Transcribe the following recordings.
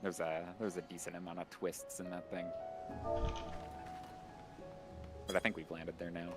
There's a decent amount of twists in that thing. But I think we've landed there now.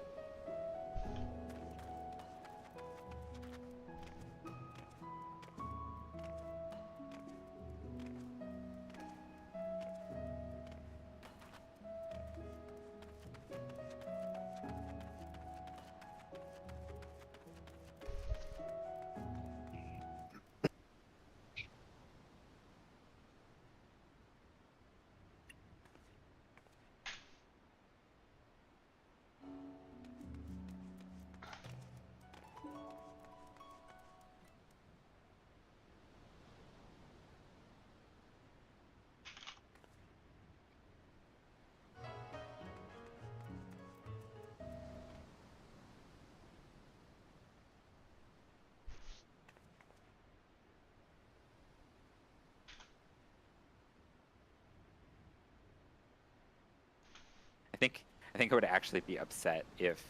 I think I would actually be upset if,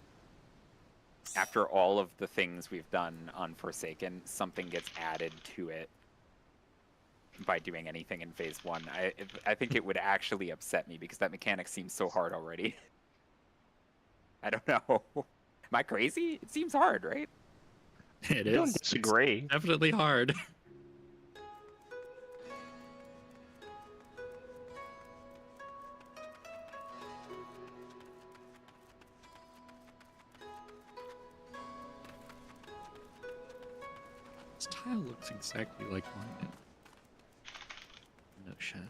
after all of the things we've done on Forsaken, something gets added to it by doing anything in phase 1. I think it would actually upset me because that mechanic seems so hard already. I don't know. Am I crazy? It seems hard, right? It I don't is. disagree. It's definitely hard. This tile looks exactly like mine. No shit.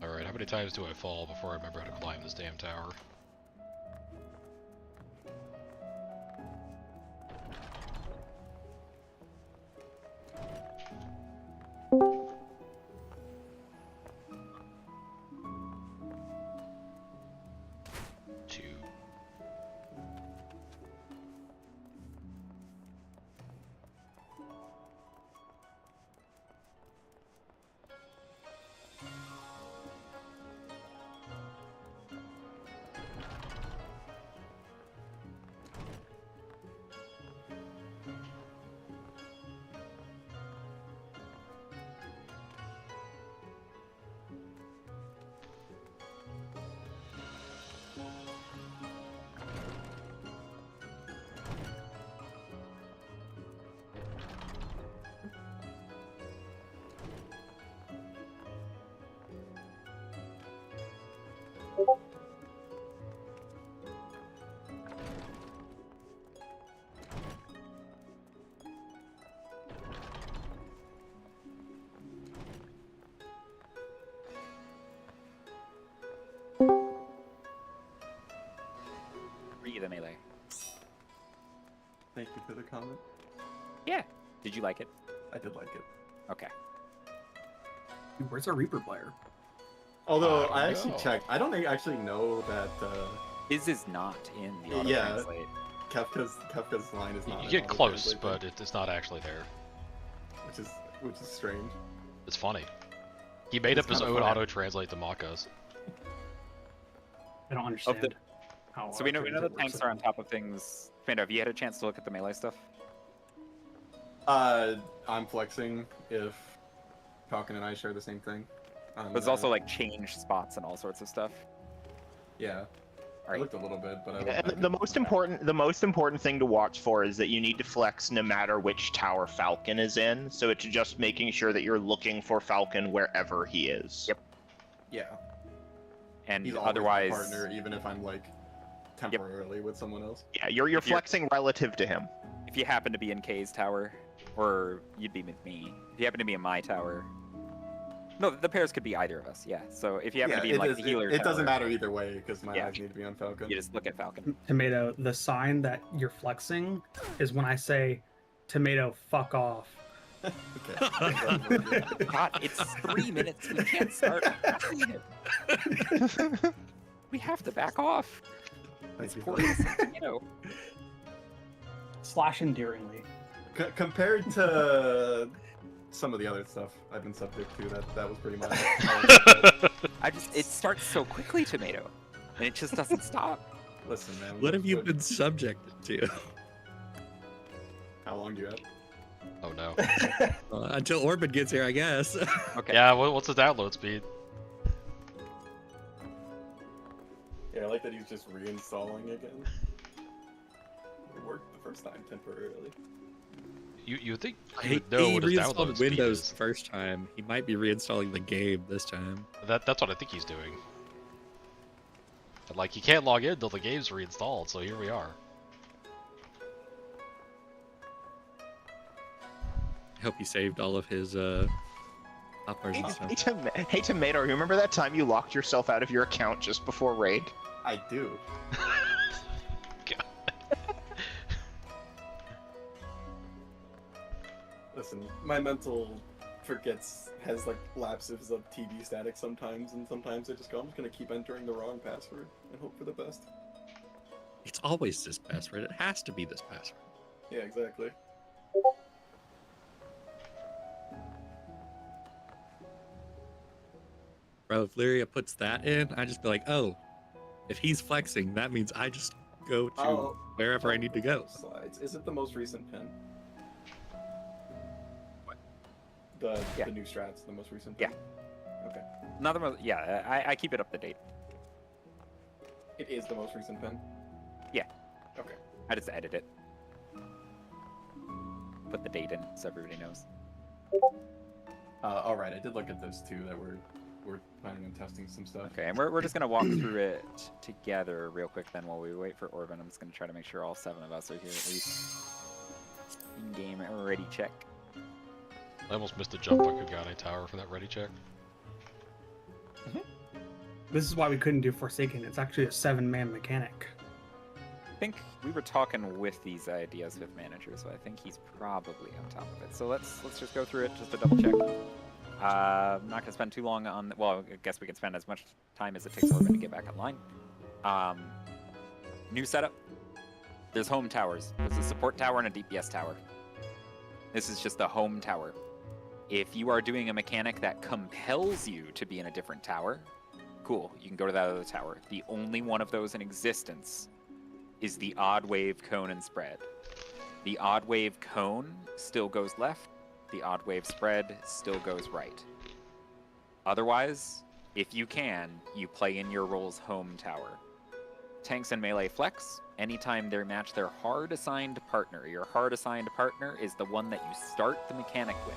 Alright, how many times do I fall before I remember how to climb this damn tower? Two. Read the melee. Thank you for the comment. Yeah. Did you like it? I did like it. Okay. Dude, where's our Reaper player? Although I I don't actually know. checked, I don't actually know that His is not in the auto Yeah. translate. Kefka's line is not. You in get auto close, translate but thing, it's not actually there. which is strange. It's funny. He made It's up his kinda own funny. auto-translate to mock us. I don't understand how. So we know the transit works tanks at are on all. top of things. Fando, have you had a chance to look at the melee stuff? I'm flexing if Falcon and I share the same thing. There's also like change spots and all sorts of stuff. Yeah. I Right. looked a little bit, but I And went the back most important thing to watch for is that you need to flex no matter which tower Falcon is in. So it's just making sure that you're looking for Falcon wherever he is. Yep. Yeah. And He's always otherwise, my partner, even if I'm like temporarily with someone else. Yeah, you're If you're- flexing relative to him. if you happen to be in Kay's tower, or you'd be with me, if you happen to be in my tower, No, the pairs could be either of us. Yeah. So if you happen to be in, like the healer, it doesn't tower, matter either way because my Yeah. eyes need to be on Falcon. You just look at Falcon. Tomato, the sign that you're flexing is when I say, "Tomato, fuck off." Okay. God, it's 3 minutes. We can't start. We have to back off. Thank you. Poor innocent tomato. Slash endearingly. Compared to some of the other stuff I've been subject to, that was pretty much. It starts so quickly, tomato, and it just doesn't stop. Listen, man. What have you been subjected to? How long do you have? Oh no. Until Orbit gets here, I guess. Okay. Yeah, what's the download speed? Yeah, I like that he's just reinstalling again. It worked the first time temporarily. You think He, you would know he what his download reinstalled speed Windows is. the first time. He might be reinstalling the game this time. That's what I think he's doing. But like, you can't log in until the game's reinstalled, so here we are. I hope he saved all of his uppers and stuff. Hey, Tomato, remember that time you locked yourself out of your account just before raid? I do. Listen, my mental has like lapses of TD static sometimes, and sometimes I just go, I'm just gonna keep entering the wrong password and hope for the best. It's always this password. It has to be this password. Yeah, exactly. Bro, if Lyria puts that in, I just be like, oh, if he's flexing, that means I just go to Oh. wherever I need to go. Slides. Is it the most recent pin? What? Yeah. The new strats, the most recent pin? Okay. Not the most. Yeah, I keep it up to date. It is the most recent pin? Yeah. Okay. I just edit it. Put the date in so everybody knows. Alright, I did look at those two that we're planning on testing some stuff. Okay, and we're just gonna walk through it together real quick then while we wait for Orban. I'm just gonna try to make sure all 7 of us are here at least. In-game ready check. I almost missed a jump on Kugane Tower for that ready check. This is why we couldn't do Forsaken. It's actually a 7-man mechanic. I think we were talking with these ideas with managers, so I think he's probably on top of it. So let's just go through it just to double check. I'm not gonna spend too long on. Well, I guess we can spend as much time as it takes Orban to get back online. New setup. There's home towers. There's a support tower and a DPS tower. This is just a home tower. If you are doing a mechanic that compels you to be in a different tower, cool, you can go to that other tower. The only one of those in existence is the odd wave, cone, and spread. The odd wave cone still goes left. The odd wave spread still goes right. Otherwise, if you can, you play in your role's home tower. Tanks and melee flex anytime they match their hard assigned partner. Your hard assigned partner is the one that you start the mechanic with.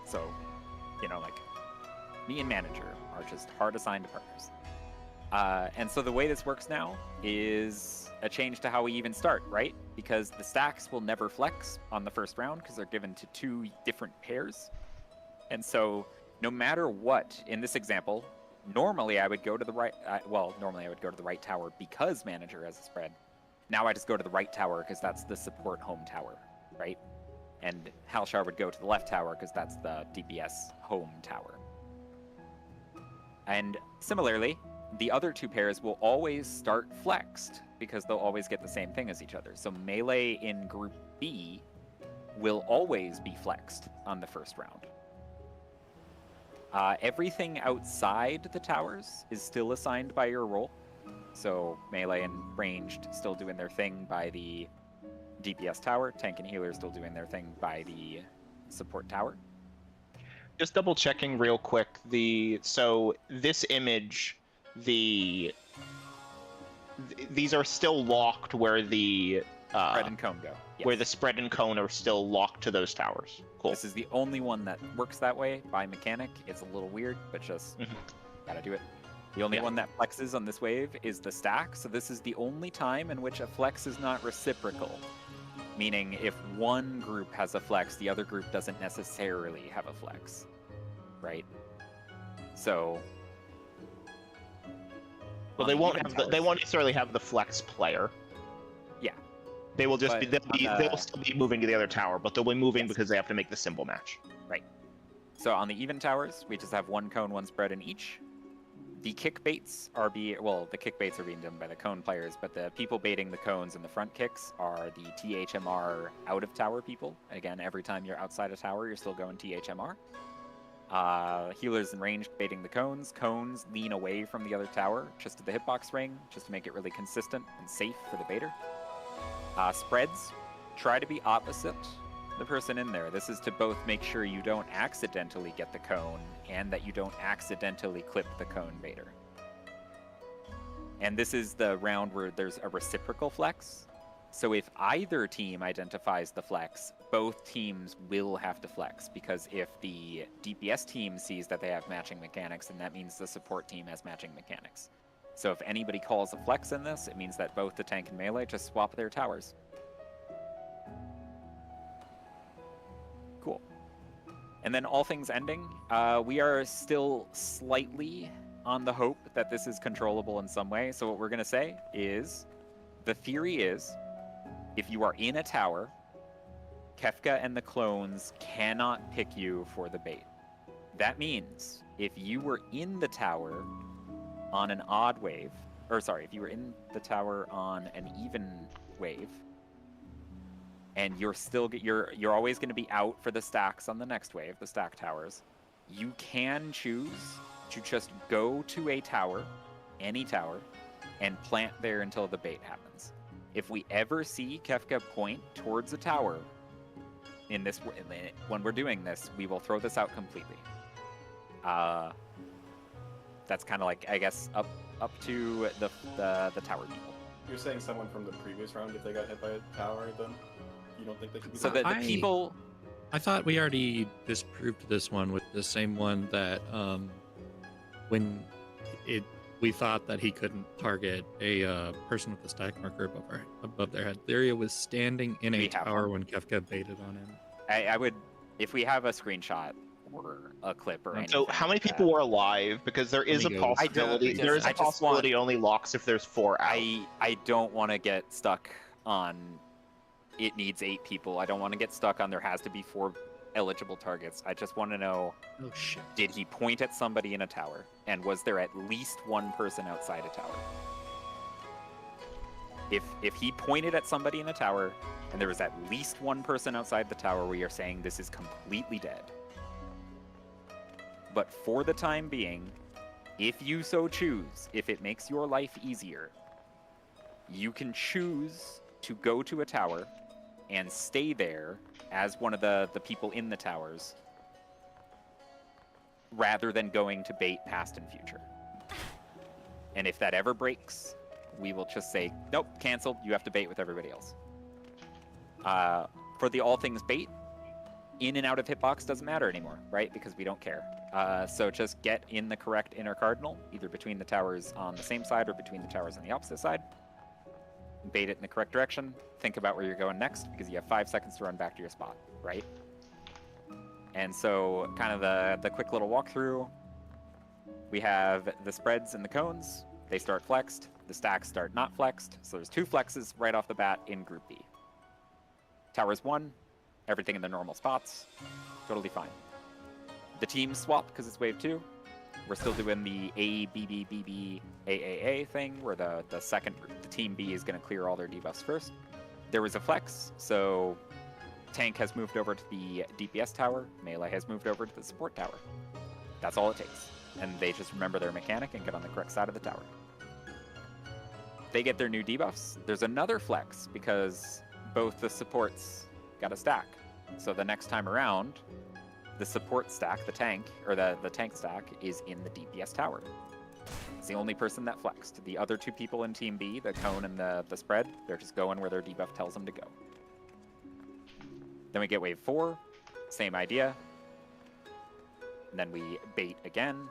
So, like me and manager are just hard assigned partners. And so the way this works now is a change to how we even start, right? Because the stacks will never flex on the first round because they're given to 2 different pairs. And so no matter what, in this example, normally I would go to the right, normally I would go to the right tower because manager has a spread. Now I just go to the right tower because that's the support home tower, right? And Halshar would go to the left tower because that's the DPS home tower. And similarly, the other 2 pairs will always start flexed because they'll always get the same thing as each other. So melee in Group B will always be flexed on the first round. Everything outside the towers is still assigned by your role. So melee and ranged still doing their thing by the DPS tower. Tank and healer still doing their thing by the support tower. Just double checking real quick. So this image, these are still locked where the Spread and cone go. Yes. where the spread and cone are still locked to those towers. Cool. This is the only one that works that way by mechanic. It's a little weird, but just gotta do it. The only one that flexes on this wave is the stack, so this is the only time in which a flex is not reciprocal. Meaning if one group has a flex, the other group doesn't necessarily have a flex. right? So. Well, on they the won't even have they towers- won't necessarily have the flex player. Yeah. They will just But be on they'll the- still be moving to the other tower, but they'll be moving Yes. because they have to make the symbol match. So on the even towers, we just have one cone, one spread in each. The kick baits are the kick baits are being done by the cone players, but the people baiting the cones and the front kicks are the THMR out of tower people. Again, every time you're outside a tower, you're still going THMR. Healers in range baiting the cones. Cones lean away from the other tower, just to the hitbox ring, just to make it really consistent and safe for the baiter. Spreads, try to be opposite the person in there. This is to both make sure you don't accidentally get the cone and that you don't accidentally clip the cone baiter. And this is the round where there's a reciprocal flex. So if either team identifies the flex, both teams will have to flex, because if the DPS team sees that they have matching mechanics, then that means the support team has matching mechanics. So if anybody calls a flex in this, it means that both the tank and melee just swap their towers. Cool. And then all things ending, we are still slightly on the hope that this is controllable in some way. So what we're going to say is, the theory is, if you are in a tower, Kefka and the clones cannot pick you for the bait. That means if you were in the tower on an odd wave, if you were in the tower on an even wave, and you're always going to be out for the stacks on the next wave, the stack towers, you can choose to just go to a tower, any tower, and plant there until the bait happens. If we ever see Kefka point towards a tower when we're doing this, we will throw this out completely. That's kind of like, I guess, up to the tower people. You're saying someone from the previous round, if they got hit by a tower, then you don't think they should be So back? the people. I thought we already disproved this one with the same one that when we thought that he couldn't target a person with a stack marker above their head. Theria was standing in We a have tower one. when Kefka baited on him. I would, if we have a screenshot or a clip or anything. So how many like that, people were alive? Because there is a Let me go. possibility. There is I a just possibility only locks if there's 4 out. I don't want to get stuck on it needs 8 people. I don't want to get stuck on there has to be 4 eligible targets. I just want to know, Oh shit. did he point at somebody in a tower? And was there at least one person outside a tower? If he pointed at somebody in a tower and there was at least one person outside the tower, we are saying this is completely dead. But for the time being, if you so choose, if it makes your life easier, you can choose to go to a tower and stay there as one of the people in the towers, rather than going to bait past and future. And if that ever breaks, we will just say, nope, canceled, you have to bait with everybody else. For the all things bait, in and out of hitbox doesn't matter anymore, right? Because we don't care. So just get in the correct inner cardinal, either between the towers on the same side or between the towers on the opposite side. Bait it in the correct direction. Think about where you're going next, because you have 5 seconds to run back to your spot, right? And so kind of the quick little walkthrough. We have the spreads and the cones. They start flexed. The stacks start not flexed. So there's 2 flexes right off the bat in Group B. Towers 1, everything in the normal spots. Totally fine. The teams swap because it's wave 2. We're still doing the AAA thing, where the team B is going to clear all their debuffs first. There was a flex, so tank has moved over to the DPS tower, melee has moved over to the support tower. That's all it takes. And they just remember their mechanic and get on the correct side of the tower. They get their new debuffs. There's another flex, because both the supports got a stack. So the next time around, the support stack, the tank stack, is in the DPS tower. It's the only person that flexed. The other 2 people in Team B, the cone and the spread, they're just going where their debuff tells them to go. Then we get wave 4, same idea. And then we bait again.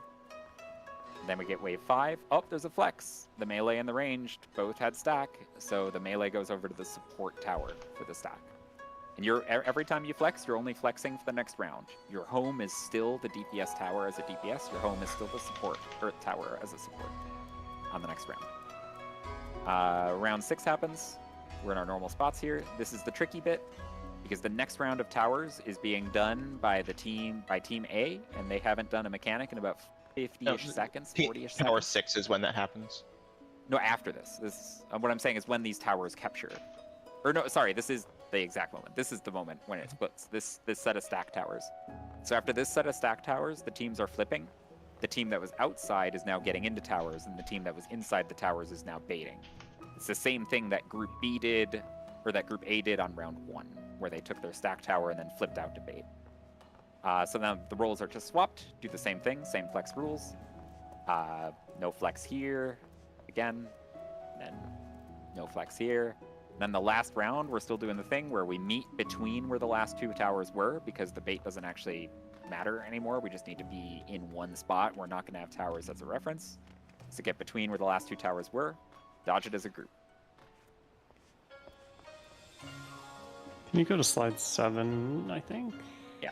Then we get wave 5. Oh, there's a flex. The melee and the ranged both had stack, so the melee goes over to the support tower for the stack. And every time you flex, you're only flexing for the next round. Your home is still the DPS tower as a DPS. Your home is still the support Earth tower as a support on the next round. Round 6 happens. We're in our normal spots here. This is the tricky bit because the next round of towers is being done by Team A, and they haven't done a mechanic in about 50-ish seconds, 40-ish Tower seconds. 6 is when that happens. No, after this. What I'm saying is when these towers capture. Or no, sorry, this is the exact moment. This is the moment when it splits. This set of stack towers. So after this set of stack towers, the teams are flipping. The team that was outside is now getting into towers, and the team that was inside the towers is now baiting. It's the same thing that Group B did, or that Group A did on round 1, where they took their stack tower and then flipped out to bait. So now the roles are just swapped, do the same thing, same flex rules. No flex here, again, then no flex here. Then the last round, we're still doing the thing where we meet between where the last 2 towers were, because the bait doesn't actually matter anymore. We just need to be in one spot. We're not going to have towers as a reference. So get between where the last 2 towers were, dodge it as a group. Can you go to slide 7, I think? Yeah.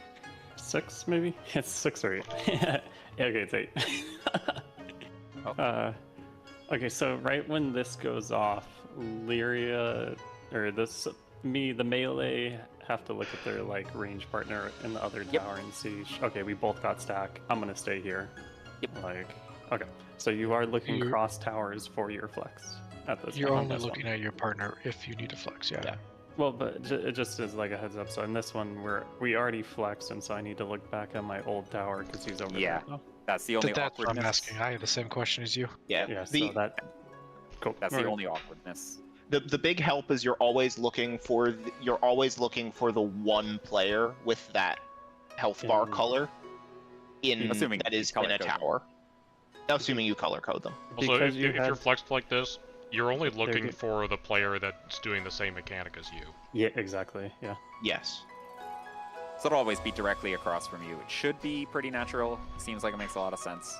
6, maybe? It's 6 or 8. Yeah, okay, it's 8. Oh. Okay, so right when this goes off, Lyria, or the melee have to look at their like range partner in the other Yep. tower and see, okay, we both got stack. I'm gonna stay here. Yep. Like, okay, so you are looking You're- cross towers for your flex at this. You're on only this looking one. at your partner if you need to flex, yeah. Yeah. Well, but it just is like a heads up. So in this one, we already flexed, and so I need to look back at my old tower because he's over Yeah. there. That's the only That's what I'm awkwardness. asking. I had the same question as you. Yeah. Yeah, the, so that. Cool. That's Alright. the only awkwardness. the big help is you're always looking for the one player with that health bar In- color Assuming that you is color in a code them. tower. Assuming you color code them. Also, Because if you you're had- flexed like this, you're only looking good. for the player that's doing the same mechanic as you. Yeah, exactly. Yeah. Yes. So it'll always be directly across from you. It should be pretty natural. Seems like it makes a lot of sense.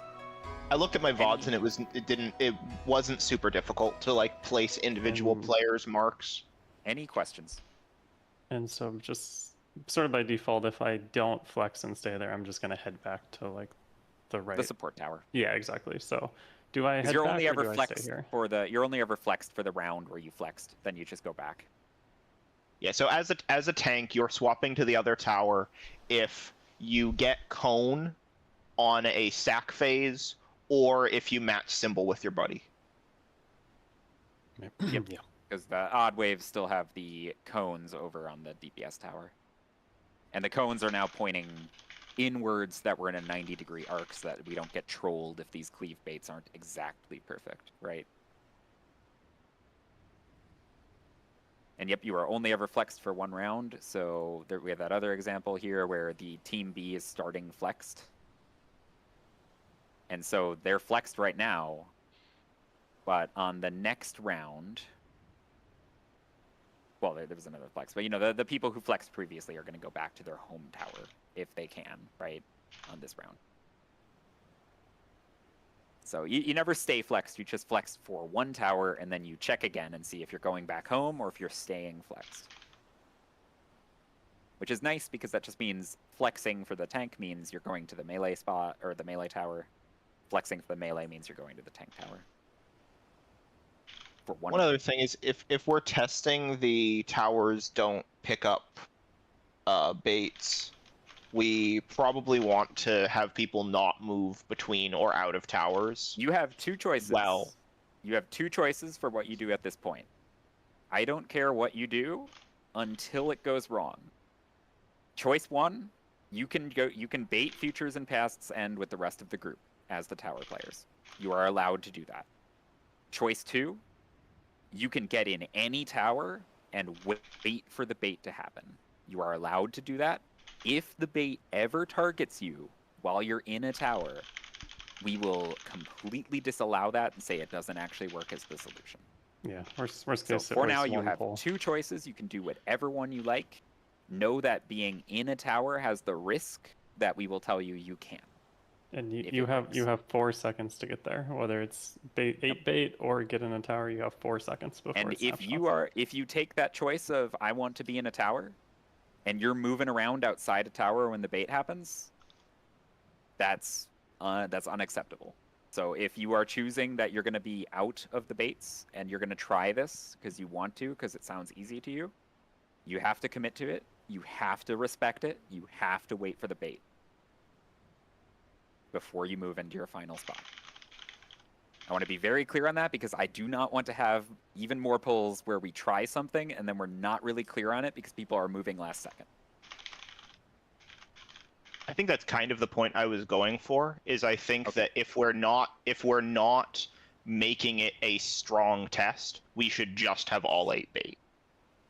I looked at my VODs and it wasn't super difficult to like place individual And- players' marks. Any questions? And so just sort of by default, if I don't flex and stay there, I'm just gonna head back to like the right. The support tower. Yeah, exactly. So do I Because head you're back only or ever do I stay flexed here? you're only ever flexed for the round where you flexed. Then you just go back. Yeah, so as a tank, you're swapping to the other tower if you get cone on a sack phase or if you match symbol with your buddy. Yep. Yeah. Because the odd waves still have the cones over on the DPS tower. And the cones are now pointing inwards that we're in a 90-degree arc so that we don't get trolled if these cleave baits aren't exactly perfect, right? And yep, you are only ever flexed for one round, so we have that other example here where the Team B is starting flexed. And so they're flexed right now, but on the next round... Well, there was another flex, but you know, the people who flexed previously are going to go back to their home tower if they can, right, on this round. So you never stay flexed, you just flex for one tower, and then you check again and see if you're going back home or if you're staying flexed. Which is nice because that just means flexing for the tank means you're going to the melee spot, or the melee tower. Flexing for the melee means you're going to the tank tower. For one One other thing is if we're testing the towers don't pick up baits, we probably want to have people not move between or out of towers. You have two choices. Well- You have two choices for what you do at this point. I don't care what you do until it goes wrong. Choice one, you can bait futures and pasts end with the rest of the group as the tower players. You are allowed to do that. Choice two, you can get in any tower and wait for the bait to happen. You are allowed to do that. If the bait ever targets you while you're in a tower, we will completely disallow that and say it doesn't actually work as the solution. Yeah. Worst case. So it for was now, you one have pull. two choices. You can do whatever one you like. Know that being in a tower has the risk that we will tell you you can't. And if you it have works. 4 seconds to get there, whether it's eight bait or get in a tower. You have 4 seconds before. And it if snaps you off. are, if you take that choice of I want to be in a tower, and you're moving around outside a tower when the bait happens, that's unacceptable. So if you are choosing that you're going to be out of the baits and you're going to try this because you want to, because it sounds easy to you, you have to commit to it. You have to respect it. You have to wait for the bait before you move into your final spot. I want to be very clear on that because I do not want to have even more pulls where we try something and then we're not really clear on it because people are moving last second. I think that's kind of the point I was going for, is I think that if we're not making it a strong test, we should just have all 8 bait.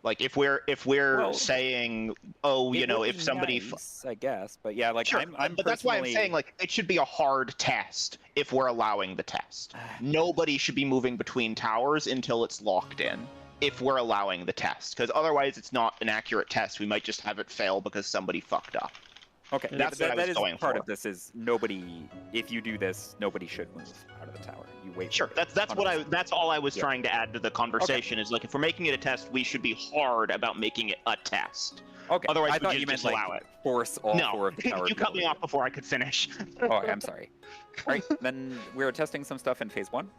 Like if we're Well, saying, oh, you It know, would if be somebody nice, I guess, but yeah, like sure, I'm but that's why I'm personally- saying like it should be a hard test if we're allowing the test. Nobody should be moving between towers until it's locked in if we're allowing the test, because otherwise it's not an accurate test. We might just have it fail because somebody fucked up. Okay, That's what I was that is going part for. of this is nobody. If you do this, nobody should move out of the tower. You wait. Sure, for it. that's all I was Yeah. trying to add to the conversation is like if we're making it a test, we should be hard about making it a test. Okay. Otherwise, I we thought should you meant just allow like it. force all No, 4 of the towers. you cut me off before I could finish. Oh, I'm sorry. All right, then we're testing some stuff in phase 1.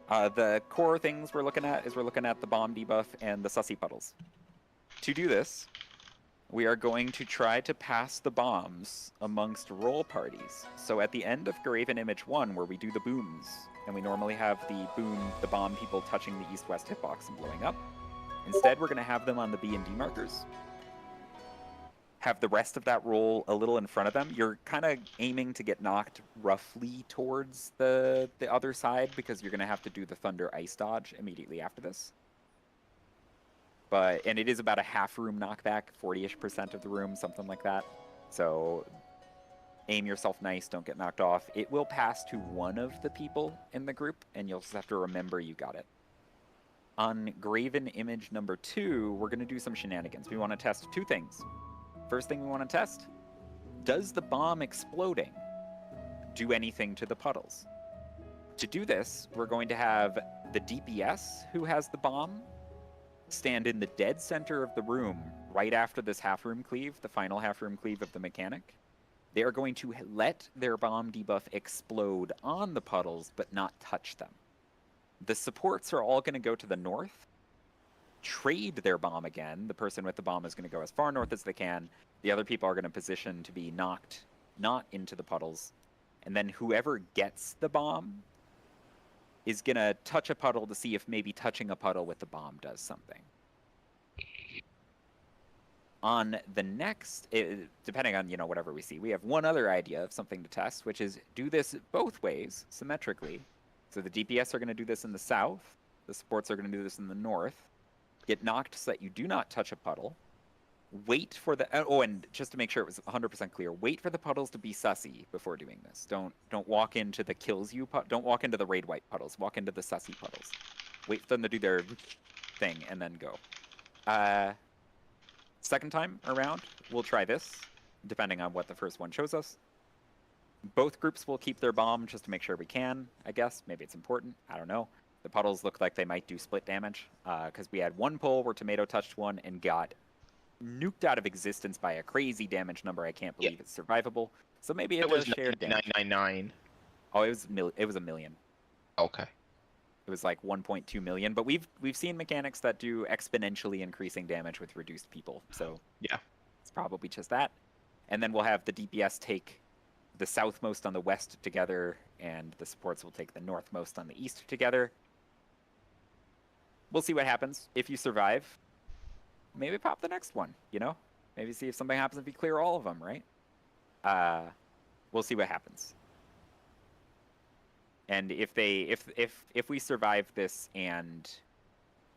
The core things we're looking at is the bomb debuff and the sussy puddles. To do this, we are going to try to pass the bombs amongst roll parties. So at the end of Graven Image 1, where we do the booms, and we normally have the bomb people touching the east-west hitbox and blowing up, instead we're going to have them on the B and D markers. Have the rest of that roll a little in front of them. You're kind of aiming to get knocked roughly towards the other side because you're going to have to do the Thunder Ice dodge immediately after this. And it is about a half room knockback, 40-ish% of the room, something like that. So aim yourself nice, don't get knocked off. It will pass to one of the people in the group, and you'll just have to remember you got it. On Graven Image number 2, we're going to do some shenanigans. We want to test 2 things. First thing we want to test, does the bomb exploding do anything to the puddles? To do this, we're going to have the DPS who has the bomb stand in the dead center of the room right after this half-room cleave, the final half-room cleave of the mechanic. They are going to let their bomb debuff explode on the puddles, but not touch them. The supports are all going to go to the north, trade their bomb again. The person with the bomb is going to go as far north as they can. The other people are going to position to be knocked not into the puddles. And then whoever gets the bomb is going to touch a puddle to see if maybe touching a puddle with the bomb does something. On the next, depending on, whatever we see, we have one other idea of something to test, which is do this both ways, symmetrically. So the DPS are going to do this in the south, the supports are going to do this in the north. Get knocked so that you do not touch a puddle. Wait for the and just to make sure it was 100% clear, wait for the puddles to be sussy before doing this. Don't walk into the kills you don't walk into the raid wipe puddles. Walk into the sussy puddles. Wait for them to do their thing and then go. Second time around, we'll try this, depending on what the first one shows us. Both groups will keep their bomb just to make sure we can, I guess. Maybe it's important. I don't know. The puddles look like they might do split damage, because we had one pull where Tomato touched one and got nuked out of existence by a crazy damage number. I can't believe it's survivable. So maybe it does share damage. 999. Oh, it was a million. Okay. It was like 1.2 million, but we've seen mechanics that do exponentially increasing damage with reduced people. So yeah, it's probably just that. And then we'll have the DPS take the southmost on the west together, and the supports will take the northmost on the east together. We'll see what happens. If you survive, maybe pop the next one, Maybe see if something happens if you clear all of them, right? We'll see what happens. And if we survive this and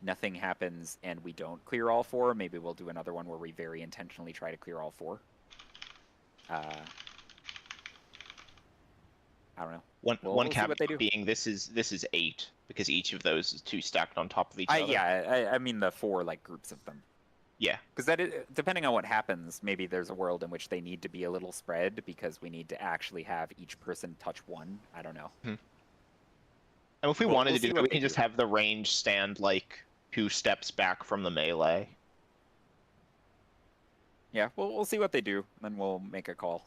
nothing happens and we don't clear all 4, maybe we'll do another one where we very intentionally try to clear all 4. I don't know. One caveat being this is 8 because each of those is 2 stacked on top of each other. Yeah, I mean the 4 groups of them. Yeah. Because that is, depending on what happens, maybe there's a world in which they need to be a little spread because we need to actually have each person touch one. I don't know. And if we wanted to do what it, we can just have the range stand 2 steps back from the melee. Yeah, we'll see what they do, then we'll make a call.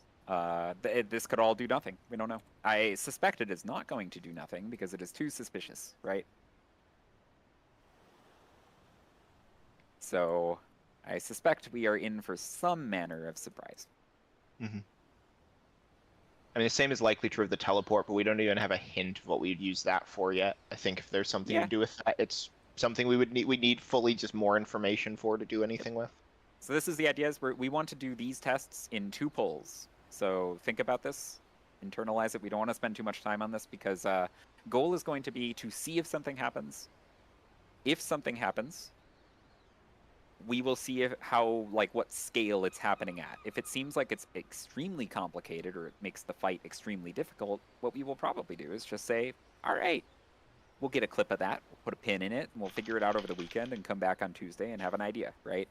This could all do nothing. We don't know. I suspect it is not going to do nothing because it is too suspicious, right? So, I suspect we are in for some manner of surprise. I mean, the same is likely true of the teleport, but we don't even have a hint of what we'd use that for yet. I think if there's something Yeah. to do with that, it's something we need fully just more information for to do anything with. So this is the idea: is we want to do these tests in 2 polls. So think about this, internalize it. We don't want to spend too much time on this because goal is going to be to see if something happens. If something happens, we will see what scale it's happening at. If it seems like it's extremely complicated or it makes the fight extremely difficult, what we will probably do is just say, all right, we'll get a clip of that, we'll put a pin in it, and we'll figure it out over the weekend and come back on Tuesday and have an idea, right?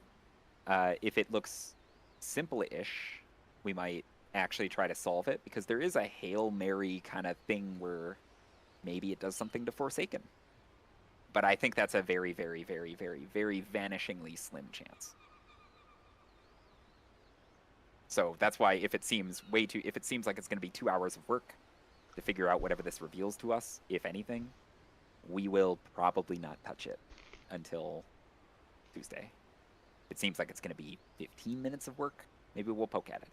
If it looks simple-ish, we might actually try to solve it, because there is a Hail Mary kind of thing where maybe it does something to Forsaken. But I think that's a very, very, very, very, very vanishingly slim chance. So that's why if it seems like it's going to be 2 hours of work to figure out whatever this reveals to us, if anything, we will probably not touch it until Tuesday. It seems like it's going to be 15 minutes of work. Maybe we'll poke at it.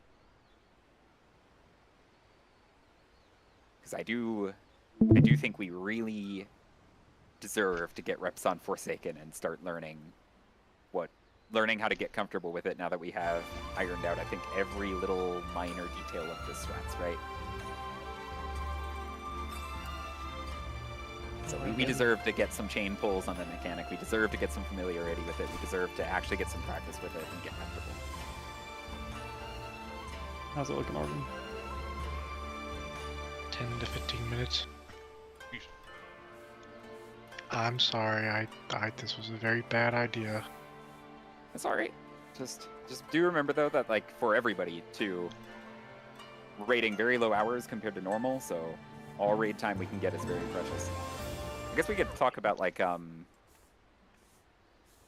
Because I do think we really deserve to get reps on Forsaken and start learning how to get comfortable with it now that we have ironed out, I think, every little minor detail of the strats, right? So we deserve to get some chain pulls on the mechanic. We deserve to get some familiarity with it. We deserve to actually get some practice with it and get comfortable. How's it looking, Orban? 10 to 15 minutes. I'm sorry, I this was a very bad idea. That's all right. Just do remember though that, like, for everybody too, we're raiding very low hours compared to normal, so all raid time we can get is very precious. I guess we could talk about, like,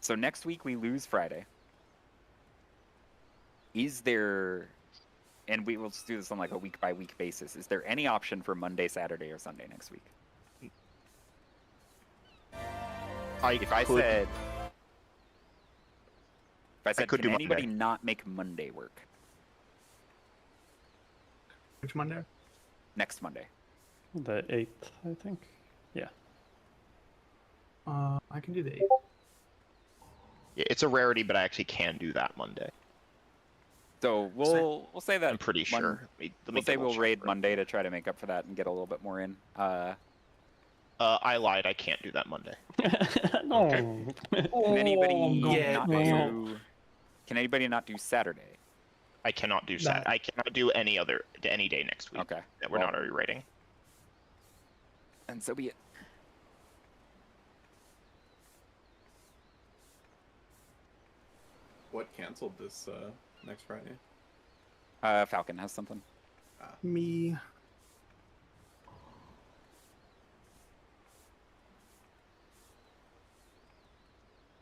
so next week we lose Friday. Is there, and we will just do this on like a week by week basis, is there any option for Monday, Saturday, or Sunday next week? If I said, can anybody not make Monday work? Which Monday? Next Monday. The 8th, I think. Yeah. I can do the 8th. Yeah, it's a rarity, but I actually can do that Monday. So we'll say that. I'm pretty sure. We'll say we'll raid Monday to try to make up for that and get a little bit more in. I lied. I can't do that Monday. No. Can anybody yeah, not no. do? Can anybody not do Saturday? I cannot do That- I cannot do any day next week. Okay. That we're not already raiding. And so be it. What canceled this next Friday? Falcon has something. Me.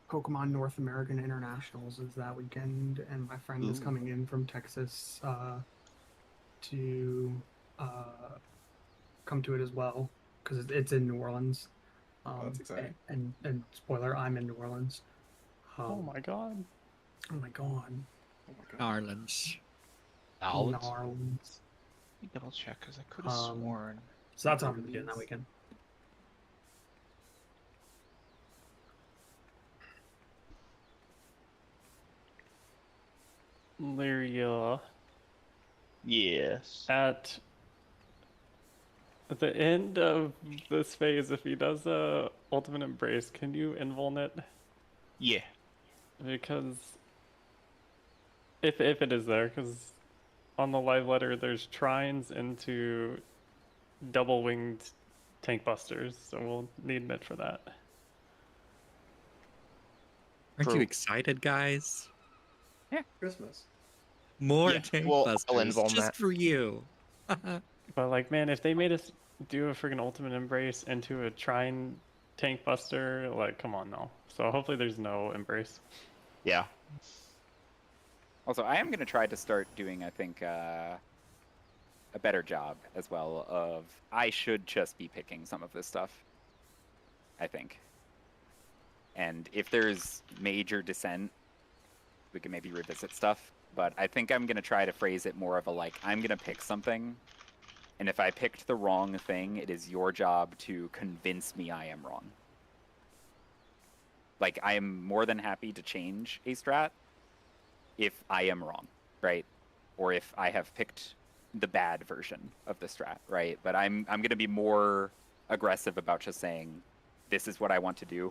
Pokemon North American Internationals is that weekend, and my friend is Ooh. coming in from Texas to come to it as well, because it's in New Orleans. That's exciting. And spoiler, I'm in New Orleans. Oh my god. Oh my god. Oh my god. Arlen's. New Orleans. Let me double check because I could have Um, sworn. So that's what I'm gonna be doing that weekend. Lyria, Yes. at the end of this phase, if he does a ultimate embrace, can you invuln it? Yeah. Because if it is there, because on the live letter there's trines into double winged tank busters, so we'll need mid for that. Aren't True. you excited, guys? Christmas. More Yeah, tank well, I'll busters invuln just that. for you. But like, man, if they made us do a freaking ultimate embrace into a trine tank buster, like, come on now. So hopefully there's no embrace. Yeah. Also, I am going to try to start doing, I think, a better job as well of I should just be picking some of this stuff, I think. And if there's major dissent, we can maybe revisit stuff. But I think I'm going to try to phrase it more of a like, I'm going to pick something, and if I picked the wrong thing, it is your job to convince me I am wrong. Like, I am more than happy to change a strat if I am wrong, right? Or if I have picked the bad version of the strat, right? But I'm going to be more aggressive about just saying, this is what I want to do,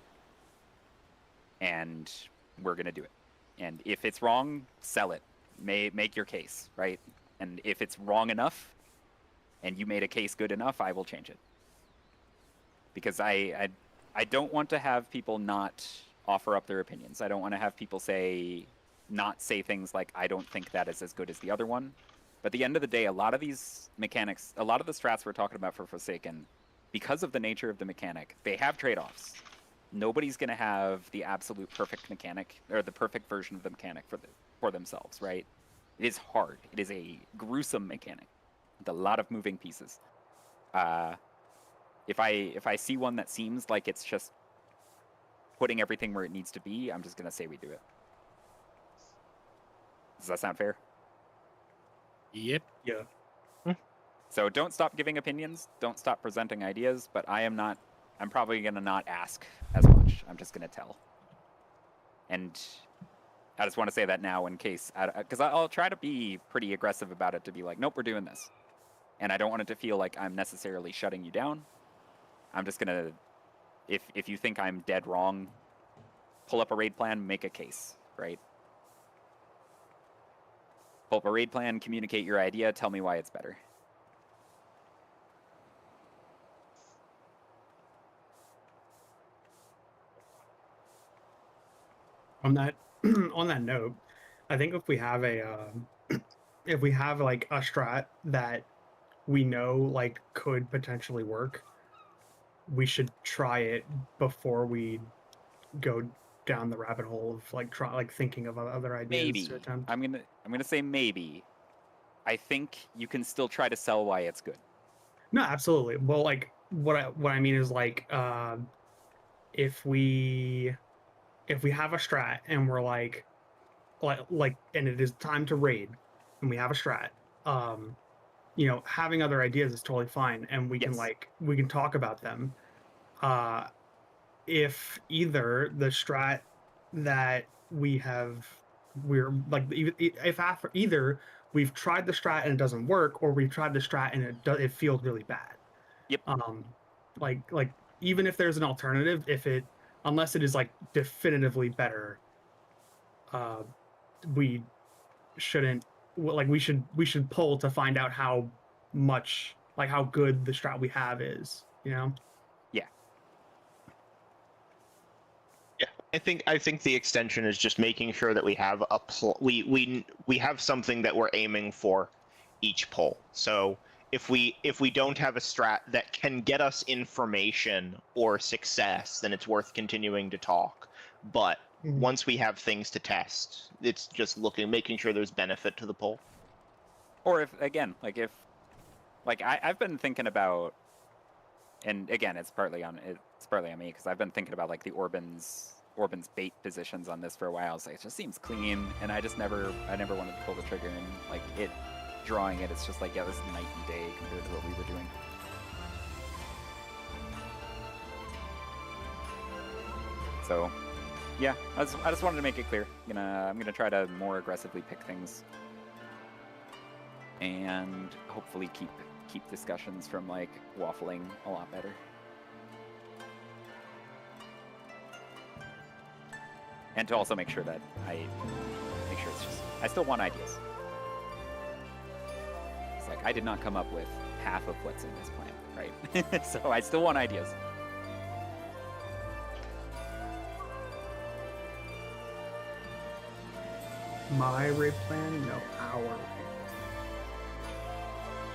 and we're going to do it. And if it's wrong, sell it. Make your case, right? And if it's wrong enough, and you made a case good enough, I will change it. Because I don't want to have people not offer up their opinions. I don't want to have people not say things like, I don't think that is as good as the other one. But at the end of the day, a lot of these mechanics, a lot of the strats we're talking about for Forsaken, because of the nature of the mechanic, they have trade-offs. Nobody's going to have the absolute perfect mechanic, or the perfect version of the mechanic for themselves, right? It is hard. It is a gruesome mechanic with a lot of moving pieces. If I see one that seems like it's just putting everything where it needs to be, I'm just going to say we do it. Does that sound fair? Yep. Yeah. So don't stop giving opinions. Don't stop presenting ideas. But I'm probably going to not ask as much. I'm just going to tell. And I just want to say that now in case, because I'll try to be pretty aggressive about it to be like, nope, we're doing this. And I don't want it to feel like I'm necessarily shutting you down. I'm just going to, if you think I'm dead wrong, pull up a raid plan, make a case, right? Pull up a raid plan, communicate your idea, tell me why it's better. On that on that note, I think if we have like a strat that we know like could potentially work, we should try it before we go down the rabbit hole of like thinking of other ideas Maybe. to attempt. I'm gonna say maybe. I think you can still try to sell why it's good. No, absolutely. Well, like what I mean is like if we have a strat and we're like and it is time to raid and we have a strat, having other ideas is totally fine, and we Yes. we can talk about them. If either the strat that if after either we've tried the strat and it doesn't work, or we've tried the strat and it feels really bad. Yep. Like even if there's an alternative, unless it is like definitively better, we shouldn't we should pull to find out how much, like how good the strat we have is, Yeah. I think the extension is just making sure that we have we have something that we're aiming for each pull. So if we don't have a strat that can get us information or success, then it's worth continuing to talk. But once we have things to test, it's just making sure there's benefit to the pull. Or I've been thinking about, and again, it's partly on me because I've been thinking about like the Orban's bait positions on this for a while. So it just seems clean, and I never wanted to pull the trigger, and like drawing it, it's just like, yeah, this is night and day compared to what we were doing. So yeah, I just wanted to make it clear. I'm gonna try to more aggressively pick things, and hopefully keep discussions from like waffling a lot better. And to also make sure that I still want ideas. It's like I did not come up with half of what's in this plan, right? So I still want ideas. My raid plan? No, our raid.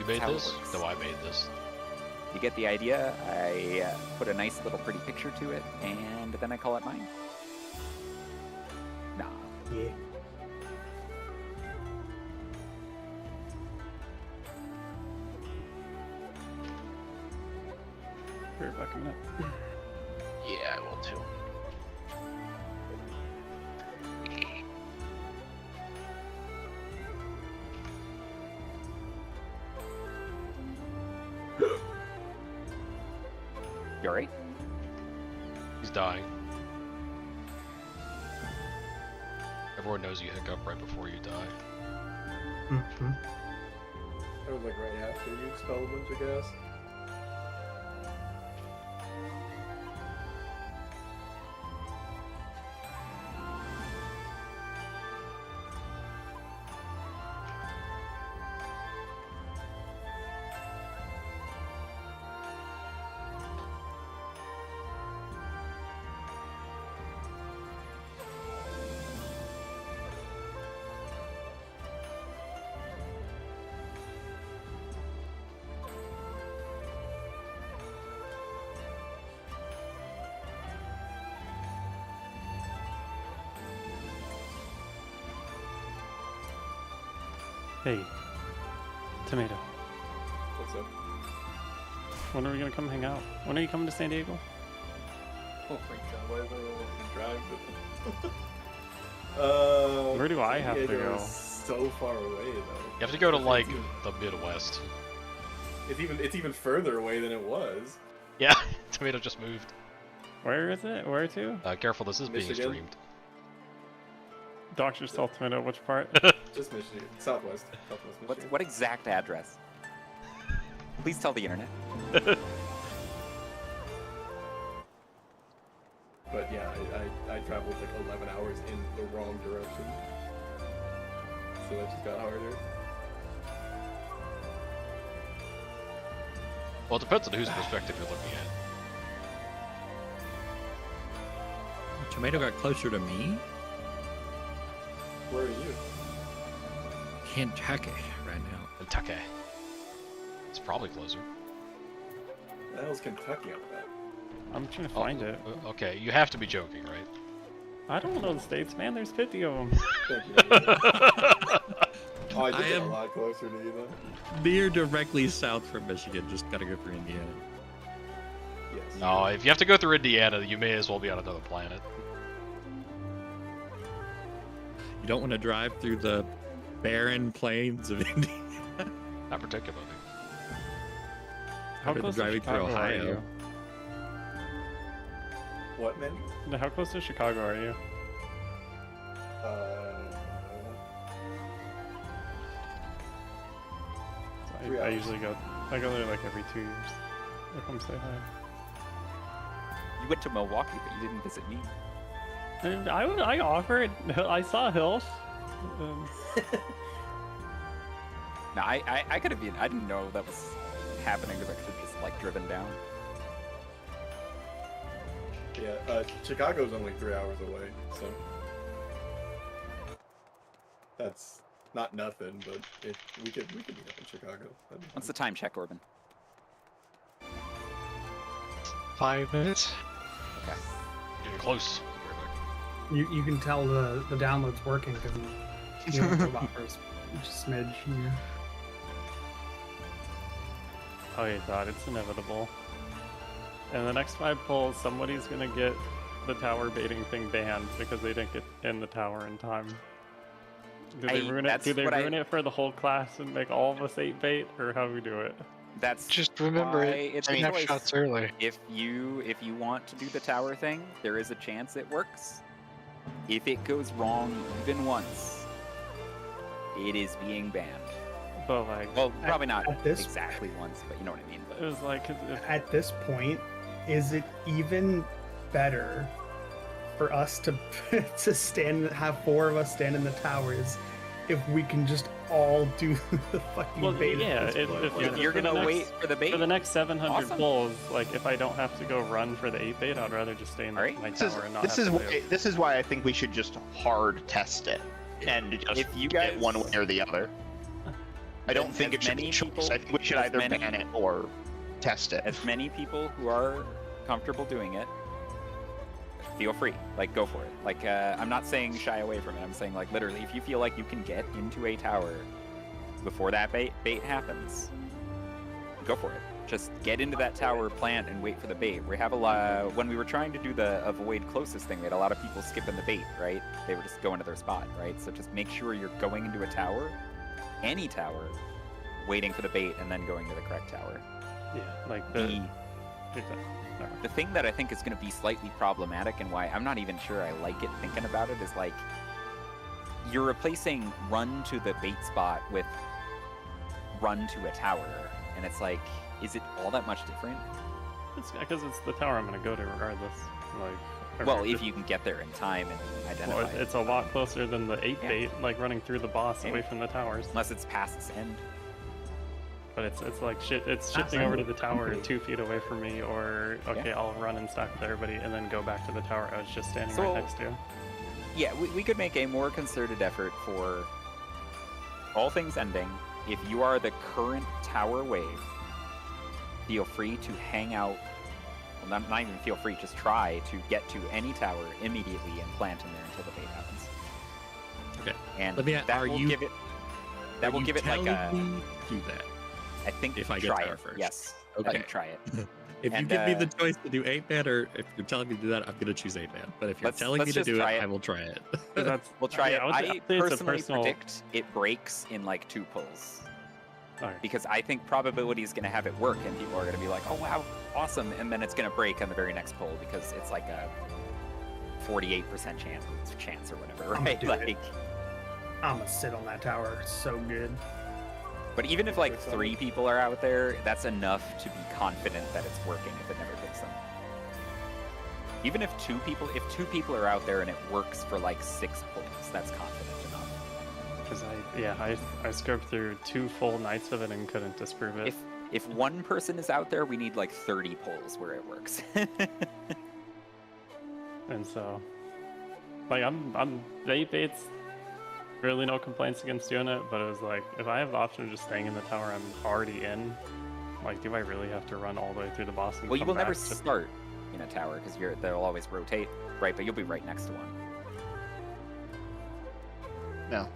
You made That's how it this? works. No, I made this. You get the idea, I put a nice little pretty picture to it, and then I call it mine. Nah. Yeah. be right back in a minute. Yeah, I will too. You alright? He's dying. Everyone knows you hiccup right before you die. Mhm. That was like right after you expel a bunch of gas. Hey, Tomato. What's up? When are we gonna come hang out? When are you coming to San Diego? Oh my god, why is everyone wanting to drive with them? Where do I have to Diego go? is so far away though. You have to go to It's like even- the Midwest. It's even further away than it was. Yeah, Tomato just moved. Where is it? Where to? Careful, this is being Michigan? streamed. Dr. South Tomato, which part? Just Michigan, Southwest Michigan. What exact address? Please tell the internet. But yeah, I traveled like 11 hours in the wrong direction. So that just got harder. Well, it depends on whose perspective you're looking at. Tomato got closer to me. Where are you? Kentucky right now. Kentucky. It's probably closer. The hell's Kentucky on that? I'm trying to find it. Okay, you have to be joking, right? I don't know the states, man. There's 50 of them. Thank you. Oh, I did I get a am- lot closer to you then. Near directly south from Michigan. Just gotta go through Indiana. Yes. No, if you have to go through Indiana, you may as well be on another planet. You don't want to drive through the barren plains of Indiana. Not particularly. How Better than close to driving through Chicago are Ohio. you? What, man? No, how close to Chicago are you? So 3 I hours. usually go there like every 2 years. I come say hi. You went to Milwaukee, but you didn't visit me. And I offered. I saw Hills. No, I could have been. I didn't know that was happening because I could have just like driven down. Yeah, Chicago's only 3 hours away, so that's not nothing. But we could meet up in Chicago. That'd be What's the fun. time check, Orban? 5 minutes. Okay. Getting close. You can tell the download's working because you don't robot for a smidge. Yeah. Oh, yeah, God, it's inevitable. And the next 5 polls, somebody's gonna get the tower baiting thing banned because they didn't get in the tower in time. Do they ruin it? that's Do they what I- ruin it for the whole class and make all of us 8 bait, or how do we do it? That's Just remember why it. it's a choice. Snapshots early. If you want to do the tower thing, there is a chance it works. If it goes wrong even once, it is being banned. But like, Well, probably not at this- exactly once, but you know what I mean. it was like, if, At this point, is it even better for us to have 4 of us stand in the towers if we can just all do the fucking well, bait? yeah, at this point? if If you're for the gonna next- wait for the bait, for the next 700 Awesome. polls, like if I don't have to go run for the 8 bait, I'd rather just stay in Alright. my This is tower and not this have is to why this is why I think we should just hard test it and just If you get guys- one way or the other. I don't As think it should be many a choice. people- I think we should as either many- ban it or test it. as many people who are comfortable doing it, feel free. Like, go for it. Like, I'm not saying shy away from it. I'm saying, like, literally, if you feel like you can get into a tower before that bait happens, go for it. Just get into that tower, plant, and wait for the bait. We have a lot. When we were trying to do the avoid closest thing, we had a lot of people skipping the bait, right? They were just going to their spot, right? So just make sure you're going into a tower, any tower, waiting for the bait, and then going to the correct tower. Yeah, like The thing that I think is going to be slightly problematic and why I'm not even sure I like it thinking about it is like you're replacing run to the bait spot with run to a tower, and it's like, is it all that much different? It's because it's the tower I'm gonna go to regardless. Like, Well, if you can get there in time and identify well, it's a lot closer than the 8 Yeah. bait, like running through the boss Yeah. away from the towers. unless it's past its end. But it's like shit. It's shifting over to the tower 2 feet away from me, or okay, I'll run and stack with everybody, and then go back to the tower I was just standing So- right next to. Yeah, we could make a more concerted effort for all things ending. If you are the current tower wave, feel free to hang out. Well, not even feel free, just try to get to any tower immediately and plant in there until the bait happens. Okay. And Let me. that Are will you? give it. That will give it like a. Me to do that. I think if I get try tower it. first. Yes. Okay. I think try it. If you And, give me the choice to do 8-man, or if you're telling me to do that, I'm gonna choose 8-man. But if you're Let's- telling let's me to just do it, try it. I will try it. That's, We'll try it. would say- I I'd say it's a personally personal- predict it breaks in like 2 pulls. Alright. Because I think probability is going to have it work, and people are going to be like, "Oh wow, awesome!" And then it's going to break on the very next pull because it's like a 48% chance or whatever, I'm right? gonna do it. Like, I'm gonna sit on that tower. It's so good. but even if like 3 people are out there, that's enough to be confident that it's working if it never picks them. Even if 2 people are out there and it works for like 6 pulls, that's confident enough. Because I scoped through 2 full nights of it and couldn't disprove it. If 1 person is out there, we need like 30 pulls where it works. And so, like, I'm baits. Really, no complaints against doing it, but it was like, if I have the option of just staying in the tower I'm already in, like, do I really have to run all the way through the boss? And Well, you come will never back to- start in a tower because they'll always rotate, right? But you'll be right next to one. No.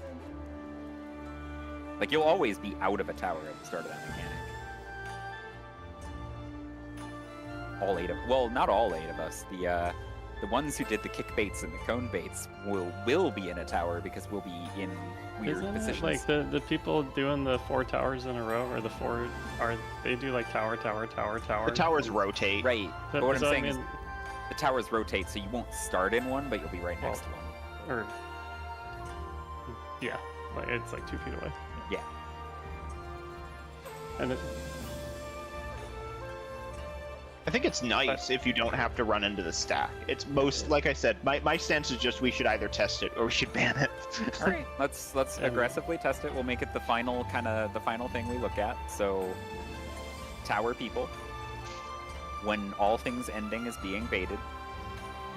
Like you'll always be out of a tower at the start of that mechanic. All 8 of not all 8 of us. The ones who did the kick baits and the cone baits will be in a tower because we'll be in weird Isn't positions. it like the people doing the 4 towers in a row, or the 4 they do like tower? The towers rotate. Right. So- But what I'm so I saying is mean- the towers rotate, so you won't start in one, but you'll be right next to one. Or yeah, like it's like 2 feet away. Yeah. And it, I think it's nice if you don't have to run into the stack. It's most, like I said, my stance is just we should either test it or we should ban it. All right, let's Yeah. aggressively test it. We'll make it the final thing we look at. So, tower people, when all things ending is being baited,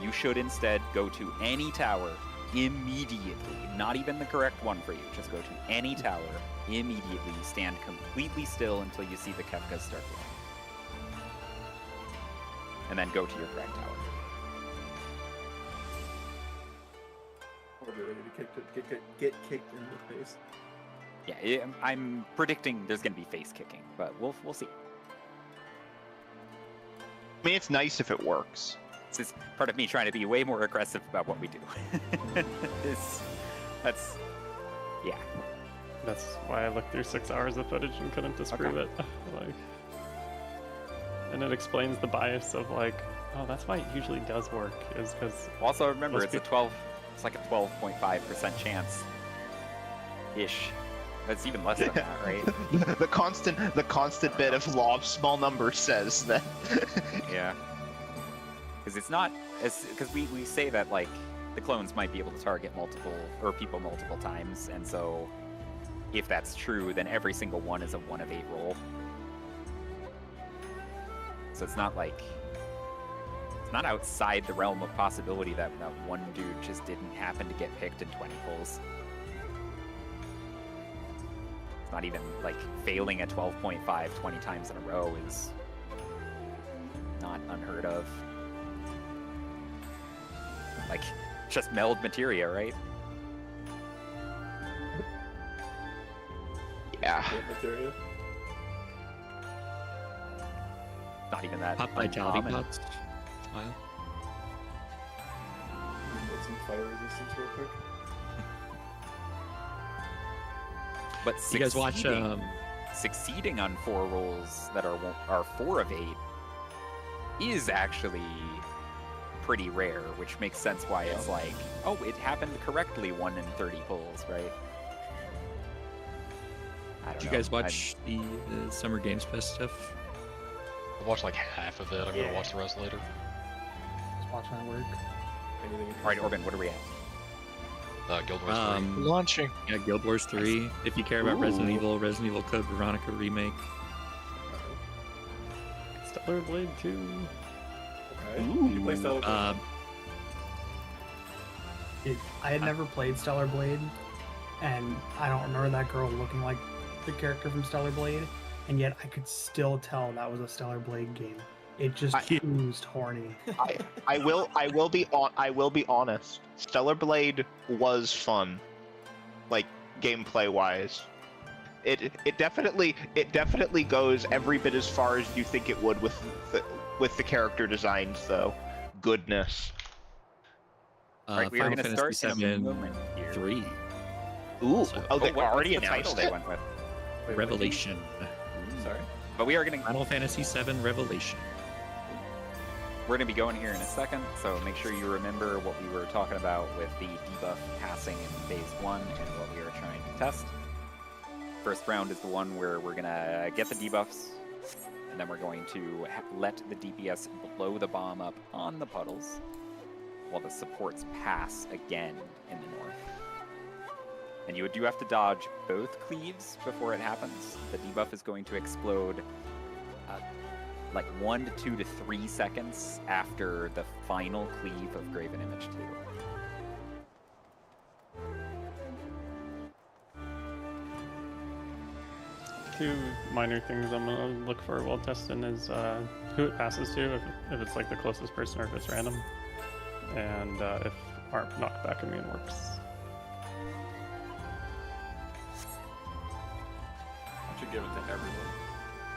you should instead go to any tower immediately. Not even the correct one for you. Just go to any tower immediately. Stand completely still until you see the Kefkas start glowing. And then go to your correct tower. Or be ready to get kicked in the face. Yeah, I'm predicting there's going to be face kicking, but we'll see. I mean, it's nice if it works. This is part of me trying to be way more aggressive about what we do. Yeah. that's why I looked through 6 hours of footage and couldn't disprove it. Like, and it explains the bias of like, oh, that's why it usually does work, is because Also, remember, Must it's like a 12.5% chance. Ish. That's even less than that, right? the constant bit of law of small numbers says that. Yeah. Because it's not because we say that like the clones might be able to target people multiple times, and so if that's true, then every single one is a 1 of 8 roll. So it's not outside the realm of possibility that one dude just didn't happen to get picked in 20 pulls. It's not even like failing a 12.5 20 times in a row is not unheard of. Like, just meld materia, right? Yeah. Get materia. not even that Pop vitality uncommon. pots. Smile. Get some fire resistance real quick. But You guys watch succeeding on 4 rolls that are 4 of 8 is actually pretty rare, which makes sense why it's like, oh, it happened correctly 1 in 30 pulls, right? I don't Did you know. guys watch the Summer Games Fest stuff? I watched like half of it. I'm gonna watch the rest later. Just watching that work. Anything All right, Orban, what are we at? Guild Wars 3. Launching. Yeah, Guild Wars 3. If you care about Resident Evil Code Veronica Remake. Stellar Blade 2. Okay. Did you play Stellar Blade? I had never played Stellar Blade, and I don't remember that girl looking like the character from Stellar Blade, and yet I could still tell that was a Stellar Blade game. It just oozed horny. I will be honest. Stellar Blade was fun, like gameplay wise. It definitely goes every bit as far as you think it would with the character designs though. Goodness. All right, we are Final going to Fantasy start in a VII moment here. 3. Ooh, So- oh, they what's already the title announced they it. went with? Wait, Revelation. Sorry. But we are going to Final Fantasy VII Revelation. We're going to be going here in a second, so make sure you remember what we were talking about with the debuff passing in phase 1 and what we are trying to test. First round is the one where we're going to get the debuffs, and then we're going to let the DPS blow the bomb up on the puddles, while the supports pass again in the north. And you do have to dodge both cleaves before it happens. The debuff is going to explode like 1 to 2 to 3 seconds after the final cleave of Graven Image 2. 2 minor things I'm gonna look for while testing is who it passes to, if it's like the closest person or if it's random, and if ARP knockback immune works. I should give it to everyone.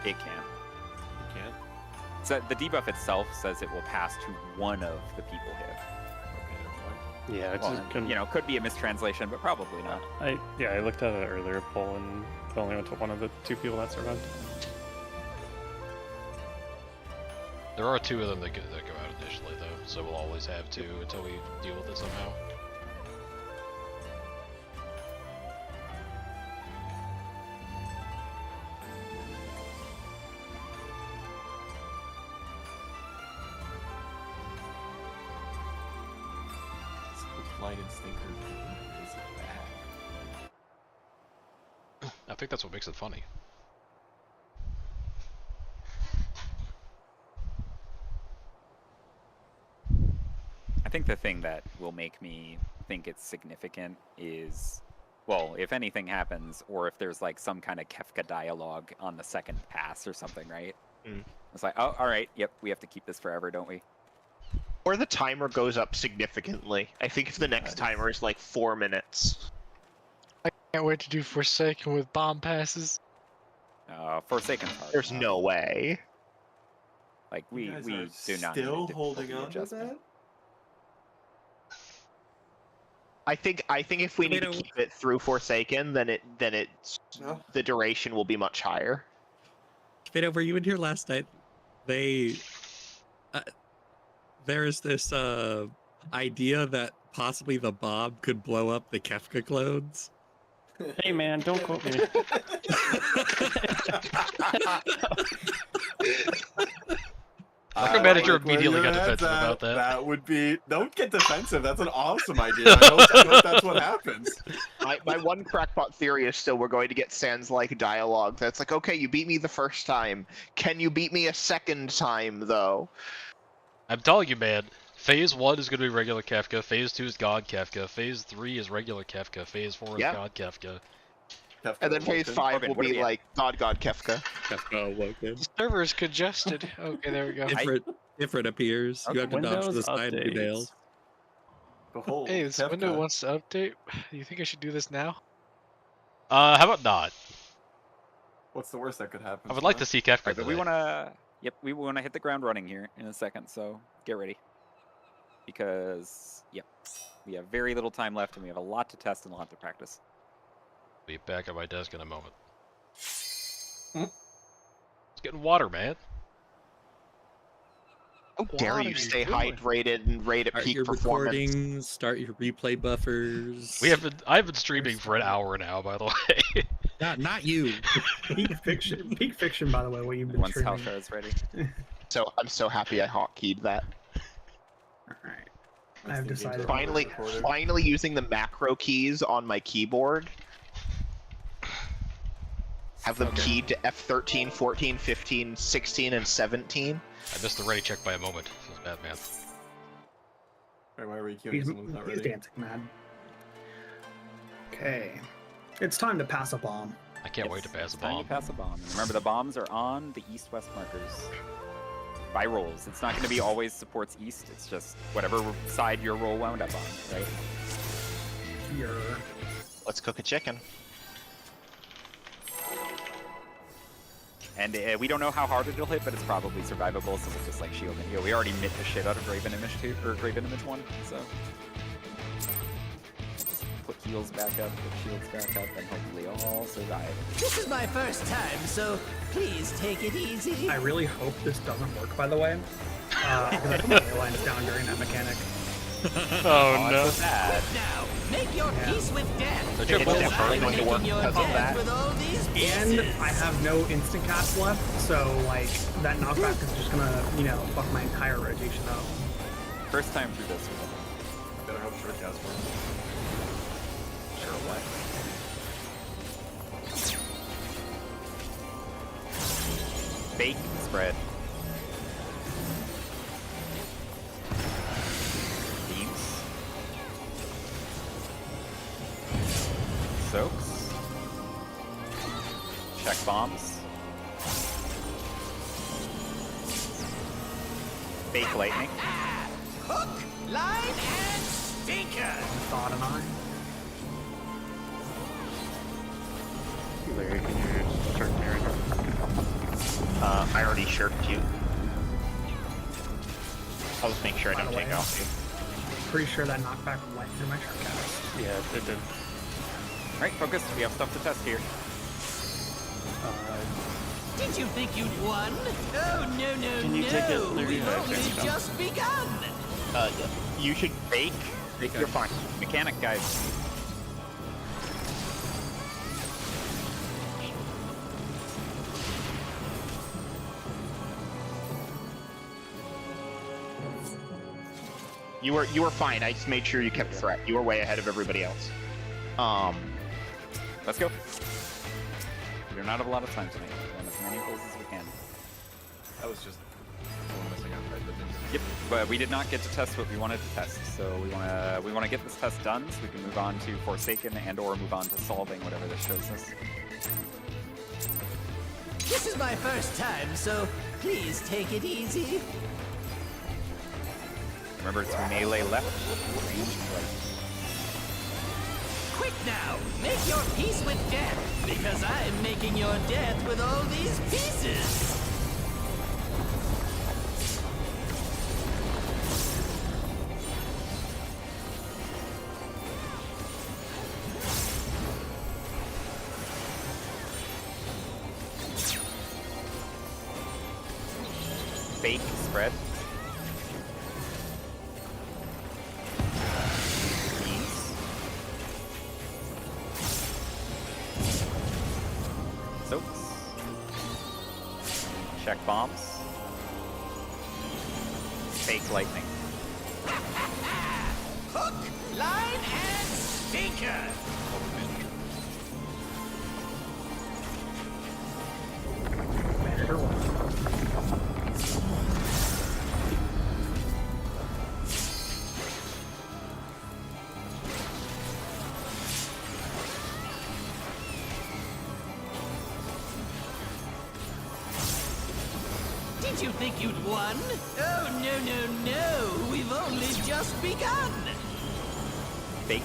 It can. You can't? So the debuff itself says it will pass to one of the people hit. Okay, never mind. Yeah, it's Well, just couldn't. you know, could be a mistranslation, but probably not. I looked at it earlier poll and it only went to one of the 2 people that survived. There are 2 of them that go out initially though, so we'll always have 2 until we deal with it somehow. Light and Stinker is bad. I think that's what makes it funny. I think the thing that will make me think it's significant is, well, if anything happens, or if there's like some kind of Kefka dialogue on the second pass or something, right? Mm. It's like, oh, all right, yep, we have to keep this forever, don't we? Or the timer goes up significantly. I think if the next timer is like 4 minutes. I can't wait to do Forsaken with bomb passes. Forsaken's hard. There's no way. Like You we guys do are not still need to holding the on to adjustment. that? I think if we need to Tomato. keep it through Forsaken, then No. the duration will be much higher. Vito, were you in here last night? There's this idea that possibly the bomb could blow up the Kefka clones. Hey man, don't quote me. I can manage your where immediately your got head's defensive at. about that. That would be. Don't get defensive. That's an awesome idea. I hope that's what happens. My one crackpot theory is still we're going to get Sans-like dialogue that's like, okay, you beat me the first time. Can you beat me a second time, though? I'm telling you, man. Phase 1 is going to be regular Kefka. Phase 2 is God Kefka. Phase 3 is regular Kefka. Phase 4 is Yeah. God Kefka. And then phase 5 Orban, will what are be we at? like God Kefka. Kefka awoken. The server is congested. Okay, there we go. Ifrit appears. You have to dodge to the Windows side and do updates. bails. Behold, Hey, this Kefka. window wants to update. Do you think I should do this now? How about not? What's the worst that could happen? I would like to see Kefka. Right, but we today. want to Yep, we want to hit the ground running here in a second, so get ready. Because, yep, we have very little time left and we have a lot to test and a lot to practice. Be back at my desk in a moment. Hmm? It's getting water, man. How dare you stay hydrated and rate at Start peak your performance? recordings, start your replay buffers. I've been streaming for an hour now, by the way. Not you. Peak fiction, by the way, what you've been Once streaming. Halshar is ready. So I'm so happy I hotkeyed that. Alright. I have decided. Finally using the macro keys on my keyboard. Have them keyed to F13, 14, 15, 16, and 17. I missed the ready check by a moment. Feels bad, man. Why are we queuing? Someone's not He's ready. dancing mad. Okay. It's time to pass a bomb. I can't wait to pass a Time bomb. to pass a bomb. And remember, the bombs are on the east-west markers. By rolls. It's not going to be always supports east. It's just whatever side your roll wound up on, right? Here. Let's cook a chicken. And we don't know how hard it'll hit, but it's probably survivable, so we'll just like shield and heal. We already mit the shit out of Graven Image 2, or Graven Image 1, so. Just put heals back up, put shields back up, and hopefully all survive. This is my first time, so please take it easy. I really hope this doesn't work, by the way. Because I put my ley lines down during that mechanic. Oh no. That's so sad. Now, make your peace with death. Did you It's pull the definitely curtain? going to work Making your because of death that. with all these And pieces. I have no instant cast left, so like that knockback is just gonna, fuck my entire rotation up. First time through this. Better hope short cast works. Sure what? Bake spread. Beams. Soaks. Check bombs. Bake lightning. Hook, line, and stinker. Thought and I. Larry, can you start clearing up? I already shirked you. I'll just make sure I By don't the take way. off. Pretty sure that knockback went through my shark cast. Yeah, it did. Alright, focus. We have stuff to test here. Did you think you'd won? Oh, no, no, Can you no. take it, Larry? We've Yeah, only thanks, Tom. just begun. You should Bake. Bake You're fine. Mechanic, guys. You were fine. I just made sure you kept threat. You were way ahead of everybody else. Let's go. We do not have a lot of time tonight. We want as many rolls as we can. That was just one missing out, right? That didn't- Yep, but we did not get to test what we wanted to test, so we wanna get this test done so we can move on to Forsaken and/or move on to solving whatever this shows us. This is my first time, so please take it easy. Remember, it's melee left, range right. Quick now, make your peace with death, because I'm making your death with all these pieces. Bake spread. Beans. Soaks. Check bombs. Fake lightning. Hook, line, and stinker. Better one. Did you think you'd won? Oh, no, no, no. We've only just begun. Fake.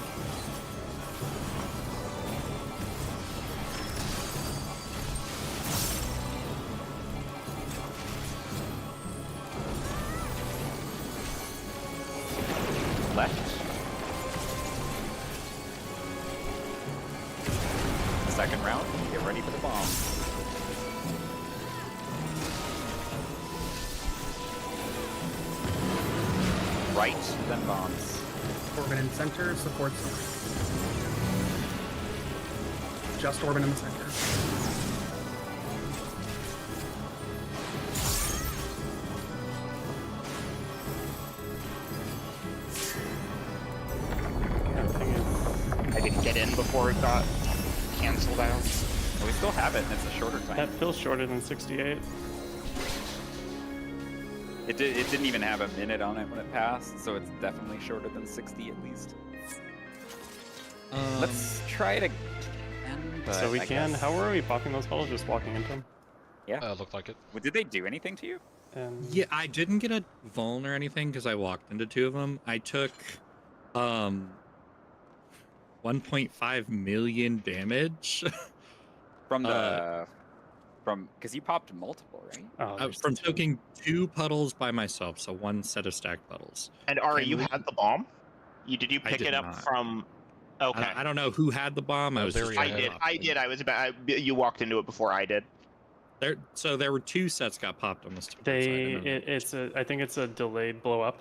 left. Second round, get ready for the bomb. Right, then bombs. Orbit in center, support center. Just orbit in the center. That thing is, I didn't get in before it got canceled out. Well, we still have it, and it's a shorter time. that feels shorter than 68. It didn't even have a minute on it when it passed, so it's definitely shorter than 60 at least. Let's try it again. But So we I can. guess- How were we popping those puddles? Just walking into them? Looked like it. Well, did they do anything to you? And Yeah, I didn't get a vuln or anything because I walked into 2 of them. I took 1.5 million damage From the because you popped multiple, right? oh, there's from two. taking 2 puddles by myself, so 1 set of stacked puddles. And Ari, Can you we- had the bomb? Did you I pick did it up not. from? Okay. I don't know who had the bomb. I was just Barry I had did. it. I did. I was about. You walked into it before I did. there. So there were 2 sets got popped on the starboard They, side. it's a, I think it's a delayed blow up.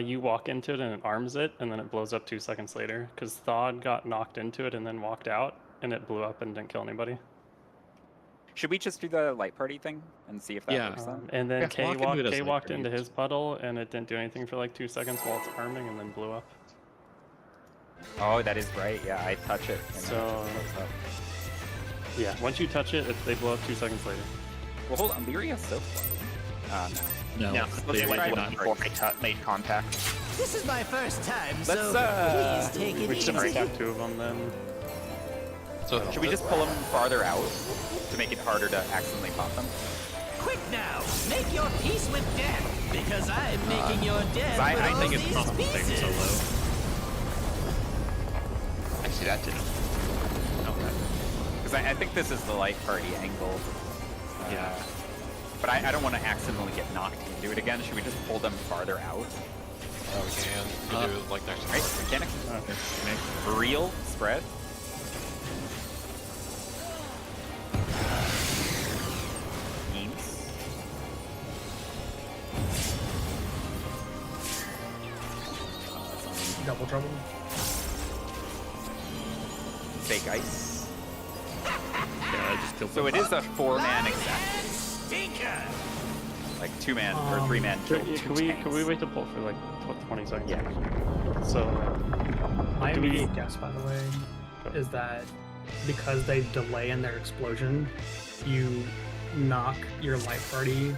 You walk into it and it arms it, and then it blows up 2 seconds later. Because Thawed got knocked into it and then walked out, and it blew up and didn't kill anybody. Should we just do the light party thing and see if that Yeah. works then? And then Yeah, Kay walk into it as Kay like walked 30 into minutes. his puddle, and it didn't do anything for like 2 seconds while it's arming, and then blew up. Oh, that is right. Yeah, I touch it. And then it So- just blows up. Yeah, once you touch it, they blow up 2 seconds later. Well, hold on. Lyria's so slow. No. No, No, they it went went did right not. before I made contact. This is my first time, Let's, so uh, please take it We easy. should stack 2 of them then. So Should we just pull them farther out to make it harder to accidentally pop them? Quick now, make your peace with death, because I'm making your death I with I all think it's these possible staying so pieces. low. I see that didn't. Okay. Because I think this is the light party angle. Yeah. But I don't want to accidentally get knocked into it again. Should we just pull them farther out? we can. We can do it like next to Right? Mark. Mechanics? Okay. Real spread? Means? Double trouble. Fake ice. Yeah, I just killed So them. it is a 4-man exact. And stinker! Like 2-man or 3-man kill. Can we wait to pull for like 20 seconds? Yeah. So My Do we- immediate guess, by the way, is that because they delay in their explosion, you knock your light party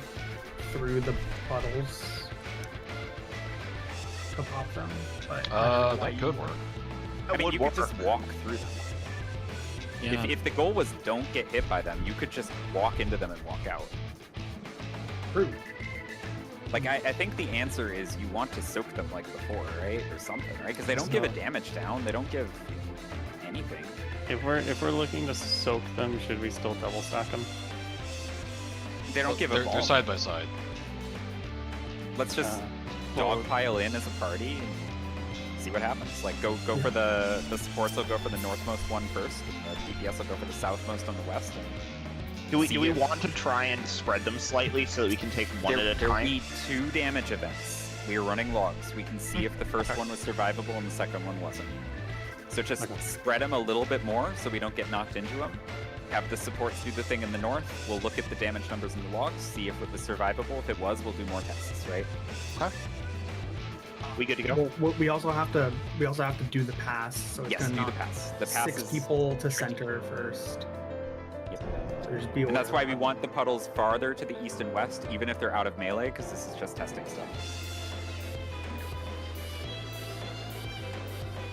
through the puddles to pop them. But I don't know why That could work. I mean, would you could work. just walk through them. Yeah. If the goal was don't get hit by them, you could just walk into them and walk out. True. Like, I think the answer is you want to soak them like before, right? Or something, right? Because they don't give a No. damage down. They don't give anything. if we're looking to soak them, should we still double stack them? They don't give a They're ball. side by side. Let's just well- dogpile in as a party and see what happens. Like, go for the supports will go for the northmost one first, and the DPS will go for the southmost on the west. And Do we see do we if- want to try and spread them slightly so that we can take one there, at a there'll time? be 2 damage events. We are running logs. We can see if the first one was survivable and the second one wasn't. So just Okay. spread them a little bit more so we don't get knocked into them. Have the supports do the thing in the north. We'll look at the damage numbers in the logs, see if it was survivable. If it was, we'll do more tests, right? We good to go? Well, we also have to do the pass. So it's Yes, gonna do the knock pass. The pass 6 is people to center first. Yep. So just be And that's aware why we of want the puddles farther to the east and west, even if they're out of melee, because this is just testing stuff.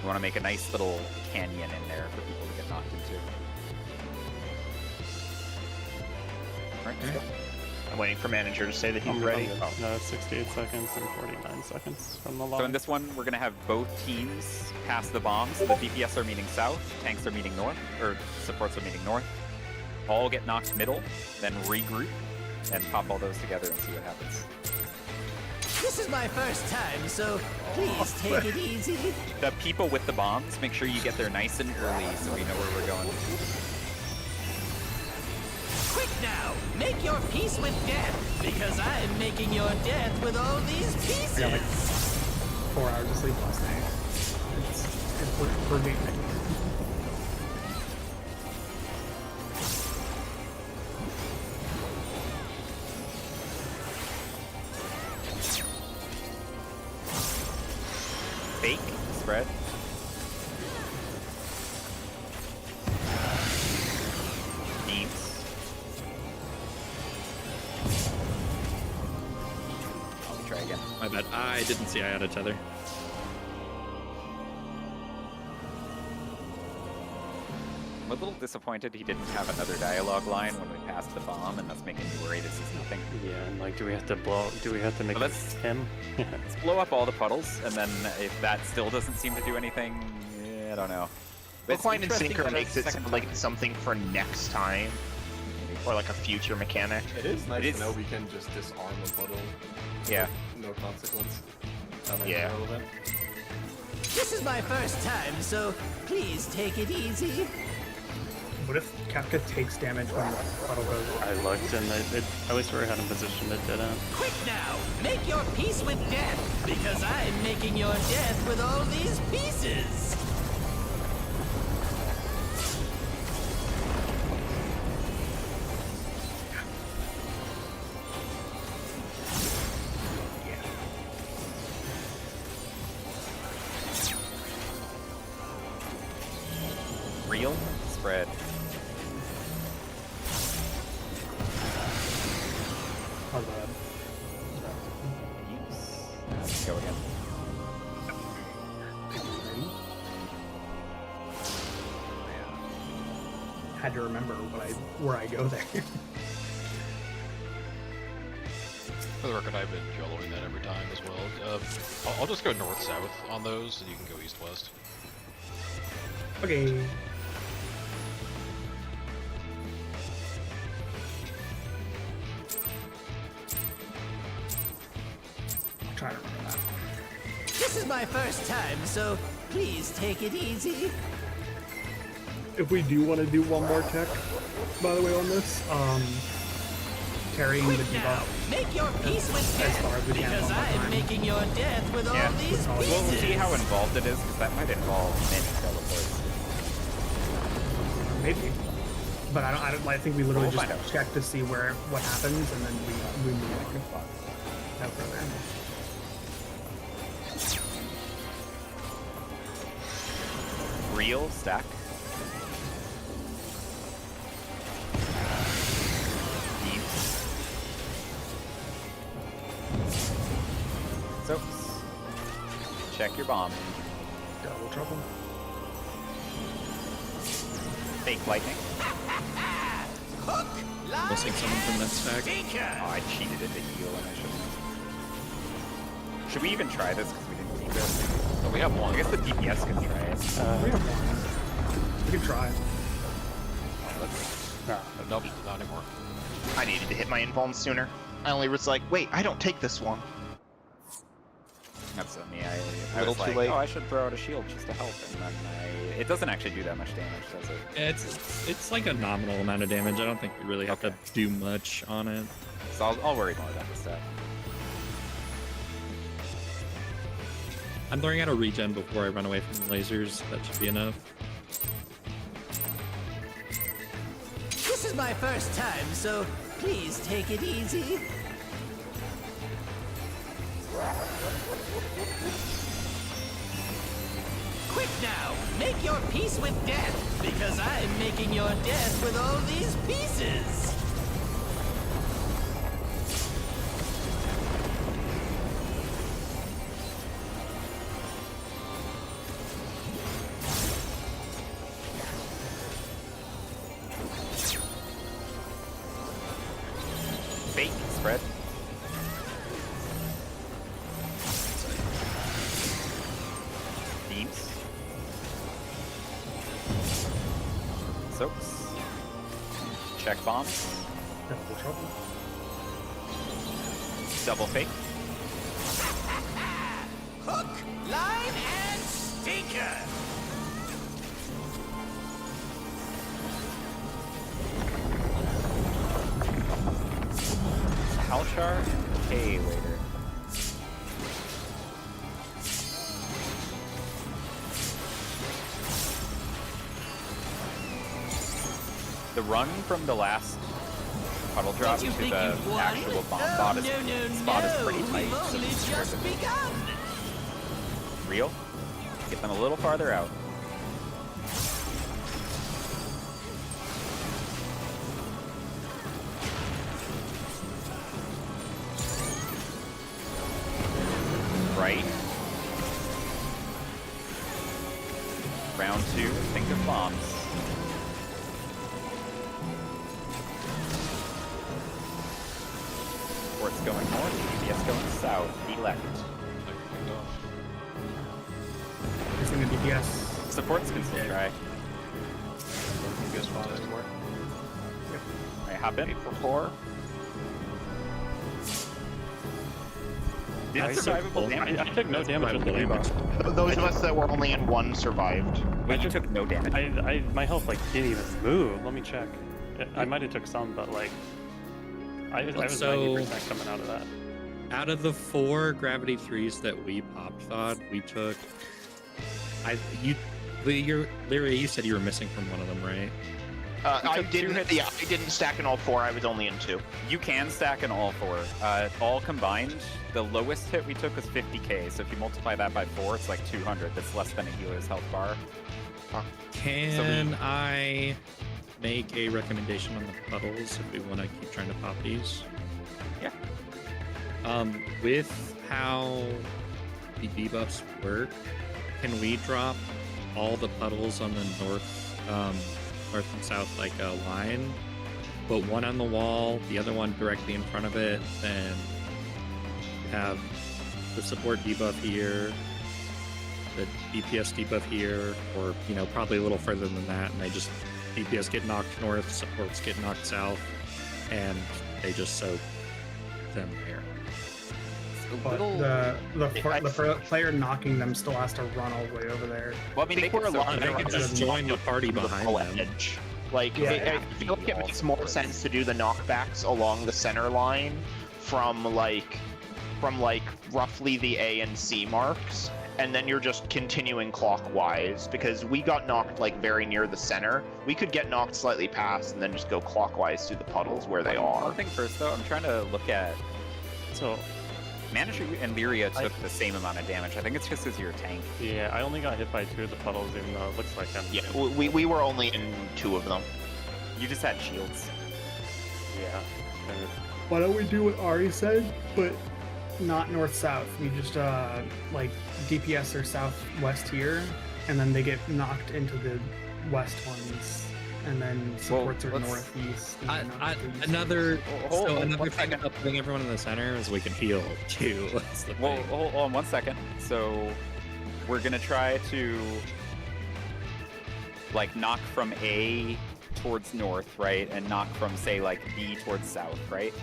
We want to make a nice little canyon in there for people to get knocked into. Alright, let's go. I'm waiting for manager to say that he's I'm ready. good. Oh. No, 68 seconds and 49 seconds from the log. So in this one, we're going to have both teams pass the bombs. The DPS are meeting south, tanks are meeting north, or supports are meeting north. All get knocked middle, then regroup, and pop all those together and see what happens. This is my first time, so please take it easy. The people with the bombs, make sure you get there nice and early so we know where we're going. Quick now, make your peace with death, because I'm making your death with all these pieces. I got like 4 hours of sleep last night. We're gaming. Fake, spread. Beams. I'll try again. My bad. I didn't see I had a tether. I'm a little disappointed he didn't have another dialogue line when we passed the bomb, and that's making me worry this is nothing. Yeah, and like, do we have to make Well, it let's- him? Let's blow up all the puddles, and then if that still doesn't seem to do anything, I don't know. But it's Bookline and interesting Sinker that makes it's it second sound like time. it's something for next time, or like a future mechanic. It is nice It is- to know we can just disarm a puddle. Yeah. No consequence. That might be Yeah. relevant. This is my first time, so please take it easy. What if Kafka takes damage when the puddle goes off? I looked and I always swear I had him positioned, it didn't. Quick now, make your peace with death, because I'm making your death with all these pieces. Real, spread. How's that? Beams. Let's go again. Had to remember where I go there. For the record, I've been YOLOing that every time as well. I'll just go north-south on those, and you can go east-west. Okay. I'll try to remember that. This is my first time, so please take it easy. If we do want to do one more tech, by the way, on this, carrying the Quick now, debuff make your peace with as far as death, we can because one more I'm time. making your death with Yeah. all these We'll pieces. We'll see how involved it is, because that might involve many teleports. Maybe. But I think we literally We'll just find out. check to see what happens, and then we move on. No further. Real, stack. Beams. So, check your bomb. Double trouble. Fake lightning. Hook, line, Missing someone from that stack. sinker. Oh, I cheated it to heal and I shouldn't. Should we even try this? Because we didn't keep it. But we have one. I guess the DPS can try it. We have one. We can try. Nope, not anymore. I needed to hit my invuln sooner. I only was like, wait, I don't take this one. That's on me. I Little was too like, late. oh, I should throw out a shield just to help, and then it doesn't actually do that much damage, does it? It's like a nominal amount of damage. I don't think we really have to do much on it. So I'll worry more about the stat. I'm throwing out a regen before I run away from the lasers. That should be enough. This is my first time, so please take it easy. Quick now, make your peace with death, because I'm making your death with all these pieces. Fake spread. Beams. Soaks. Check bombs. Double trouble. Double fake. line and stinker. Halshar and K later. The run from the last puddle drop to Don't you think the you've won? actual bomb Oh, bot no, spot is pretty tight. We've so only it's just begun. real. Get them a little farther out. Right. Round 2, think of bombs. Port's going north, DPS going south, be left. Using the DPS. Supports can still try. DPS bot doesn't work. I hop in for 4. Did survivable damage. I took no damage with the debuff. Those of us that were only in 1 survived. Wait, you took no damage. My health like didn't even move. Let me check. I might have took some, but like I was So- 90% coming out of that. Out of the 4 gravity 3s that we popped, thought we took. Lyria, you said you were missing from one of them, right? I took 2 didn't. hits. Yeah, I didn't stack in all 4. I was only in 2. You can stack in all 4. All combined, the lowest hit we took was 50k, so if you multiply that by 4, it's like 200. That's less than a healer's health bar. Can I make a recommendation on the puddles if we want to keep trying to pop these? Yeah. With how the debuffs work, can we drop all the puddles on the north and south like a line? Put one on the wall, the other one directly in front of it, then have the support debuff here, the DPS debuff here, or probably a little further than that, and they just DPS get knocked north, supports get knocked south, and they just soak them there. But the player knocking them still has to run all the way over there. Well, I mean, I think we're aligned They around can just join the party the behind full them. edge. Like, Yeah, I feel like it makes more sense to do the knockbacks along the center line from roughly the A and C marks, and then you're just continuing clockwise, because we got knocked like very near the center. We could get knocked slightly past and then just go clockwise through the puddles where they are. One thing first, though, I'm trying to look at. So Manager and Lyria took the same amount of damage. I think it's just because you're a tank. yeah, I only got hit by 2 of the puddles, even though it looks like I'm. Yeah, we were only in 2 of them. You just had shields. Yeah. Why don't we do what Ari said, but not north-south? We just like DPS are southwest here, and then they get knocked into the west ones, and then supports are let's- northeast. and then knocked to east. Another Hold so on, another one thing second. about putting everyone in the center is we can heal too. That's the Well, thing. hold on 1 second. So, we're gonna try to like knock from A towards north, right, and knock from say like B towards south, right?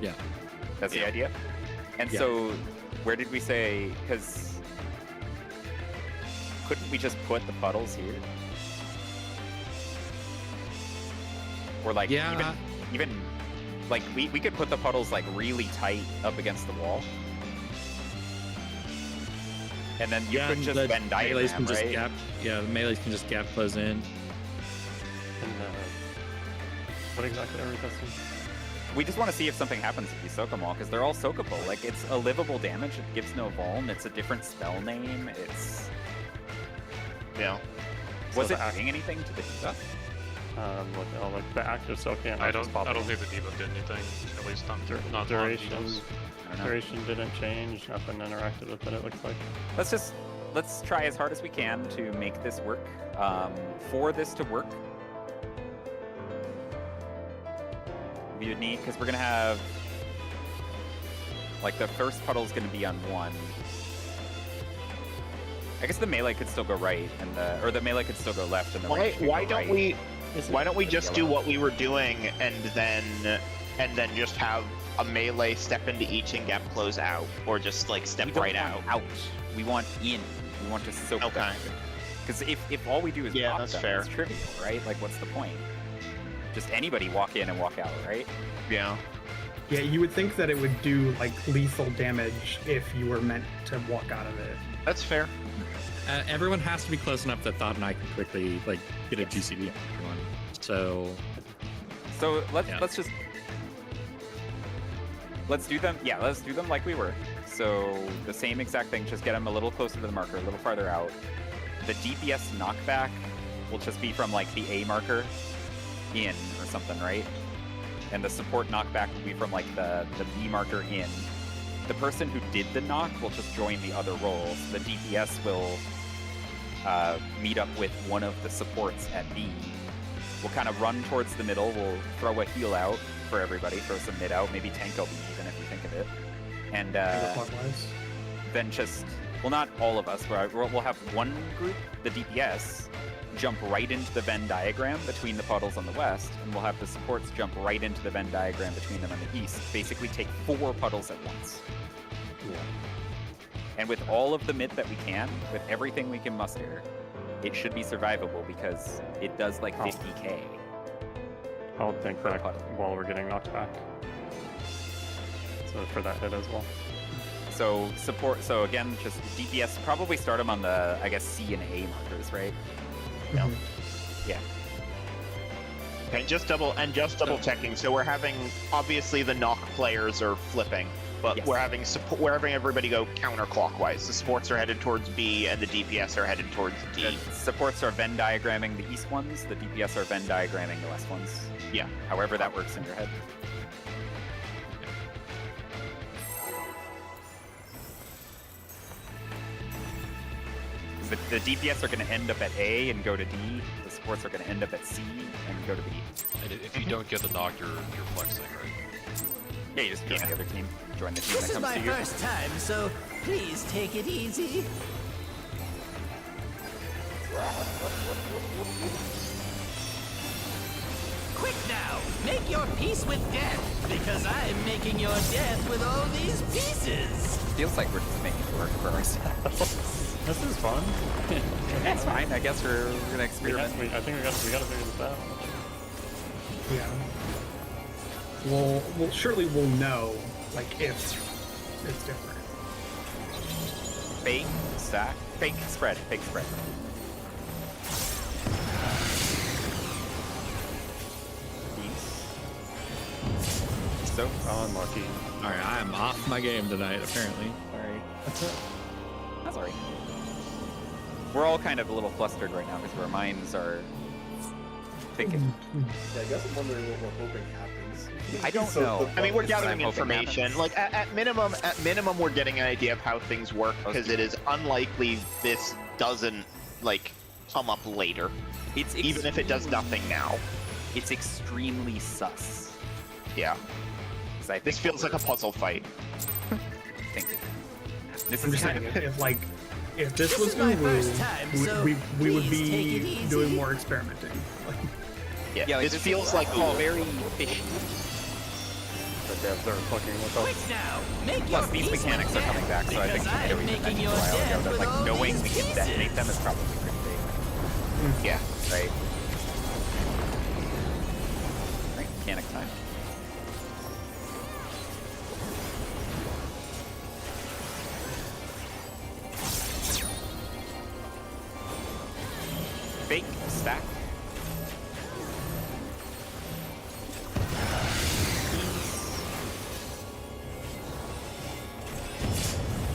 Yeah. That's the Yeah. idea. And Yeah. so, where did we say? Because couldn't we just put the puddles here? Or like Yeah. even like we could put the puddles like really tight up against the wall. And then you could and just the Venn melees diagram, can just right? gap. Yeah, the melees can just gap close in. And, what exactly are we testing? We just want to see if something happens if you soak them all, because they're all soakable. Like, it's a livable damage, it gives no vuln, it's a different spell name, it's... Yeah. Was So it the act- doing anything to the stuff? Like the active soaking. I don't think the debuff did anything. At least not duration. on debuffs. I don't know. Duration didn't change. Nothing interacted with it. It looks like. Let's try as hard as we can to make this work. For this to work, we would need, because we're gonna have, like, the first puddle's gonna be on 1. I guess the melee could still go right, and the melee could still go left, and the range could Why go don't right. we just do what we were doing and then and then just have a melee step into each and get close out, or just like We step don't right want out. We want in. We want to soak Okay. them. Because if all we do is Yeah, pop that's them, fair. it's trivial, right? Like, what's the point? Just anybody walk in and walk out, right? Yeah. Yeah, you would think that it would do like lethal damage if you were meant to walk out of it. That's fair. Everyone has to be close enough that Thought and I can quickly like get a GCD on everyone. So So let's Yeah. let's do them. Yeah, let's do them like we were. So the same exact thing, just get them a little closer to the marker, a little farther out. The DPS knockback will just be from like the A marker in or something, right? And the support knockback will be from like the B marker in. The person who did the knock will just join the other roles. The DPS will meet up with one of the supports at B. We'll kind of run towards the middle. We'll throw a heal out for everybody, throw some mid out, maybe tank OB even if we think of it. And Counterclockwise. then just, well, not all of us, but we'll have one group, the DPS, jump right into the Venn diagram between the puddles on the west, and we'll have the supports jump right into the Venn diagram between them on the east. Basically take 4 puddles at once. Yeah. And with all of the mid that we can, with everything we can muster, it should be survivable because it does like 50k. I'll tank Per back puddle. while we're getting knocked back. So for that hit as well. So support. So again, just DPS. Probably start them on the, I guess, C and A markers, right? Yeah. Yeah. Okay, just double checking. So we're having, obviously the knock players are flipping, but Yes. we're having everybody go counterclockwise. The supports are headed towards B, and the DPS are headed towards D. The supports are Venn diagramming the east ones. The DPS are Venn diagramming the west ones. Yeah. However that works in your head. The DPS are going to end up at A and go to D. The supports are going to end up at C and go to B. And if you don't get the knock, you're flexing, right? Yeah, you just join the other team. Join the team This that is comes my to you. first time, so please take it easy. Quick now, make your peace with death, because I'm making your death with all these pieces. Feels like we're just making it work for ourselves. This is fun. That's fine. I guess we're going to I experiment. think we gotta figure this out. Yeah. Well, surely we'll know, like, if it's different. Fake, stack, fake spread, fake spread. So, Unlucky. all right, I am off my game tonight. Apparently. sorry. That's alright. We're all kind of a little flustered right now because our minds are thinking. Yeah, I guess I'm wondering what we're hoping happens. I don't So know. the- I mean, we're This is what gathering I'm hoping information. happens. Like at minimum, we're getting an idea of how things work because it is unlikely this doesn't like come up later, It's even if it does nothing now. It's extremely sus. Yeah, 'Cause I this think feels like a puzzle fight. thinking. This I'm is just kind saying, of if this This was is my Uru, first time, so we would please take it be easy. doing more experimenting. Like, Yeah, like this feels like very fishy. The devs are fucking with us. Quick now, make Plus, your these peace mechanics with are coming death, back, so I think because Tomato I'm even making mentioned your a while ago death that with like all knowing these we can detonate them is pieces. probably pretty big, yeah. right? Right, mechanic time. Fake stack.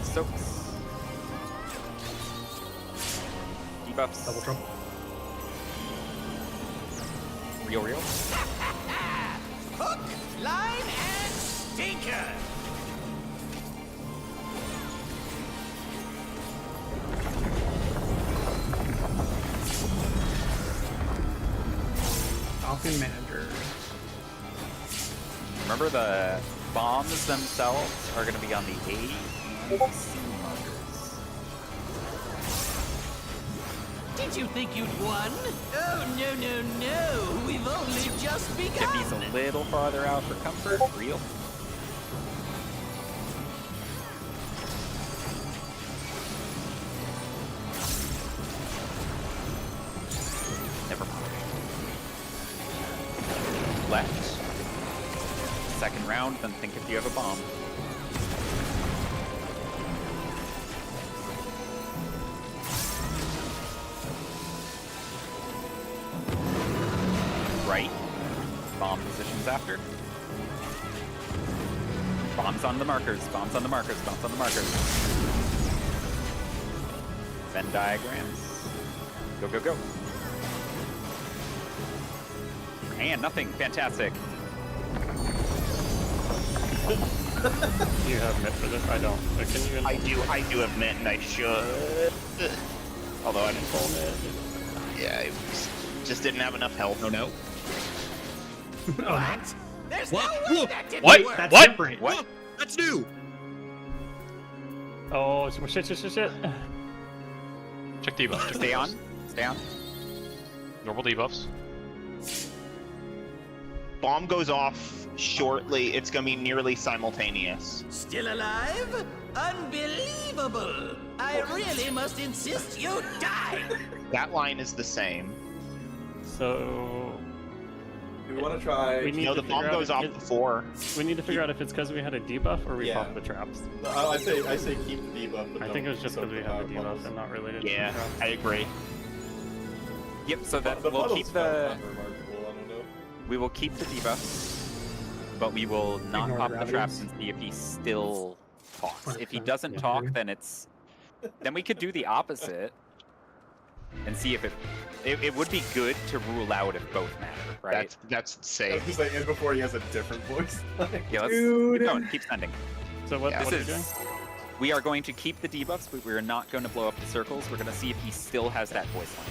Soaks. Debuffs. double trouble. Real. Hook, line, and stinker. Falcon Manager. Remember the bombs themselves are going to be on the A and C markers. Did you think you'd won? Oh, no, no, no. We've only just Get begun. these a little farther out for comfort. Real. Never mind. Left. Second round, then think if you have a bomb. Right. Bomb positions after. Bombs on the markers, bombs on the markers, bombs on the markers. Venn diagrams. Go, go, go. And nothing. Fantastic. You have Mitt for this? I don't. But can you? I do have Mitt, and I should. Although I didn't Full Mitt. Yeah, I just didn't have enough health. Oh no. What? There's What? no way that didn't What? work. That's What? different. What? That's new. Oh shit! Check debuff. Check Stay on. debuffs. Stay on. Normal debuffs. Bomb goes off shortly. It's gonna be nearly simultaneous. Still alive? Unbelievable! I really must insist you die! That line is the same. So Do we want to try? We need No, to the bomb figure out goes if off it- before. we need to figure out if it's because we had a debuff or we Yeah. popped the traps. I say keep the debuff. But I think it was don't just soak because we the had the power debuff bubbles. and not related Yeah, to the traps. I agree. Yep, so that The we'll puddle's keep not the remarkable, I don't know. we will keep the debuffs, but we will not Ignore pop the gravities. traps and see if he still talks. If he 100%, doesn't yeah. talk, then it's then we could do the opposite and see if it would be good to rule out if both matter, right? That's I was safe. gonna say, and before he has a different voice. Yeah, let's Dude. keep going, keep sending. So what? Yeah. What are This you doing? is we are going to keep the debuffs, but we're not going to blow up the circles. We're going to see if he still has that voice line.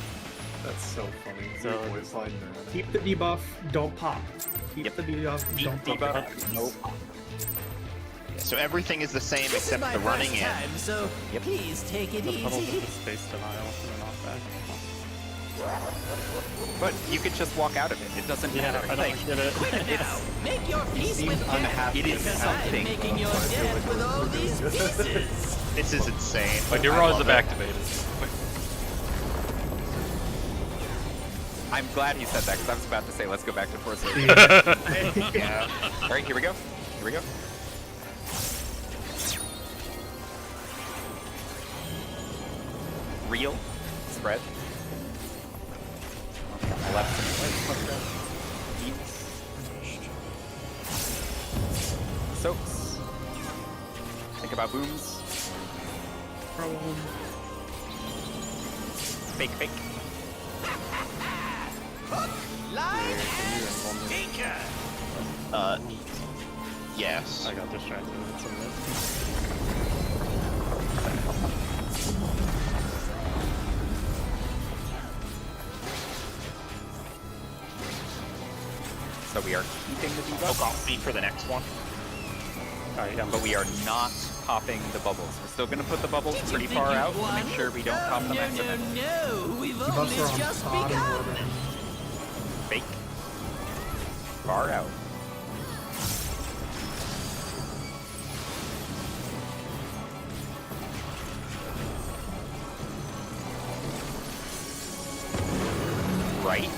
That's so funny. So- Your voice line. Keep the debuff, don't pop. Keep Yep. the debuff, Keep don't pop. debuff, no pop. So everything is the same This is except my the running first in. time, so Yep. please take it The puddle's easy. just a space denial and a knockback. But you could just walk out of it. It doesn't Yeah, matter. I Like, don't get it. Quit now. Make your peace seems with death. unhappy It is Because something. I'm making your death with all these pieces. This is insane. My I neurons love have it. activated. I'm glad he said that because I was about to say, let's go back to Force. Yeah. All right, here we go. Here we go. Real spread. Left and right. Deep. Soaks. Think about booms. Fake, fake. Line and sinker. Yes. I got distracted with some of this. So we are keeping the Poke debuff, off me for the next one. Alright, yeah. but we are not popping the bubbles. We're still going to put the bubbles Did you pretty think far you'd out to won? make sure we don't pop them no, accidentally. no, we've Debuffs only are on just bottom begun. order. Fake. Far out. Right.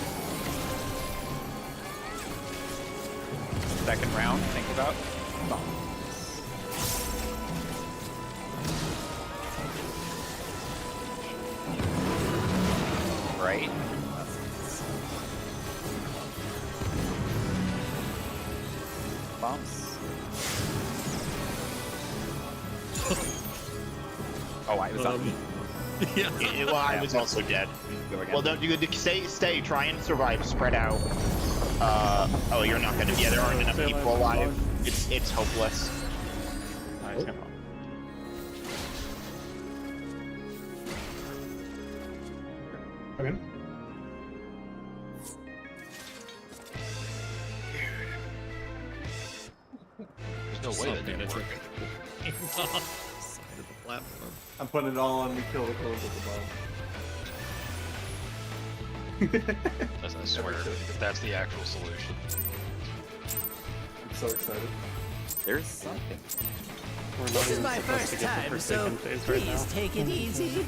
Second round, think about bombs. Right. Bombs. Oh, I was on. Yeah. Well, I was also dead. Go again. Well, don't you stay. Try and survive. Spread out. Oh, you're not gonna. Yeah, there aren't enough people alive. It's hopeless. Alright, he's gonna. Okay. There's no way that didn't work. Side of the platform. I'm putting it all on. We kill the clones with the bomb. I swear, that's the actual solution. I'm so excited. There's something. We're not This is even my supposed first to get the time, so Forsaken phase right now. please take it easy.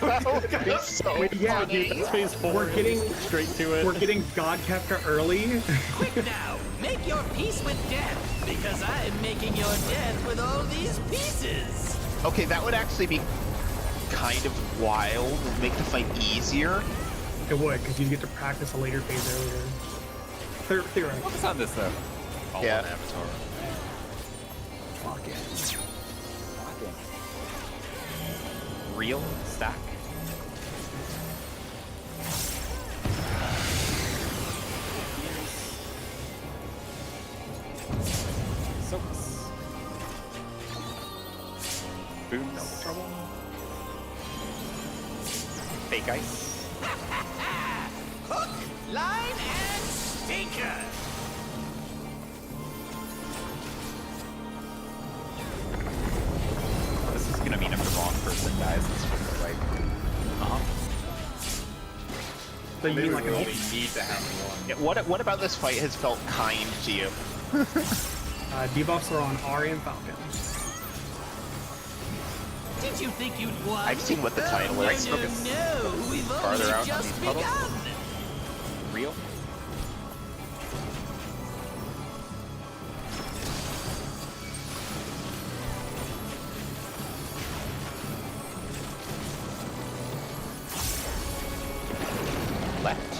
That would be so Yeah, funny. dude, That's phase 4. We're getting straight to it. we're getting God Kefka early. Quick now, make your peace with death, because I'm making your death with all these pieces. Okay, that would actually be kind of wild. Would make the fight easier. It would, because you get to practice a later phase earlier. Theoretically. Focus on this though. All Yeah. on Avatar. Fuck it. Fucking real stack. Soaks. Boom. No trouble. Fake ice. Hook, line, and stinker. This is gonna mean I'm the wrong person, guys. It's just like, So you mean like an we ult? need to have one. Yeah, what about this fight has felt kind to you? Debuffs are on Ari and Falcon. Did you think you'd won? I've seen what the title no, is. No, no, we've farther only out on just these puddles. begun. real. Left.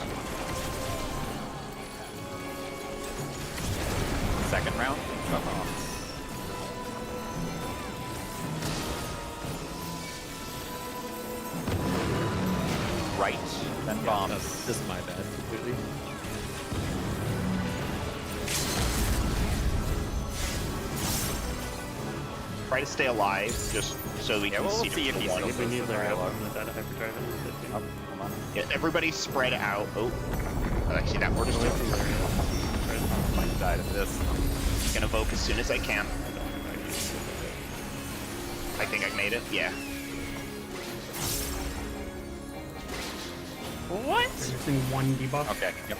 Second round. Right, then bombs. This is my bad completely. Try to stay alive, just so we Yeah, can well, see, we'll see if the he's one. still If we need the dialogue. dialogue from the data hyperdrive and use it. Oh, hold on. Yeah, everybody spread out. Oh, actually that works too. Might die to this. Gonna evoke as soon as I can. I think I made it. Yeah. They're missing one debuff. Okay, yep.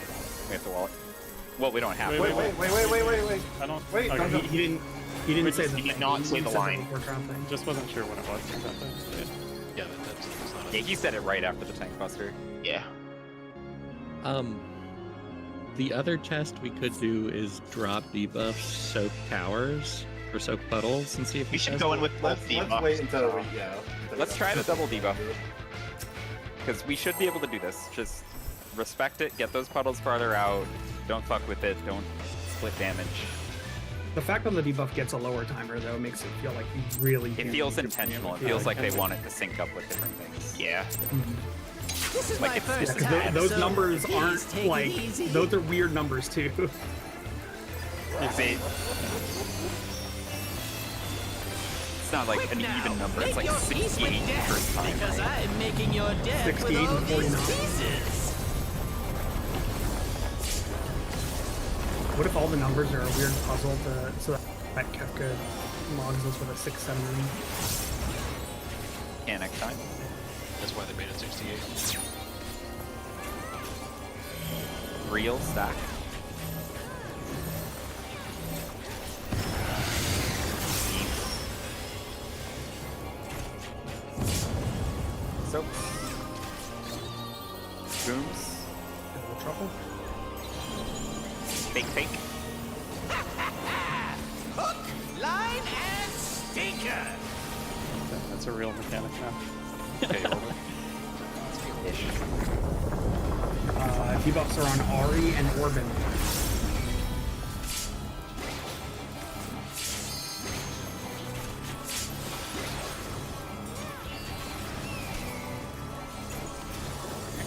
We have to wall it. Well, we don't have Wait, to. Wait. I don't. Wait, okay. don't He didn't. He didn't say just- the he did thing. not say He the said line. before trap thing. Just wasn't sure what it was exactly. Yeah, that's not Yeah, he said it right after the tank buster. Yeah. The other test we could do is drop debuffs, soak towers, or soak puddles, and see if We he should does go it. in with both Let's debuffs. wait until we Let's try the double debuff. Because we should be able to do this. Just respect it, get those puddles farther out, don't fuck with it, don't split damage. The fact that the debuff gets a lower timer though makes it feel like you really. It do feels need to intentional. It be feels like they intentional. want it to sync up with different things. Yeah. This is Like my it's- first Because time, those so numbers please aren't take like it easy. those are weird numbers too. It's not like Quick an now, even number. make It's like your peace 68 with death, first time. because I'm making your death with 68 all and these 49. pieces. What if all the numbers are a weird puzzle so that Kefka logs us with a 679? Yeah, next time. That's why they made it 68. Real stack. Soaks. Booms. Double trouble. Fake. Hook, line, and stinker. That's a real mechanic now. Okay, hold it. Debuffs are on Ari and Orban.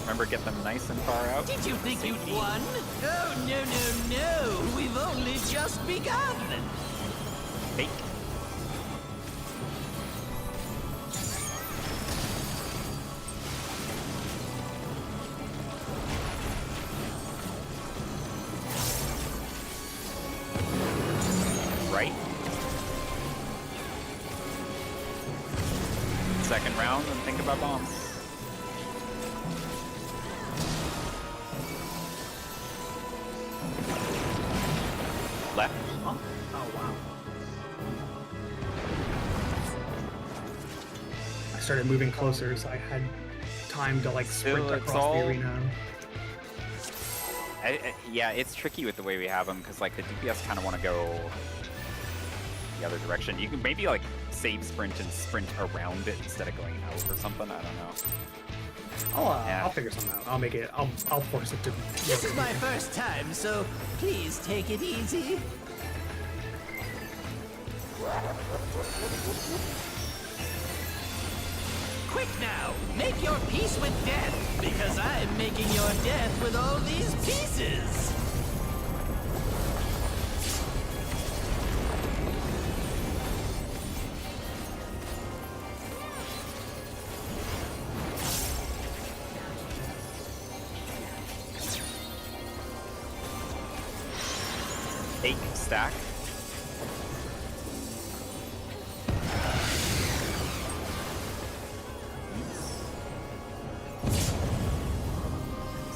Remember, get them nice and far out. Did you think you'd won? Oh, no. We've only just begun. Fake. Right. Second round, and think about bombs. Left. Oh, wow. I started moving closer, so I had time to like sprint Still, it's across all- the arena. Yeah, it's tricky with the way we have them because like the DPS kind of want to go the other direction. You can maybe like save sprint and sprint around it instead of going out or something. I don't know. I'll figure something out. I'll make it. I'll force it to. This is my first time, so please take it easy. Quick now, make your peace with death, because I'm making your death with all these pieces. Take stack.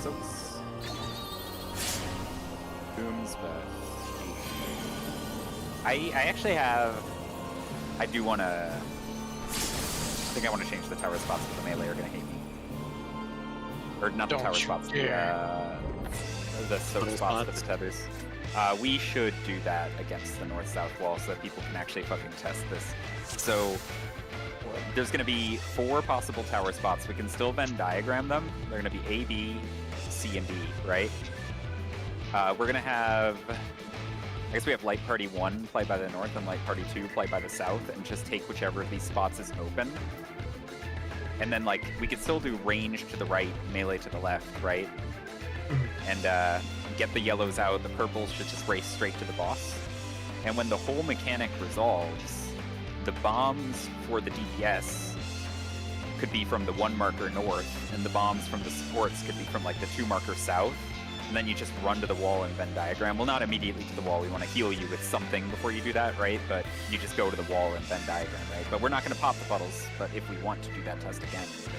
Soaks. Booms, but I actually have. I do want to. I think I want to change the tower spots, but the melee are gonna hate me. Or not the Don't tower you spots. dare. The soak Tower spots with spots. the tethers. We should do that against the north-south wall so that people can actually fucking test this. So there's going to be 4 possible tower spots. We can still Venn diagram them. They're going to be A, B, C, and D, right? We're going to have... I guess we have Light Party 1 play by the north and Light Party 2 play by the south and just take whichever of these spots is open. And then, like, we could still do range to the right, melee to the left, right? And get the yellows out. The purples should just race straight to the boss. And when the whole mechanic resolves, the bombs for the DPS could be from the 1 marker north, and the bombs from the supports could be from like the 2 marker south. And then you just run to the wall and Venn diagram. Well, not immediately to the wall. We want to heal you with something before you do that, right? But you just go to the wall and Venn diagram, right? But we're not going to pop the puddles. But if we want to do that test again, we could.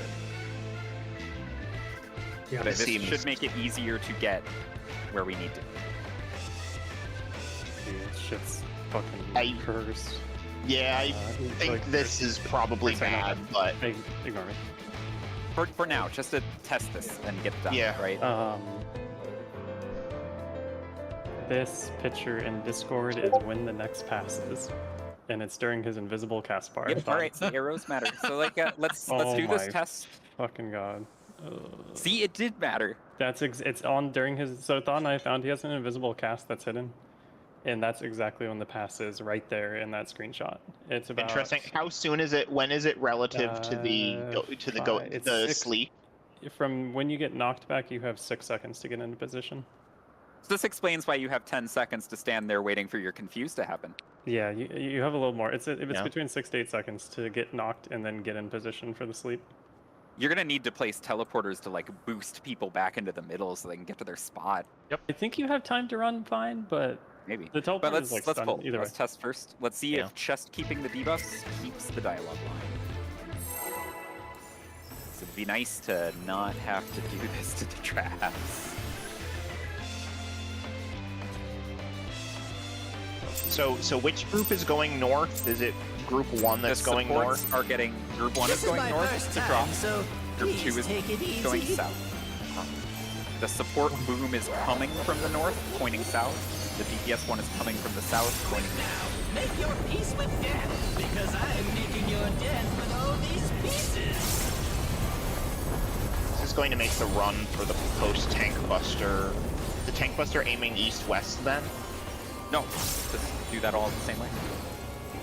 Yeah, But this seems- should make it easier to get where we need to. Dude, shit's fucking I- cursed. Yeah, I think like, this is probably Sorry, no, bad, but ignore me. For now, just to test this and get it done, Yeah. right? This picture in Discord is when the next pass is, and it's during his invisible cast bar. Yep, all right, the arrows matter. So like, let's Oh do this my test. Fucking god. See, it did matter. It's on during his. So Thought and I found he has an invisible cast that's hidden, and that's exactly when the pass is, right there in that screenshot. It's about interesting. How soon is it? When is it relative to the It's the 6 sleep? From when you get knocked back, you have 6 seconds to get into position. So this explains why you have 10 seconds to stand there waiting for your confuse to happen. Yeah, you have a little more. It's Yeah. between 6 to 8 seconds to get knocked and then get in position for the sleep. You're gonna need to place teleporters to like boost people back into the middle so they can get to their spot. I think you have time to run fine, but Maybe. the teleport But is let's like pull. stun either way. Let's test first. Let's see Yeah. if just keeping the debuffs keeps the dialogue line. So it'd be nice to not have to do this to the traps. So which group is going north? Is it group 1 that's the going supports north? are getting group 1 This is is going my north first to time, drop. so Group 2 please is take it going easy. south. The support boom is coming from the north, pointing south. The DPS one is coming from the south, pointing Now, make your peace with death, because I'm making your death with all these pieces. This is going to make the run for the post tank buster. The tank buster aiming east-west then? No, just do that all the same way.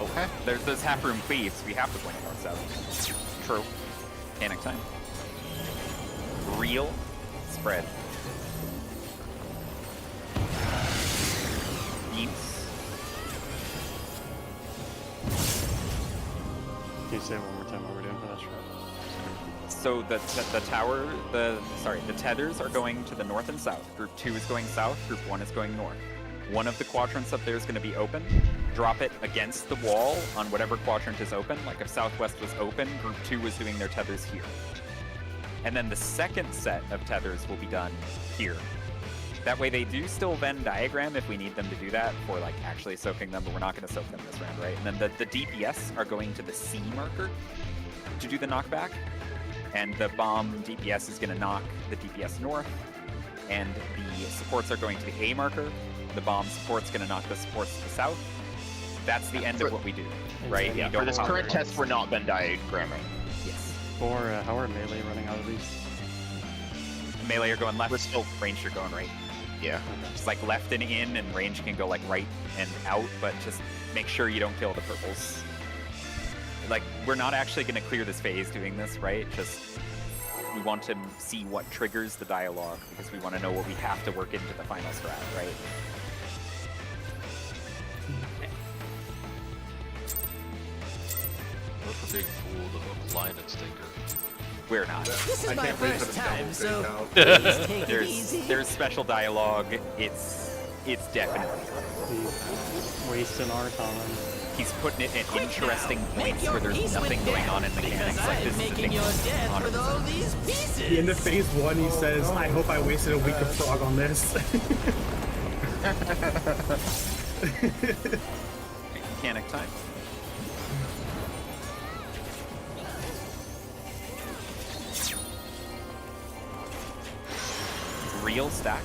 Okay. There's half room cleaves. We have to point it north-south. True. Panic time. Real spread. Beams. Can you say one more time what we're doing for that shot? So the tethers are going to the north and south. Group 2 is going south, group 1 is going north. One of the quadrants up there is going to be open. Drop it against the wall on whatever quadrant is open. Like if southwest was open, group 2 was doing their tethers here. And then the second set of tethers will be done here. That way they do still Venn diagram if we need them to do that for like actually soaking them, but we're not going to soak them this round, right? And then the DPS are going to the C marker to do the knockback, and the bomb DPS is going to knock the DPS north, and the supports are going to the A marker. The bomb support's going to knock the supports to the south. That's the end of what we do, right? Yeah, We don't for this bother. current test, we're not Venn diagramming. Yes. Or how are melee running out of these? Melee are going left, We're still- range are going right. Yeah. Just like left and in, and range can go like right and out, but just make sure you don't kill the purples. Like, we're not actually going to clear this phase doing this, right? Just, we want to see what triggers the dialogue, because we want to know what we have to work into the final strat, right? What for being fooled of a lion and stinker? We're not. This is I my can't wait for first the time, double so fake out. please take it easy. There's special dialogue. It's definitely. He's wasting our time. He's putting it at Quick interesting now, make points your where there's peace nothing with going death, on in mechanics. because Like I'm this is the making thing. your death with 100%. all these pieces. At the end of phase 1, he says, I hope I wasted a week of frog on this. Mechanic time. Real stack.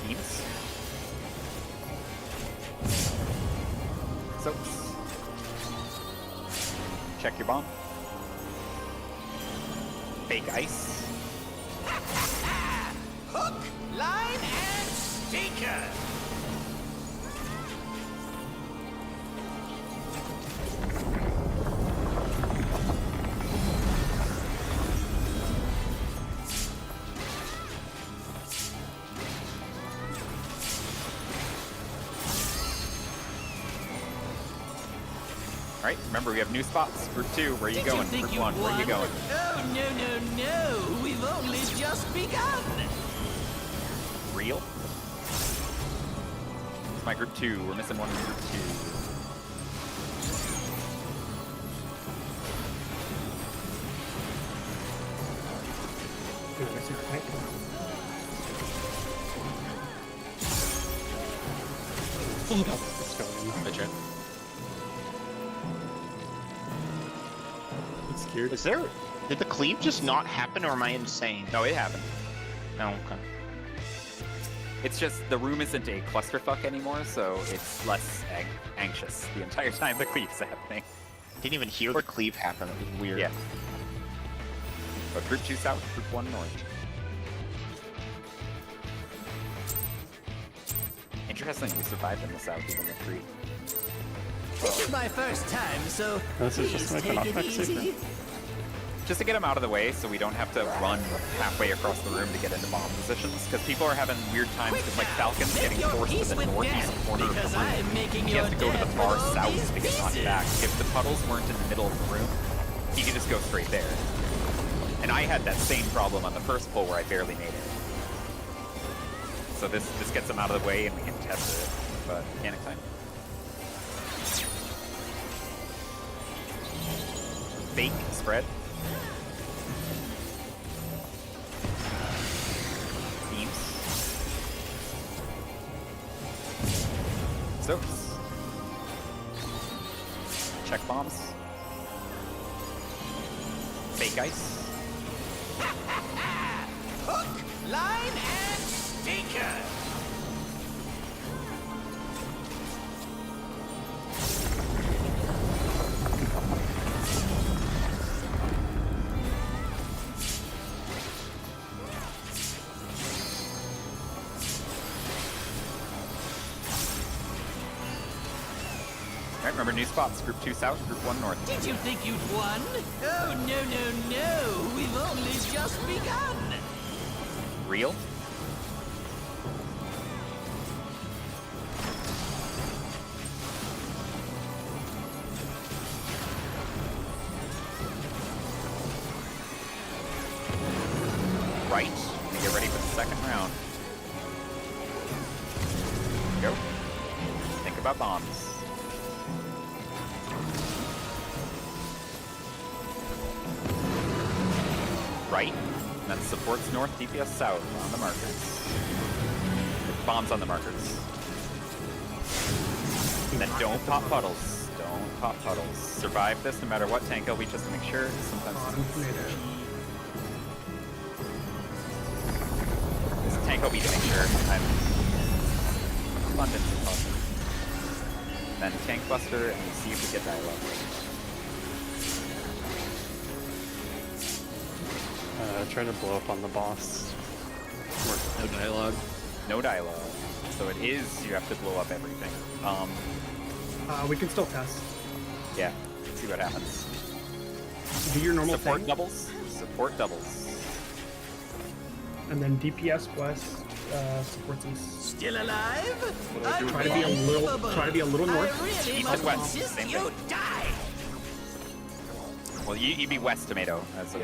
Beams. Soaps. Check your bomb. Fake ice. Hook, line, and sinker. Alright, remember we have new spots. Group 2, where are you Did going? think Group you 1, where are you won? going? Oh, no. We've only just begun. Real? It's my group 2. We're missing one in group 2. Let's go in. Hi, Chan. I'm scared. Is there? Did the cleave just not happen, or am I insane? No, it happened. No. Okay. It's just the room isn't a clusterfuck anymore, so it's less anxious the entire time the cleave's happening. Didn't even hear the cleave happen. It was weird. Yeah. But group 2 south, group 1 north. Interesting, we survived in the south even with 3. This is my first time, so This is please just like take an it knockback easy. secret. Just to get them out of the way so we don't have to run halfway across the room to get into bomb positions, because people are having weird times Quick with like now, Falcon's make getting your forced to peace the with northeast death, corner of because the room. I'm making He has your to go to the death far with all south these to get knocked pieces. back. If the puddles weren't in the middle of the room, he could just go straight there. And I had that same problem on the first pull where I barely made it. So this gets him out of the way and we can test it. But mechanic time. Fake spread. Beams. Soaps. Check bombs. Fake ice. Hook, line, and sinker. Alright, remember new spots. Group 2 south, group 1 north. Did you think you'd won? Oh, no. We've only just begun. Real. Right. We get ready for the second round. Go. Think about bombs. right, and then supports north, DPS south on the markers. Bombs on the markers. And then don't pop puddles. Don't pop puddles. Survive this no matter what. Tank LB just to make sure. Sometimes this is tank LB to make sure. I'm abundance of caution. Then tank buster and see if we get dialogue. Try to blow up on the boss. No dialogue. No dialogue. So it is you have to blow up everything. We can still test. Yeah. See what happens. Do your normal Support thing, doubles. Support doubles. and then DPS west supports east. Still alive? Try to be a little north. I really East must and west, insist same you thing. die. Well, you be west tomato. That's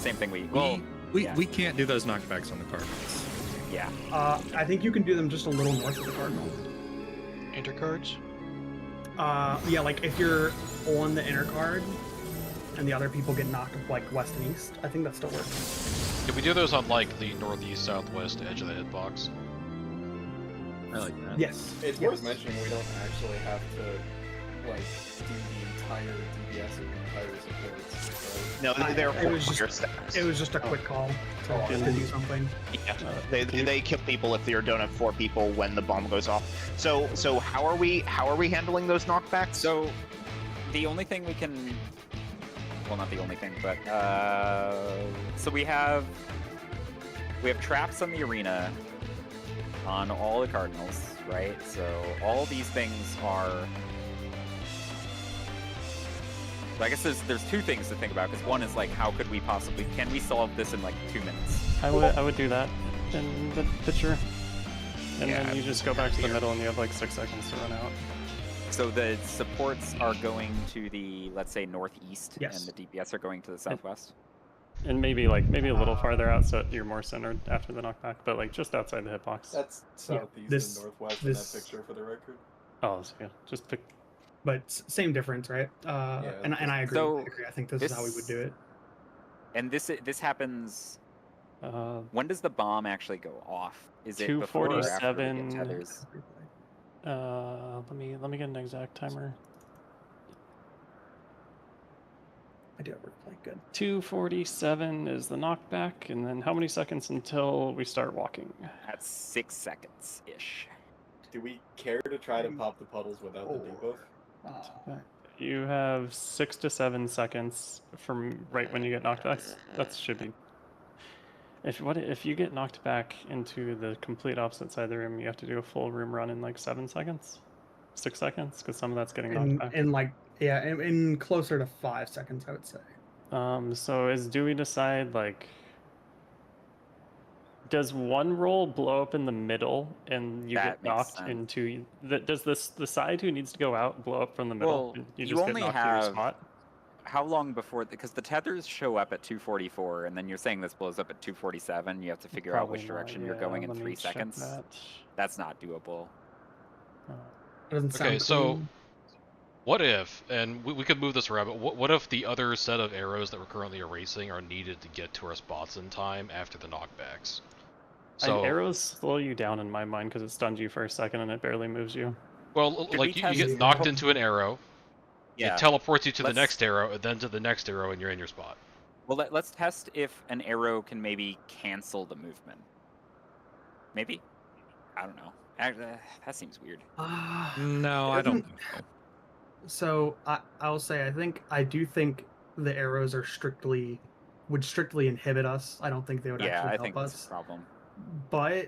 same thing We can't do those knockbacks on the Cardinals. yeah. I think you can do them just a little north of the Cardinal. Intercards? Yeah, like if you're on the inner card and the other people get knocked like west and east, I think that still works. Can we do those on like the northeast, southwest edge of the hitbox? I like that. Yes. It's yes. worth mentioning we don't actually have to like do the entire DPS or the entire supports. So No, they're it was your just- steps. It was just a quick call to do something. Yeah. They kill people if you don't have 4 people when the bomb goes off. So how are we handling those knockbacks? So the only thing we can, well, not the only thing, but so we have traps on the arena on all the Cardinals, right? So all these things are. I guess there's 2 things to think about, because one is like, how could we possibly, can we solve this in like 2 minutes? I would do that in the picture. And Yeah, then you just go back to the middle and you have like 6 seconds to run out. So the supports are going to the, let's say, northeast, Yes. and the DPS are going to the southwest. And maybe a little farther out so you're more centered after the knockback, but like just outside the hitbox. that's southeast this- and northwest this- in that picture for the record. Oh, so yeah. Just pick. But same difference, right? And I agree. So I agree. I think this is how we would do it. And this happens. Uh, When does the bomb actually go off? Is it before or after we get 2:47. tethers? let me get an exact timer. I do have replay. Good. 2:47 is the knockback, and then how many seconds until we start walking? At 6 seconds ish. Do we care to try to pop the puddles without the debuff? You have 6 to 7 seconds from right when you get knocked back. That should be. If you get knocked back into the complete opposite side of the room, you have to do a full room run in like 7 seconds, 6 seconds, because some of that's getting knocked back. In like in closer to 5 seconds, I would say. So do we decide like? Does one roll blow up in the middle and you That get makes knocked sense. into? Does the side who needs to go out blow up from the middle? Well, you you just only get knocked to your have- spot. How long before? Because the tethers show up at 2:44, and then you're saying this blows up at 2:47. You have to figure out Probably which not, direction you're yeah, going in let me 3 check seconds. that. That's not doable. Doesn't sound Okay, so clean. what if, and we could move this around, but what if the other set of arrows that we're currently erasing are needed to get to our spots in time after the knockbacks? So, Arrows slow you down in my mind because it stuns you for a second and it barely moves you. well, Could like we you test- get knocked into an arrow, Yeah. it teleports you to the Let's- next arrow, and then to the next arrow, and you're in your spot. Well, let's test if an arrow can maybe cancel the movement. Maybe. I don't know. That seems weird. No, I don't. So I'll say I do think the arrows would strictly inhibit us. I don't think they would Yeah, actually I help think us. that's a problem. But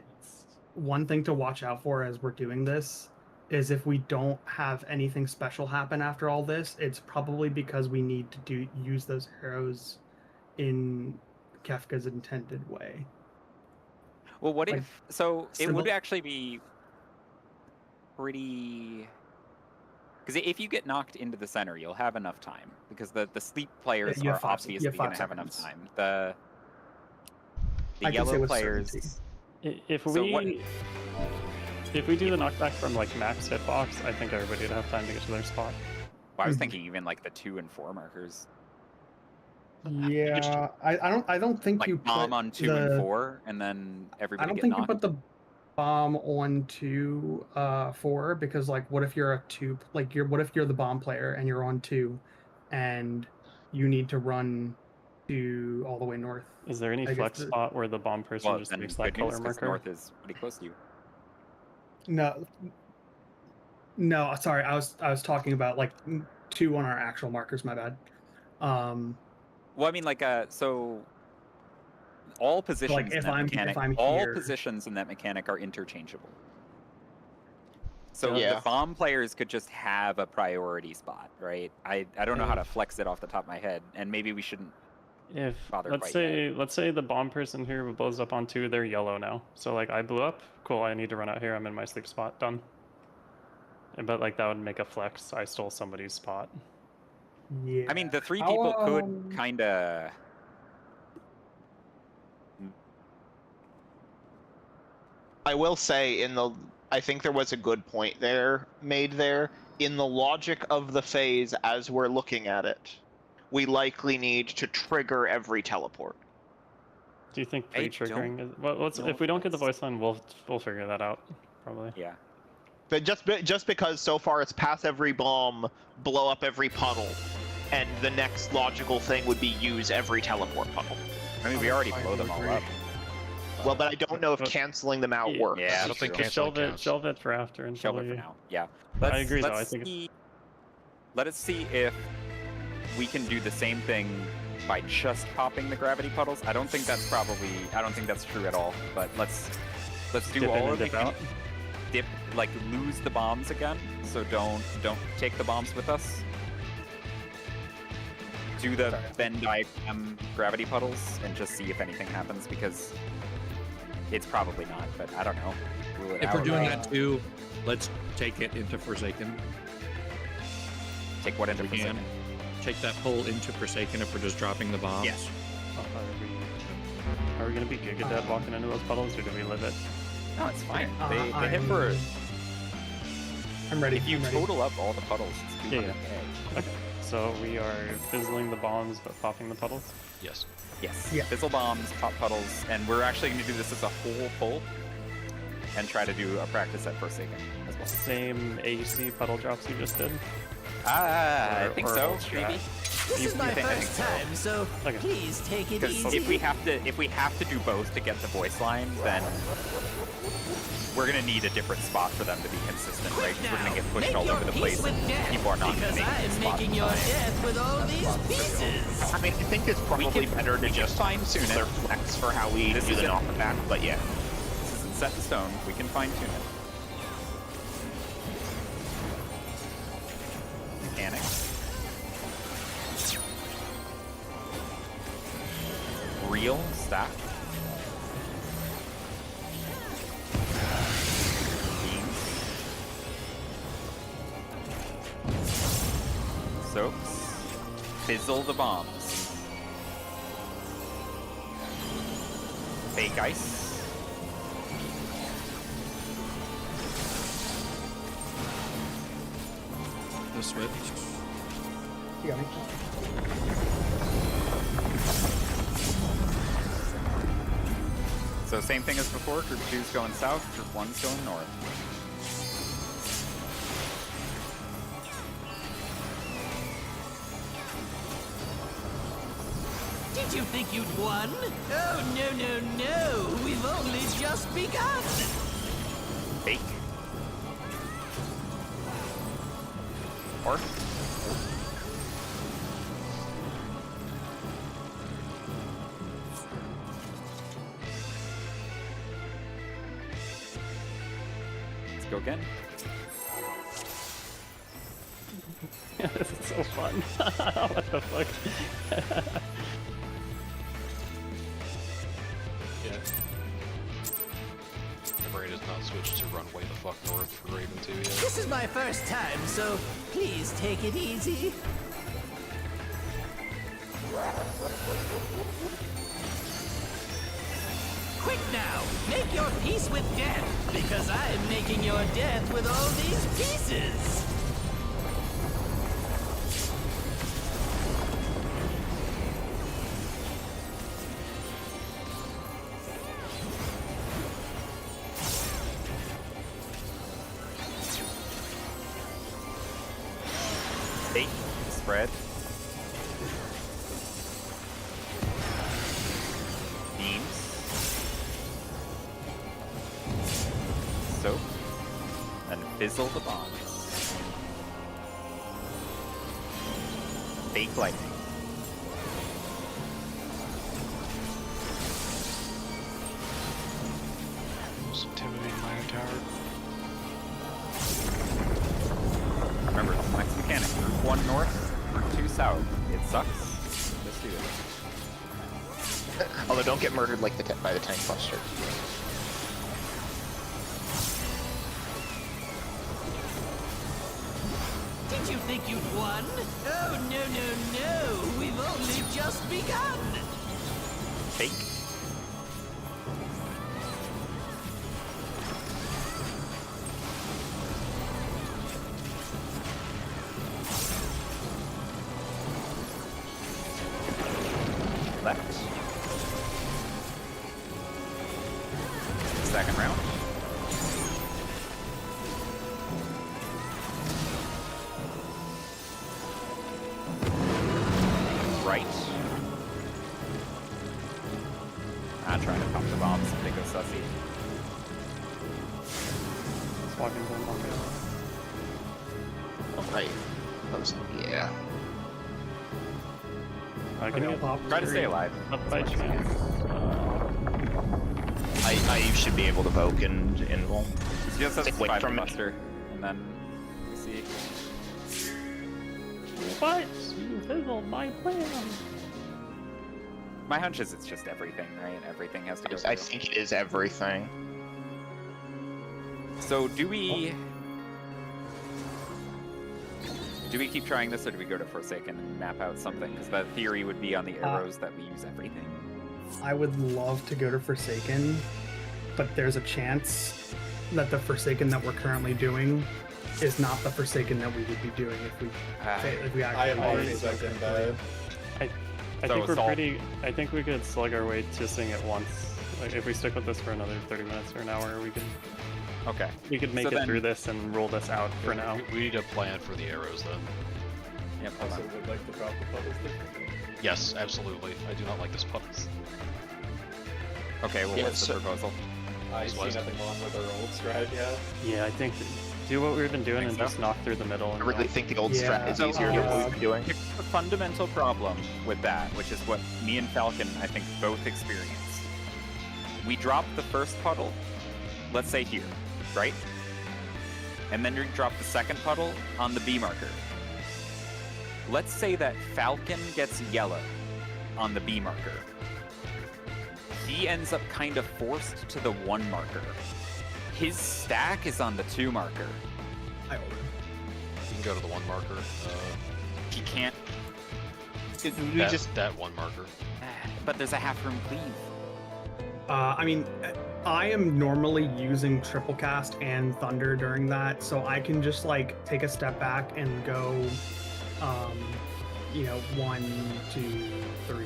one thing to watch out for as we're doing this is if we don't have anything special happen after all this, it's probably because we need to use those arrows in Kefka's intended way. Well, what Like, if? So it would similar- actually be pretty. Because if you get knocked into the center, you'll have enough time. Because the sleep players you are have five- you obviously have going 5 to have enough seconds. time. The I can say yellow with players. certainty. If So what- we do the knockback from like max hitbox, I think everybody would have time to get to their spot. Well, I was Mhm. thinking even like the 2 and 4 markers. Yeah, I don't think Like you bomb put on 2 the, and 4, and then I everybody don't get think you knocked. put the bomb onto 4 because like what if you're a 2, like what if you're the bomb player and you're on 2 and you need to run to all the way north? Is there any I guess flex the- spot where the bomb person Well, just then takes that good news, color 'cause marker? north is pretty close to you. No, sorry, I was talking about like 2 on our actual markers, my bad. Well, I mean, like, so all positions in if that I'm- if mechanic, I'm all here- positions in that mechanic are interchangeable. So Yeah. the bomb players could just have a priority spot, right? I don't know how to flex it off the top of my head, and maybe we shouldn't. If Bother let's quite yet. say the bomb person here blows up on 2, they're yellow now. So like I blew up, cool. I need to run out here. I'm in my sleep spot. Done. But like that would make a flex. I stole somebody's spot. Yeah. I mean, the 3 How, people could kind of. I will say I think there was a good point made there. In the logic of the phase as we're looking at it, we likely need to trigger every teleport. Do you think I pre-triggering is? Well, let's. know If we don't if get the that's- voice line, we'll figure that out. Probably. Yeah. But just because so far it's pass every bomb, blow up every puddle, and the next logical thing would be use every teleport puddle. I mean, we already blow them all up. Well, but I don't know if But- canceling them out Yeah. works. Yeah, I don't think true. Just canceling shelve it for after until Shelve it for we- now. Yeah. I agree, though. I Let's think see. Let us see if we can do the same thing by just popping the gravity puddles. I don't think that's true at all. But let's do dip in all and of the dip out. dip, like lose the bombs again. So don't take the bombs with us. Do the Venn diagram gravity puddles and just see if anything happens, because it's probably not, but I don't know. Rule it If out. we're doing that too, let's take it into Forsaken. Take what into We can. Forsaken? Take that pull into Forsaken if we're just dropping the bombs. Yes. Are we gonna be Giga Dead walking into those puddles, or do we live it? No, it's fine. Uh, They hit for. I'm ready. If you I'm ready. total up all the puddles, it's Yeah, 200k. Okay. So we are fizzling the bombs but popping the puddles. Yes. Yes. Yeah. Fizzle bombs, pop puddles, and we're actually going to do this as a whole pull, and try to do a practice at Forsaken as well. Same AC puddle drops you just did. I Or- think or so. old strat. Maybe. This is my I think first so. time, so Okay. please take it Because easy. if we have to do both to get the voice line, then we're gonna need a different spot for them to be consistent, right? 'Cause we're gonna get pushed Make all your over the peace place, with and death, people are not gonna because make I the am spot making in your time. death with all these pieces. I mean, I think it's probably better to just fine-tune it. their flex for how we This do the isn't- knockback, but yeah. This isn't set in stone. We can fine tune it. Mechanics. Real stack. Beams. Soaks. Fizzle the bombs. Fake ice. The switch. You got me. So same thing as before, group 2's going south, group 1's going north. Did you think you'd won? Oh, no, no, no. We've only just begun. Fake. Or let's go again. This is so fun. What the fuck? Yeah. The brain has not switched to run way the fuck north for Raven 2 yet. This is my first time, so please take it easy. Quick now, make your peace with death, because I am making your death with all these pieces. Fake, spread. Beams. Soak. And fizzle the bombs. Fake lightning. Most intimidating Miner Tower. Remember, it's Flex mechanic. Group 1 north, Group 2 south. It sucks. Just do it. Although don't get murdered like by the tank buster. Did you think you'd won? Oh, no, no, no. We've only just begun. Fake. Left. Second round. Right. I'm trying to pump the bombs and they go sussy. Just walking down, walking out. Oh, right. Yeah. Can you pop Try to stay alive. up by chance? I should be able to Voke and invul. Just have to Take away survive the from it. buster, and then we see. What? You fizzled my plan. My hunch is it's just everything, right? Everything has to go I through. think it is everything. So do we keep trying this, or do we go to Forsaken and map out something? Because the theory would be on the arrows that we use everything. I would love to go to Forsaken, but there's a chance that the Forsaken that we're currently doing is not the Forsaken that we would be doing if we actually. I am already used expecting it. that. I So think we're assault. pretty. I think we could slug our way to seeing it once. Like if we stick with this for another 30 minutes or an hour, we Okay. could make So it then- through this and roll this out for now. We need a plan for the arrows then. Yep. Hold Also, on. would like to drop the puddles differently. Yes, absolutely. I do not like this puddles. Okay. Well, Yeah, what's the so- proposal? I see Wise. nothing wrong with our old strat, yeah. Yeah, I think do what we've been doing Think and so? just knock through the middle. I And really go. think the old Yeah, strat is so, easier than what we've been doing. Here's the fundamental problem with that, which is what me and Falcon, I think, both experienced. We drop the first puddle, let's say here, right? And then you drop the second puddle on the B marker. Let's say that Falcon gets yellow on the B marker. He ends up kind of forced to the 1 marker. His stack is on the 2 marker. You can go to the 1 marker. He can't, We That, just that 1 marker. but there's a half room cleave. I mean, I am normally using triple cast and thunder during that, so I can just like take a step back and go, 1, 2, 3, 4.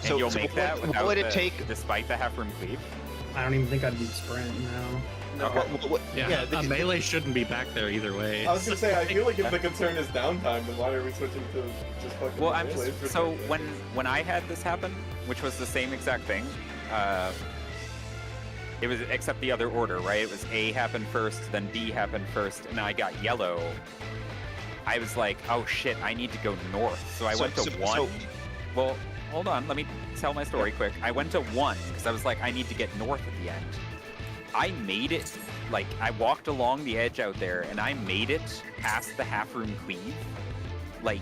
And you'll make that what without would it the- take? despite the half room cleave? I don't even think I'd need sprint now. Yeah, the- a melee shouldn't be back there either way. I was gonna say, I feel like if the concern is downtime, then why are we switching to just fucking Well, I'm melee for just so 30 when seconds? I had this happen, which was the same exact thing, it was except the other order, right? It was A happened first, then B happened first, and I got yellow. I was like, oh shit, I need to go north, so I went to 1. Well, hold on, let me tell my story quick. I went to 1 because I was like, I need to get north at the end. I made it, like, I walked along the edge out there, and I made it past the half room cleave, like,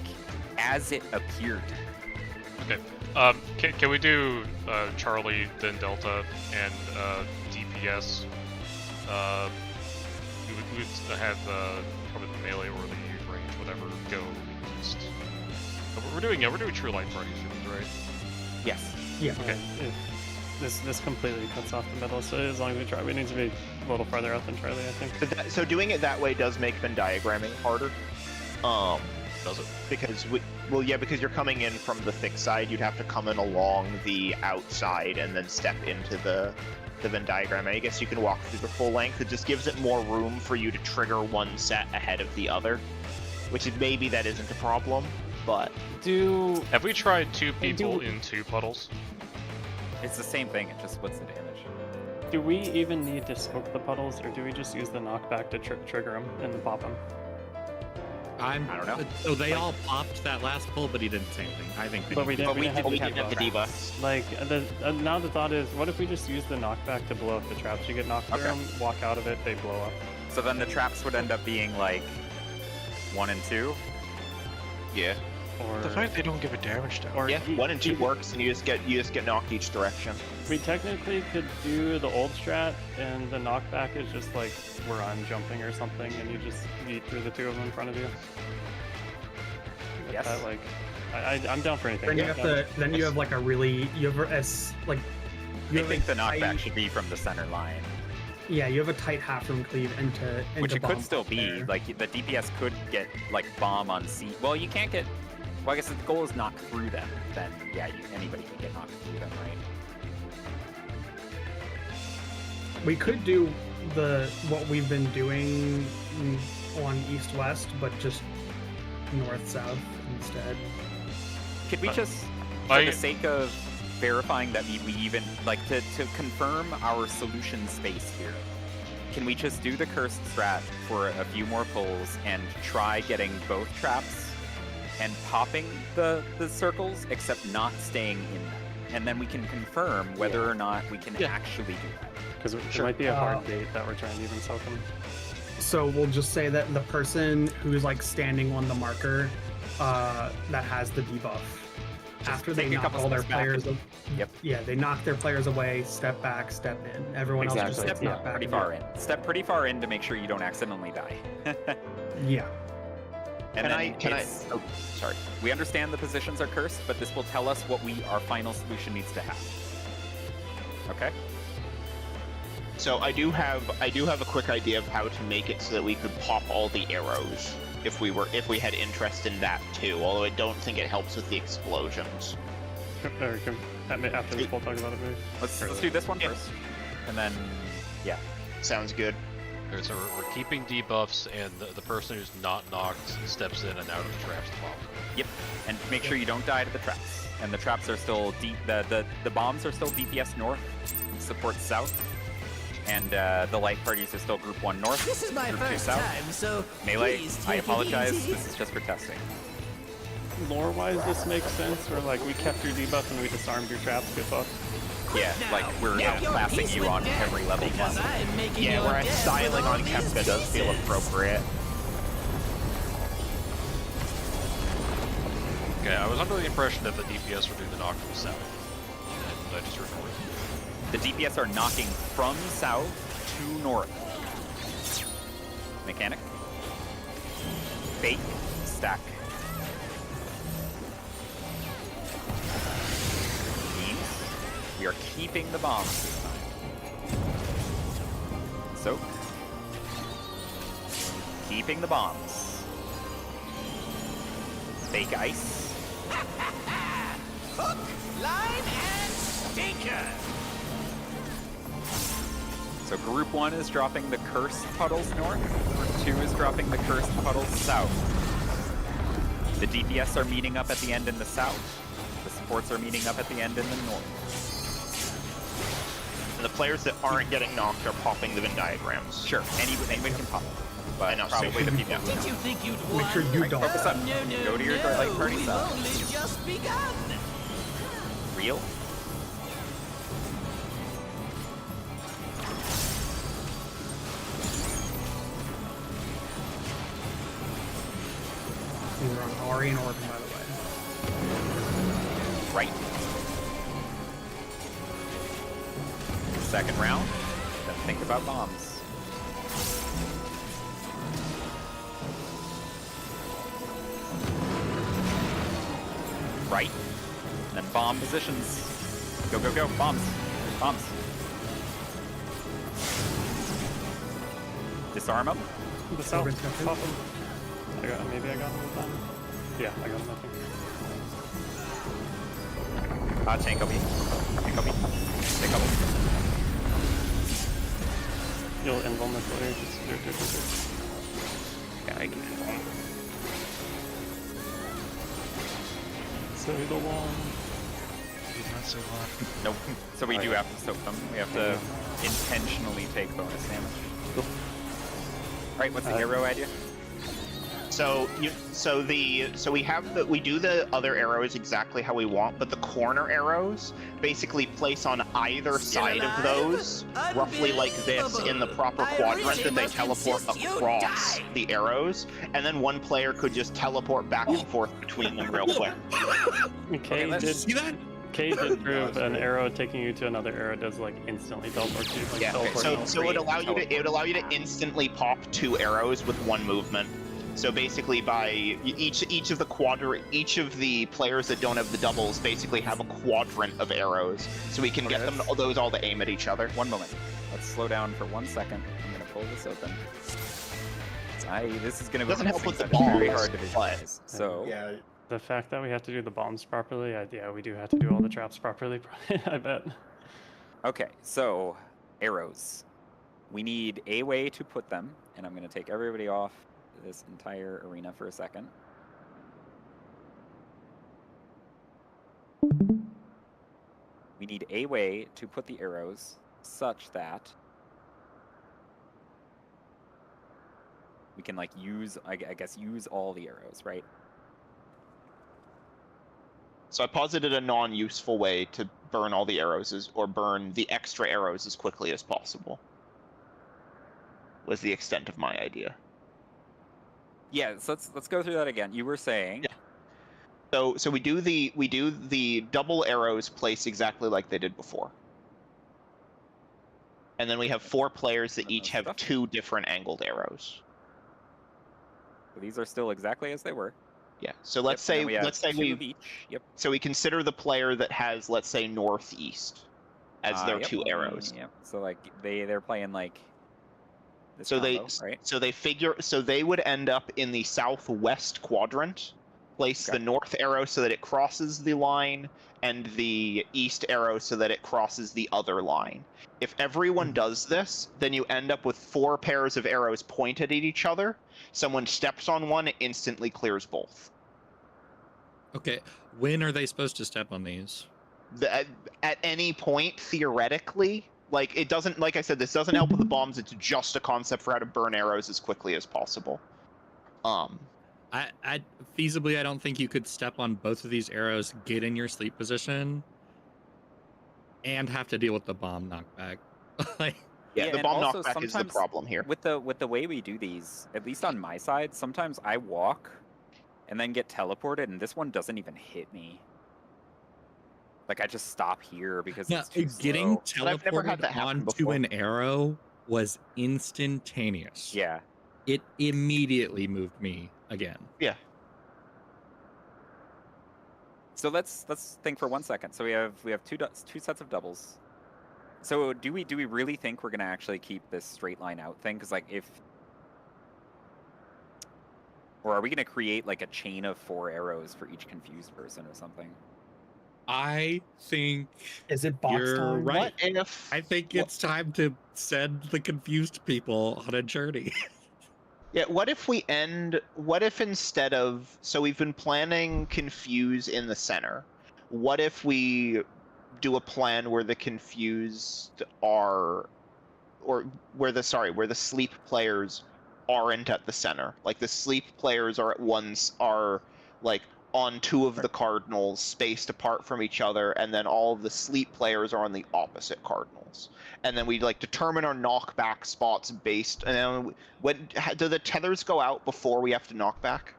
as it appeared. Okay. Can we do Charlie, then Delta, and DPS? We would have probably the melee or the range, whatever, go east. But we're doing True Light Party humans, right? Yes. Yeah. Okay. This completely cuts off the middle. So as long as we try, we need to be a little farther out than Charlie, I think. So doing it that way does make Venn diagramming harder. Does it? Because because you're coming in from the thick side, you'd have to come in along the outside and then step into the Venn diagram. I guess you can walk through the full length. It just gives it more room for you to trigger one set ahead of the other. which is maybe that isn't a problem, but Do Have we tried 2 Hey, people do- in 2 puddles? It's the same thing. It just splits the damage. do we even need to smoke the puddles, or do we just use the knockback to trigger them and then pop them? I don't know. So they all popped that last pull, but he didn't say anything. I think. But we didn't. But we have we the didn't have the traps. debuff. Like now the thought is, what if we just use the knockback to blow up the traps? You get knocked through Okay. them, walk out of it, they blow up. So then the traps would end up being like 1 and 2. yeah, Or The fact they don't give a damage down. or yeah, e- 1 and 2 even- works, and you just get knocked each direction. We technically could do the old strat, and the knockback is just like where I'm jumping or something, and you just yeet through the 2 of them in front of you. If Yes. that, like, I'm down for anything. Then you Yeah. have to. Then you have like a really. You have like. You I have think a the knockback tight- should be from the center line, Yeah, you have a tight half room cleave into which it bomb could still be. there. Like the DPS could get like bomb on C. Well, you can't get. Well, I guess if the goal is knock through them, then yeah, anybody can get knocked through them, right? We could do what we've been doing on east west, but just north south instead. Could we But just, for I- the sake of verifying that we even like to confirm our solution space here, can we just do the cursed strat for a few more pulls and try getting both traps and popping the circles, except not staying in them, and then we can confirm whether or not we can actually do that. Because it Sure. might be a hard bait that we're trying to even soak them. So we'll just say that the person who's like standing on the marker that has the debuff, after they take a knock couple all their steps back players, Yep. Yeah, they knock their players away, step back, step in. Everyone else Step just gets knocked back. pretty far in. Step pretty far in to make sure you don't accidentally die. Yeah. And Can then I- can I- it's- oh, sorry. We understand the positions are cursed, but this will tell us what our final solution needs to have. Okay? So I do have a quick idea of how to make it so that we could pop all the arrows if we had interest in that too. Although I don't think it helps with the explosions. After this, we'll talk about it maybe. Let's do this one first. And then, yeah. Sounds good. Alright, so we're keeping debuffs, and the person who's not knocked steps in and out of the traps to bomb. Yep. And make sure you don't die to the traps. And the traps are still deep. The bombs are still DPS north, support south. And the light parties are still group 1 north. This is my group 2 first south. time, so Melee, please I take it apologize. easy. This is just for testing. Lore-wise, this makes sense. Where like we kept your debuff and we disarmed your traps. Good fuck. Yeah, like we're Make your outclassing peace you with on death, every level because plus. I'm making Yeah, your whereas death styling with all on these Kefka does feel pieces. appropriate. Okay, I was under the impression that the DPS were doing the knock from south. Did I just record? The DPS are knocking from south to north. Mechanic. Fake. Stack. Beams. We are keeping the bombs this time. Soak. Keeping the bombs. Fake ice. Hook, line, and sinker. So group 1 is dropping the cursed puddles north. Group 2 is dropping the cursed puddles south. The DPS are meeting up at the end in the south. The supports are meeting up at the end in the north. And the players that aren't getting knocked are popping the Venn diagrams. Sure, anybody can pop. But I know, probably the people who Did know. you think you'd Make won? sure you Right, don't. focus up. No, no, Go to your no. light party We've side. only just begun. Real? We were on Ari and Orton, by the way. Right. Second round. Then think about bombs. Right. And then bomb positions. Go, go, go. Bombs. Bombs. Disarm them. The south. Orban's got Pop him. Maybe I got him this time. Yeah, I got him. I think. Tank me. Tank me. Tank me. You'll invuln this later. Just do. Yeah, I can. say the line. Did not say one. Nope. So we do have to soak them. We have to intentionally take bonus damage. Alright, what's the hero idea? So we do the other arrows exactly how we want, but the corner arrows basically place on either side of those, roughly like this, in the proper quadrant that they teleport across the arrows, and then one player could just teleport back and forth between them real quick. See that? Kay did prove an arrow taking you to another arrow does like instantly teleport you. Like, Yeah, okay, teleport So it would allow you to instantly pop 2 arrows with 1 movement. So basically, by each of the players that don't have the doubles basically have a quadrant of arrows, so we can get them those all to aim at each other. One moment. Let's slow down for 1 second. I'm gonna pull this open. This is gonna be Doesn't help with the very bombs, hard to visualize. So Yeah. The fact that we have to do the bombs properly, yeah, we do have to do all the traps properly. I bet. okay, so arrows. We need a way to put them, and I'm gonna take everybody off this entire arena for a second. We need a way to put the arrows such that we can like use, I guess, use all the arrows, right? So I posited a non-useful way to burn all the arrows, or burn the extra arrows as quickly as possible. Was the extent of my idea. Yeah, so let's go through that again. You were saying. Yeah. So we do the double arrows placed exactly like they did before. And then we have 4 players that each have 2 different angled arrows. So these are still exactly as they were. Yeah. So let's say we have let's say 2 of each. Yep. So we consider the player that has, let's say, northeast as their Yep. 2 arrows. Yep. So like they're playing like this So combo, right? they would end up in the southwest quadrant. Place the north arrow so that it crosses the line, and the east arrow so that it crosses the other line. If everyone does this, then you end up with 4 pairs of arrows pointed at each other. Someone steps on one, it instantly clears both. Okay, when are they supposed to step on these? At any point, theoretically. Like, it doesn't, like I said, this doesn't help with the bombs, it's just a concept for how to burn arrows as quickly as possible. I feasibly, I don't think you could step on both of these arrows, get in your sleep position, and have to deal with the bomb knockback. Like, yeah, the and bomb also knockback is the problem here. With the way we do these, at least on my side, sometimes I walk and then get teleported, and this one doesn't even hit me. Like, I just stop here because now, it's too getting slow. But I've never had teleported that happen onto before. an arrow was instantaneous. Yeah. It immediately moved me again. Yeah. So let's think for 1 second. So we have 2 sets of doubles. So do we really think we're gonna actually keep this straight line out thing? Because like or are we gonna create like a chain of 4 arrows for each confused person or something? I think Is it box you're time? right. What if... I think it's time to send the confused people on a journey. Yeah, what if instead of... So we've been planning Confuse in the center. What if we do a plan where the Confused are... Or where the sleep players aren't at the center. Like, the sleep players are like on 2 of the cardinals, spaced apart from each other, and then all of the sleep players are on the opposite cardinals. And then we like determine our knockback spots based. And then do the tethers go out before we have to knock back?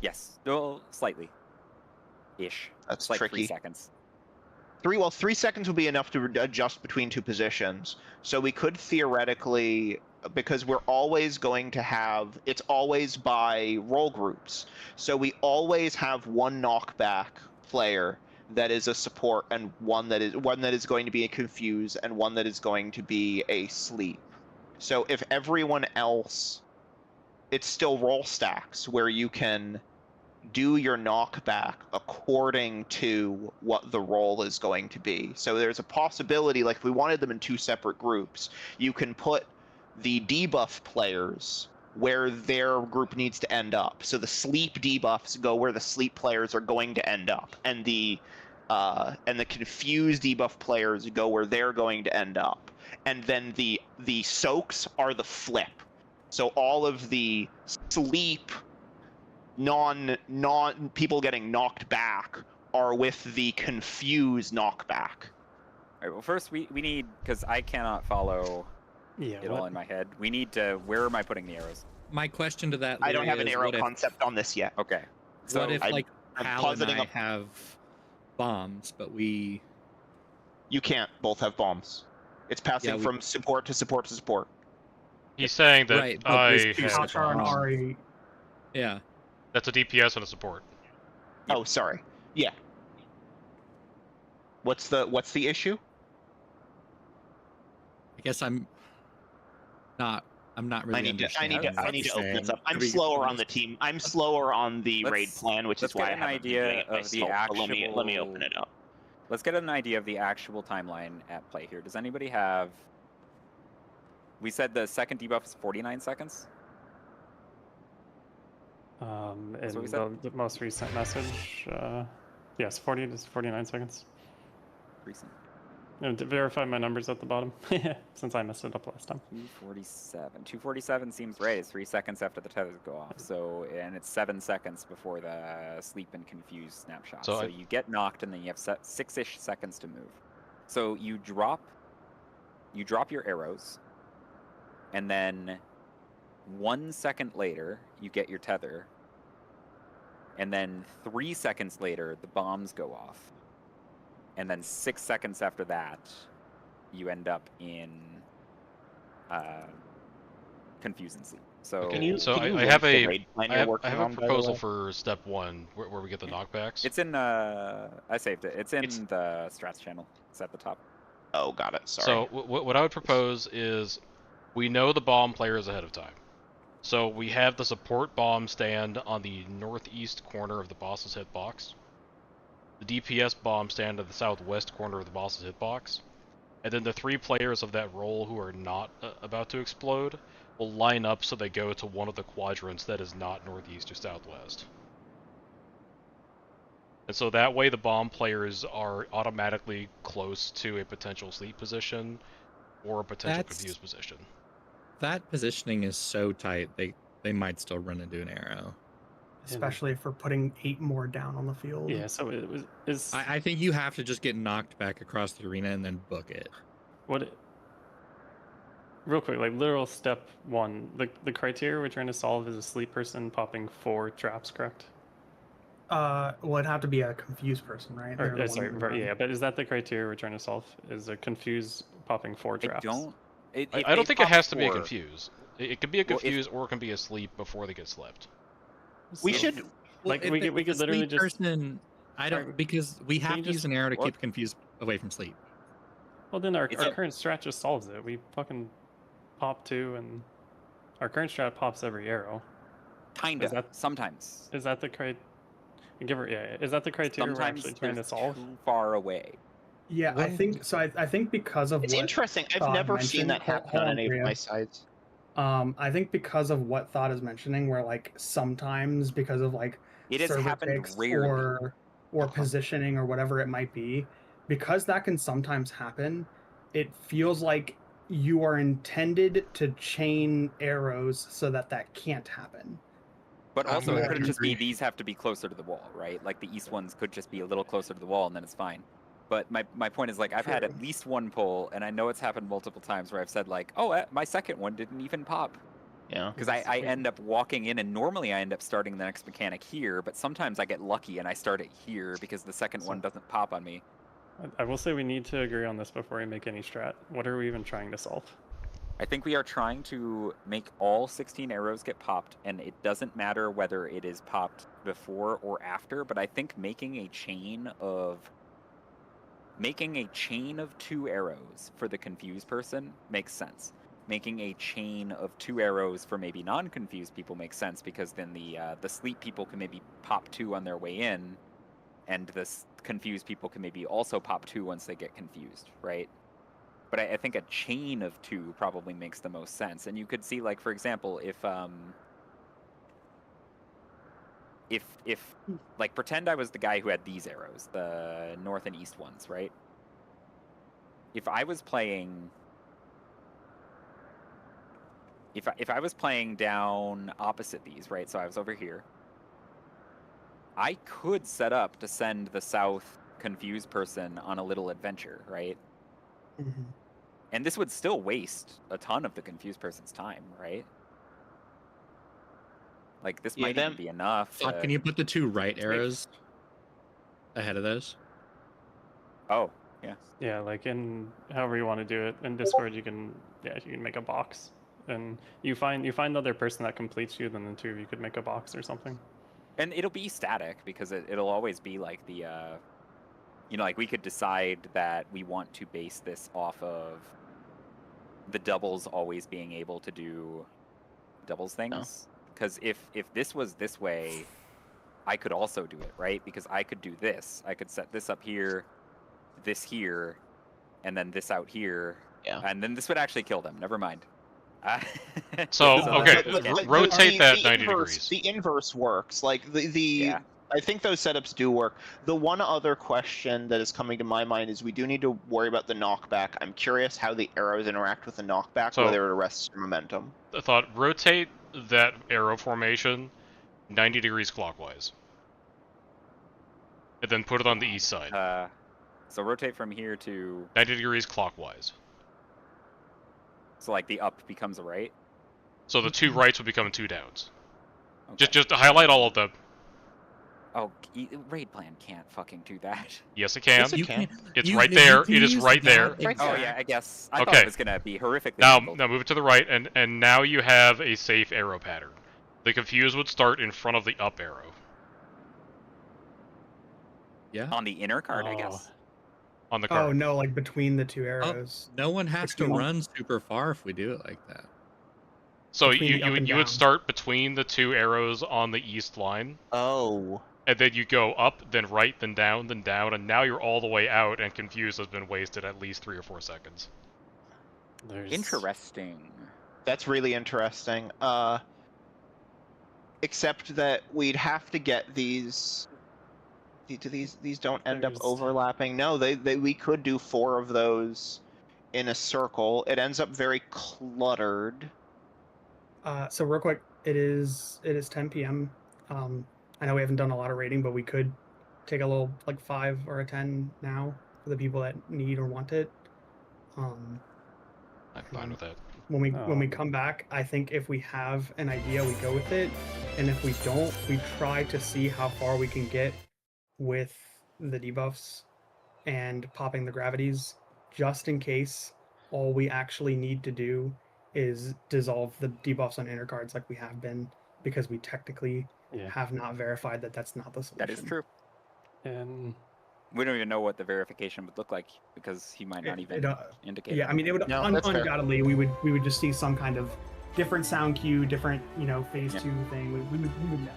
Yes. Well, slightly. Ish. That's It's like tricky. 3 seconds. 3 seconds would be enough to adjust between 2 positions. So we could theoretically, because we're always going to have, it's always by role groups. So we always have 1 knockback player that is a support, and one that is going to be a confuse, and one that is going to be a sleep. So if everyone else, it's still roll stacks where you can do your knockback according to what the role is going to be. So there's a possibility, like if we wanted them in 2 separate groups, you can put the debuff players where their group needs to end up. So the sleep debuffs go where the sleep players are going to end up, and the confused debuff players go where they're going to end up. And then the soaks are the flip. So all of the sleep non people getting knocked back are with the confused knockback. All right, well, first we need, because I cannot follow it all in my head. We need to, where am I putting the arrows? My question to that, I don't Larry, have an is arrow what if- concept on this yet. Okay. So what if, I'm- like, I'm Hal and positing I a- have bombs, but we... You can't both have bombs. It's passing we- from support to support to support. He's saying that Right, but there's two have... separate Hotjar and bombs. Ari. Yeah. That's a DPS and a support. Oh, sorry. Yeah. What's the issue? I guess I'm not really I need to understanding what open you're this saying. up. I'm Could we- slower on the team. I'm slower on the Let's- raid plan, which is let's why get I an haven't been idea doing it of the myself. But let me actual- open it up. let's get an idea of the actual timeline at play here. Does anybody have... We said the second debuff is 49 seconds? In That's what we said? the most recent message, yes, 40 to 49 seconds. Recent. To verify my numbers at the bottom, since I messed it up last time. 247. 247 seems right. It's 3 seconds after the tethers go off. So, and it's 7 seconds before the sleep and confused snapshot. So So, I- you get knocked, and then you have 6-ish seconds to move. So you drop your arrows, and then 1 second later you get your tether, and then 3 seconds later the bombs go off. And then 6 seconds after that, you end up in confuse and sleep. So So I link have the a raid plan I you're have working a on, by the proposal way? for step 1 where we get the knockbacks. it's in I saved it. It's in It's- the strats channel. It's at the top. Oh, got it. Sorry. So what I would propose is we know the bomb players ahead of time. So we have the support bomb stand on the northeast corner of the boss's hitbox. The DPS bomb stand at the southwest corner of the boss's hitbox. And then the 3 players of that role who are not about to explode will line up so they go to one of the quadrants that is not northeast or southwest. And so that way the bomb players are automatically close to a potential sleep position or a potential That's- confused position. That positioning is so tight, they might still run into an arrow. Especially if we're putting 8 more down on the field. Yeah, so it was is I think you have to just get knocked back across the arena and then book it. real quick, like literal step 1. The criteria we're trying to solve is a sleep person popping 4 traps, correct? Well, it'd have to be a confused person, right? They're the Sorry, one who yeah, but is that the criteria we're trying to solve? Is a confused popping 4 traps? I don't. I don't think it has to be a confused. confuse. It could be a Well, if- confuse or it can be asleep before they get slept. we So- should. Like, if we it could- we was could a literally sleep just- person, I don't, because we Can have you to use just- an arrow to or- keep confused away from sleep. Well, then our It's a- current strat just solves it. We fucking pop 2, and our current strat pops every arrow. Kinda. Is that- Sometimes. Is that the Is that the criteria we're Sometimes actually trying to they're solve? too far away. Yeah, I When- think so. I think because of It's what interesting. I've Todd never seen mentioned- that happen hold on on, any of Priya. my sides. I think because of what Thought is mentioning, where like sometimes because of like It has server happened ticks rarely. or positioning or whatever it might be, because that can sometimes happen, it feels like you are intended to chain arrows so that that can't happen. But I'm also, it going couldn't to just be agree. these have to be closer to the wall, right? Like the east ones could just be a little closer to the wall, and then it's fine. But my point is, like, I've had True. at least one pull, and I know it's happened multiple times where I've said, like, oh, my second one didn't even pop. Yeah. Because I end up walking in, and normally I end up starting the next mechanic here, but sometimes I get lucky and I start it here because the second one doesn't pop on me. I will say we need to agree on this before we make any strat. What are we even trying to solve? I think we are trying to make all 16 arrows get popped, and it doesn't matter whether it is popped before or after, but I think making a chain of 2 arrows for the confused person makes sense. Making a chain of 2 arrows for maybe non-confused people makes sense, because then the sleep people can maybe pop 2 on their way in, and the confused people can maybe also pop 2 once they get confused, right? But I think a chain of 2 probably makes the most sense. And you could see, like, for example, if like, pretend I was the guy who had these arrows, the north and east ones, right? If I was playing, if I was playing down opposite these, right? So I was over here. I could set up to send the south confused person on a little adventure, right? Mhm. And this would still waste a ton of the confused person's time, right? Like, this Yeah, might even be enough. Can you put the 2 right arrows ahead of those? Oh, yeah. Yeah, like in however you want to do it in Discord, you can make a box, and you find the other person that completes you, then the 2 of you could make a box or something. And it'll be static because it'll always be like the, like, we could decide that we want to base this off of the doubles always being able to do doubles things. Because if this was this way, I could also do it, right? Because I could do this. I could set this up here, this here, and then this out here. Yeah. And then this would actually kill them. Never mind. So, okay, rotate that the 90 inverse, degrees. The inverse works. Like, I think those setups do work. The one other question that is coming to my mind is we do need to worry about the knockback. I'm curious how the arrows interact with the knockback, So- whether it arrests your momentum. I thought rotate that arrow formation 90 degrees clockwise. And then put it on the east side. So rotate from here to... 90 degrees clockwise. So, like, the up becomes a right? So the 2 rights would become 2 downs. Okay. Just to highlight all of them. Oh, Raid Plan can't fucking do that. Yes, it can. Yes, it can. It's right there. It is right there. Oh, yeah, I guess. I thought Okay. it was going to be horrifically Now difficult. move it to the right, and now you have a safe arrow pattern. The confuse would start in front of the up arrow. Yeah. On the inner card, I guess. On the Oh card. no, like between the 2 arrows. No one has to Between- run super far if we do it like that. So between the up and you would down. start between the 2 arrows on the east line, Oh. and then you go up, then right, then down, and now you're all the way out, and confuse has been wasted at least 3 or 4 seconds. There's Interesting. That's really interesting. Except that we'd have to get these. These don't end up There's- overlapping? No, we could do 4 of those in a circle. It ends up very cluttered. So real quick, it is 10 p.m. I know we haven't done a lot of rating, but we could take a little like 5 or a 10 now for the people that need or want it. I'm fine with that. When we Oh. come back, I think if we have an idea, we go with it, and if we don't, we try to see how far we can get with the debuffs and popping the gravities, just in case all we actually need to do is dissolve the debuffs on inner cards like we have been, because we technically Yeah. have not verified that that's not the solution. That is true. And We don't even know what the verification would look like because he might not even indicate. Yeah, I mean, it would No, that's fair. undoubtedly we would just see some kind of different sound cue, different phase Yeah. 2 thing. We would know.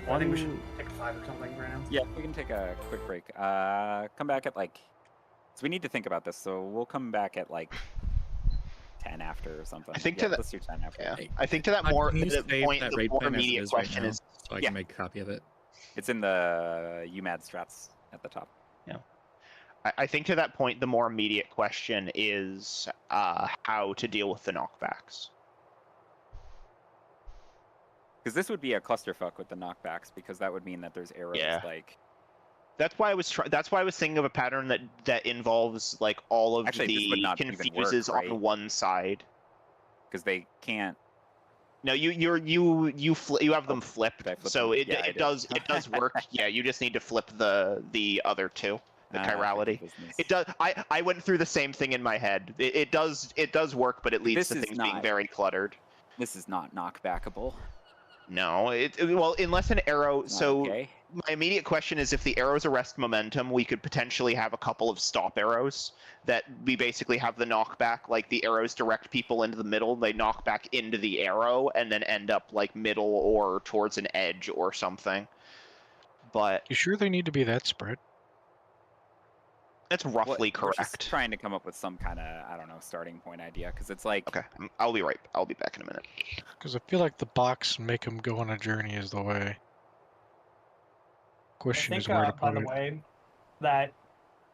Well, I think we should take a 5 or something right now. Yeah, we can take a quick break. Come back at like. So we need to think about this. So we'll come back at like 10 after or something. I think yeah, to that- let's do 10 after. Yeah, Hey, I think to that Can more you the save point, that the raid more plan as it immediate is right question now, is. so I Yeah. can make a copy of it. It's in the UMAD strats at the top. I think to that point, the more immediate question is how to deal with the knockbacks. Because this would be a clusterfuck with the knockbacks, because that would mean that there's arrows Yeah. like. That's why I was that's why I was thinking of a pattern that involves like all of Actually, this would the not even work, confuses right? on one side. Because they can't. No, you have them flipped, Did I flip so them? it Yeah, I it did. does work. Yeah, you just need to flip the other 2, the chirality. business. It does. I went through the same thing in my head. It does work, but it leads This to is things being not- very cluttered. This is not knockbackable. No, well, unless an arrow. Not So okay. my immediate question is, if the arrows arrest momentum, we could potentially have a couple of stop arrows that we basically have the knockback. Like the arrows direct people into the middle, they knock back into the arrow, and then end up like middle or towards an edge or something. But You sure they need to be that spread? That's roughly We're just correct. trying to come up with some kind of, I don't know, starting point idea, because it's like, Okay, I'll be right. I'll be back in a minute. Because I feel like the box make him go on a journey is the way. Question is where to by put the it. way, that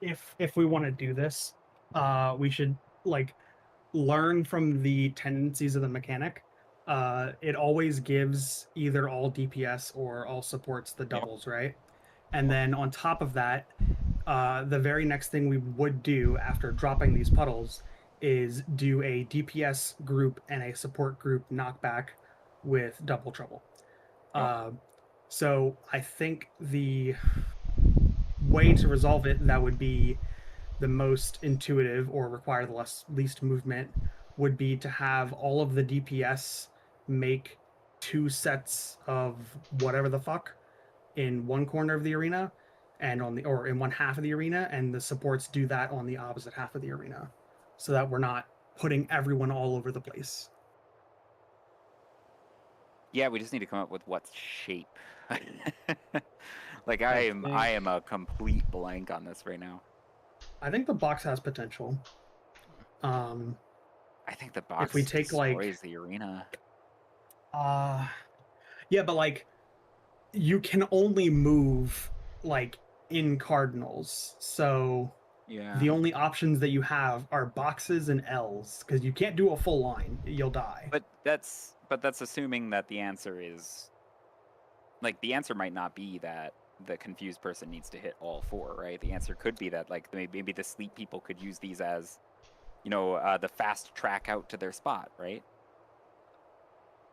if we want to do this, we should like learn from the tendencies of the mechanic. It always gives either all DPS or all supports the doubles, right? And then on top of that, the very next thing we would do after dropping these puddles is do a DPS group and a support group knockback with double trouble. So I think the way to resolve it that would be the most intuitive or require the least movement would be to have all of the DPS make 2 sets of whatever the fuck in one corner of the arena and in one half of the arena, and the supports do that on the opposite half of the arena, so that we're not putting everyone all over the place. yeah, we just need to come up with what shape. Like I am a complete blank on this right now. I think the box has potential. I think the box we take, like- destroys the arena. Yeah, but like you can only move like in cardinals, so Yeah. the only options that you have are boxes and L's, because you can't do a full line, you'll die. But that's assuming that the answer is, like, the answer might not be that the confused person needs to hit all 4, right? The answer could be that, like, maybe the sleep people could use these as, you know, the fast track out to their spot, right?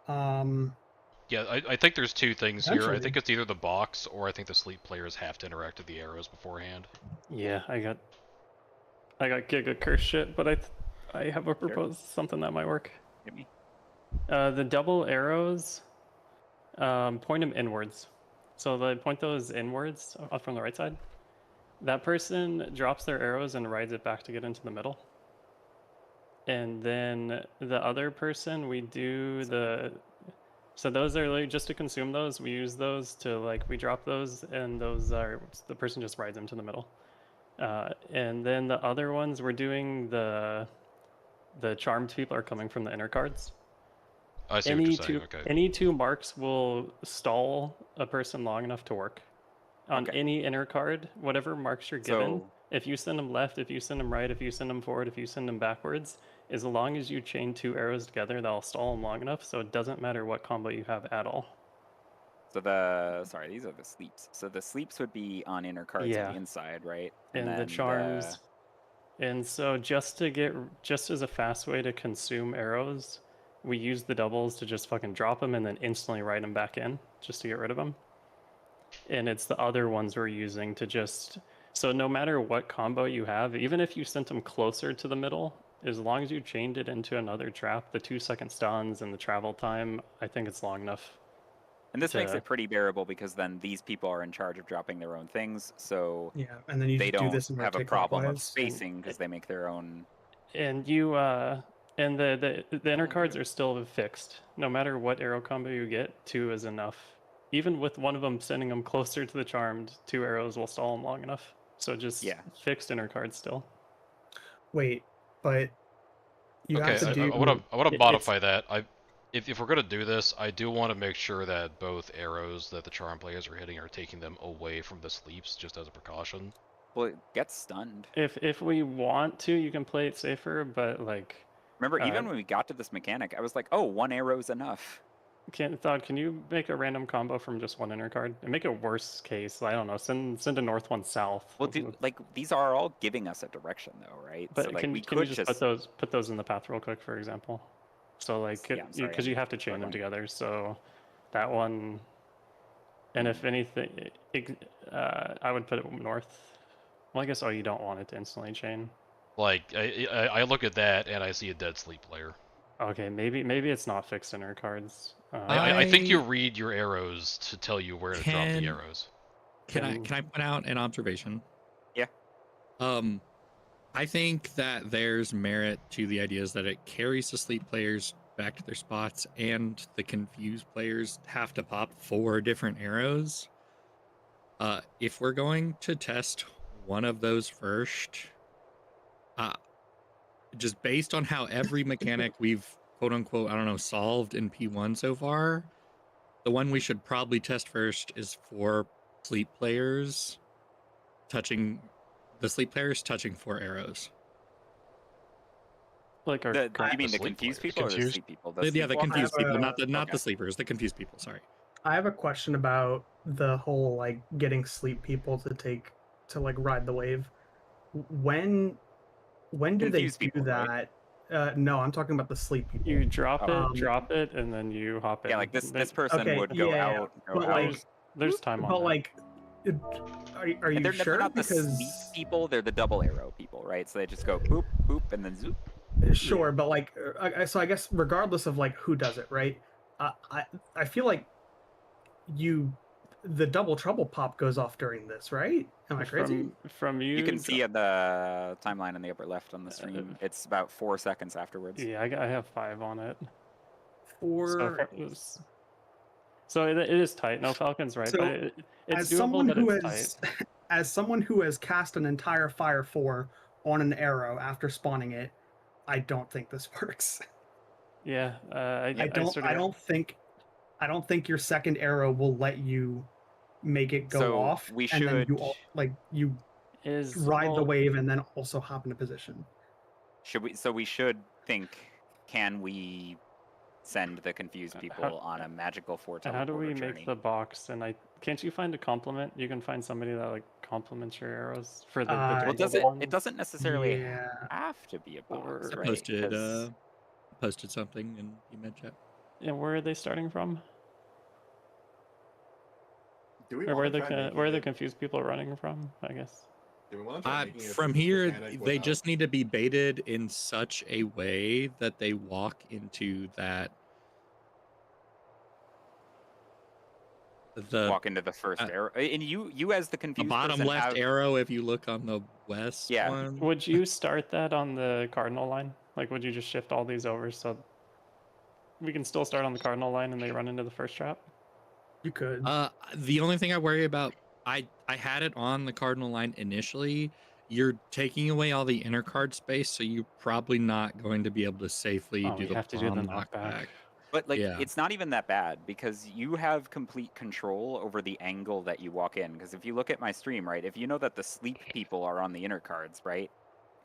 Yeah, I think there's 2 things here. I Potentially. think it's either the box or I think the sleep players have to interact with the arrows beforehand. Yeah, I got Giga Curse shit, but I have a proposed something that might work. Hit me. The double arrows, point them inwards. So they point those inwards up from the right side. That person drops their arrows and rides it back to get into the middle. And then the other person, we do the... So those are like just to consume those. We use those to like, we drop those and those are, the person just rides them to the middle. And then the other ones, we're doing the charmed people are coming from the inner cards. I see what you're saying, okay. Any 2 marks will stall a person long enough to work. On any inner card, whatever marks you're given, So- if you send them left, if you send them right, if you send them forward, if you send them backwards, as long as you chain 2 arrows together, they'll stall them long enough, so it doesn't matter what combo you have at all. So these are the sleeps. So the sleeps would be on inner cards Yeah. on the inside, right? And the then charms. And so just as a fast way to consume arrows, we use the doubles to just fucking drop them and then instantly write them back in, just to get rid of them. And it's the other ones we're using to just... So no matter what combo you have, even if you sent them closer to the middle, as long as you chained it into another trap, the 2-second stuns and the travel time, I think it's long enough. And this makes to- it pretty bearable because then these people are in charge of dropping their own things, so Yeah, and then you they just do don't this and have a rotate problem of clockwise. spacing because they make their own. And you and the inner cards are still fixed. No matter what arrow combo you get, 2 is enough. Even with one of them sending them closer to the charmed, 2 arrows will stall them long enough. So just fixed inner cards still. Wait, but you Okay, have to do... I want to it's- modify that. If we're gonna do this, I do want to make sure that both arrows that the charm players are hitting are taking them away from the sleeps, just as a precaution. Well, it gets stunned. If we want to, you can play it safer, but like... Remember, even when we got to this mechanic, I was like, oh, 1 arrow's enough. Can you make a random combo from just 1 inner card? And make it worst case, I don't know, send a north, 1 south. Well, dude, like, these are all giving us a direction, though, right? But so, like, can we you could just put those in the path real quick, for example? So like, Yeah, I'm sorry, because you have to chain them together, so that one, and if anything, I would put it north. Well, I guess, you don't want it to instantly chain. Like, I look at that and I see a dead sleep player. Okay, maybe it's not fixed inner cards. I think you read your arrows to tell you where to drop the arrows. Can I point out an observation? Yeah. I think that there's merit to the ideas that it carries the sleep players back to their spots, and the confused players have to pop 4 different arrows. If we're going to test one of those first. Just based on how every mechanic we've quote unquote, I don't know, solved in P1 so far, the one we should probably test first is for sleep players touching 4 arrows. Like our You current- mean the sleep confused players. people or the Confused? sleep people? Yeah, the sleep ones? confused I have people, a- not okay. the sleepers, the confused people. Sorry. I have a question about the whole like getting sleep people to like ride the wave. When do Confused they do people, right? that? No, I'm talking about the sleep people. You drop Oh. it, and then you hop in. Yeah, like this There's- person Okay, would go yeah, out, go but, out. like, There's time on But that. like, are you And they're sure? not the Because sleep people; they're the double arrow people, right? So they just go boop, boop, and then zoop. sure, but like, so I guess regardless of like who does it, right? I feel like the double trouble pop goes off during this, right? Am I crazy? From you? You can see at the timeline in the upper left on the stream. It's about 4 seconds afterwards. Yeah, I have 5 on it. Or So it is tight. No, Falcon's right, So, but it's as doable, someone but who it's tight. has as someone who has cast an entire Fire 4 on an arrow after spawning it, I don't think this works. Yeah, I don't think your second arrow will let you make it go So off. we and then should- you is ride the well, wave and then also hop into position. We should think, can we send the confused people on a magical How do teleporter we journey? make the box? And can't you find a complement? You can find somebody that like complements your arrows for the. Uh, Well, double ones? it doesn't necessarily Yeah. have to be a box, Or- I right? 'Cause posted something in Email chat. And where are they starting from? Do we Or where wanna the try making where are the it- confused people running from? I guess. Do we want to try making it From a here, mechanic they without- just need to be baited in such a way that they walk into that. The walk into the first arrow, and you as the the confused bottom person left have- arrow, if you look on the west Yeah. one. Would you start that on the cardinal line? Like, would you just shift all these over so we can still start on the cardinal line and they run into the first trap? You could. The only thing I worry about, I had it on the cardinal line initially. You're taking away all the inner card space, so you're probably not going to be able to safely Oh, do we the have to do the bomb knockback. But like, Yeah. it's not even that bad because you have complete control over the angle that you walk in. Because if you look at my stream, right, if you know that the sleep people are on the inner cards, right,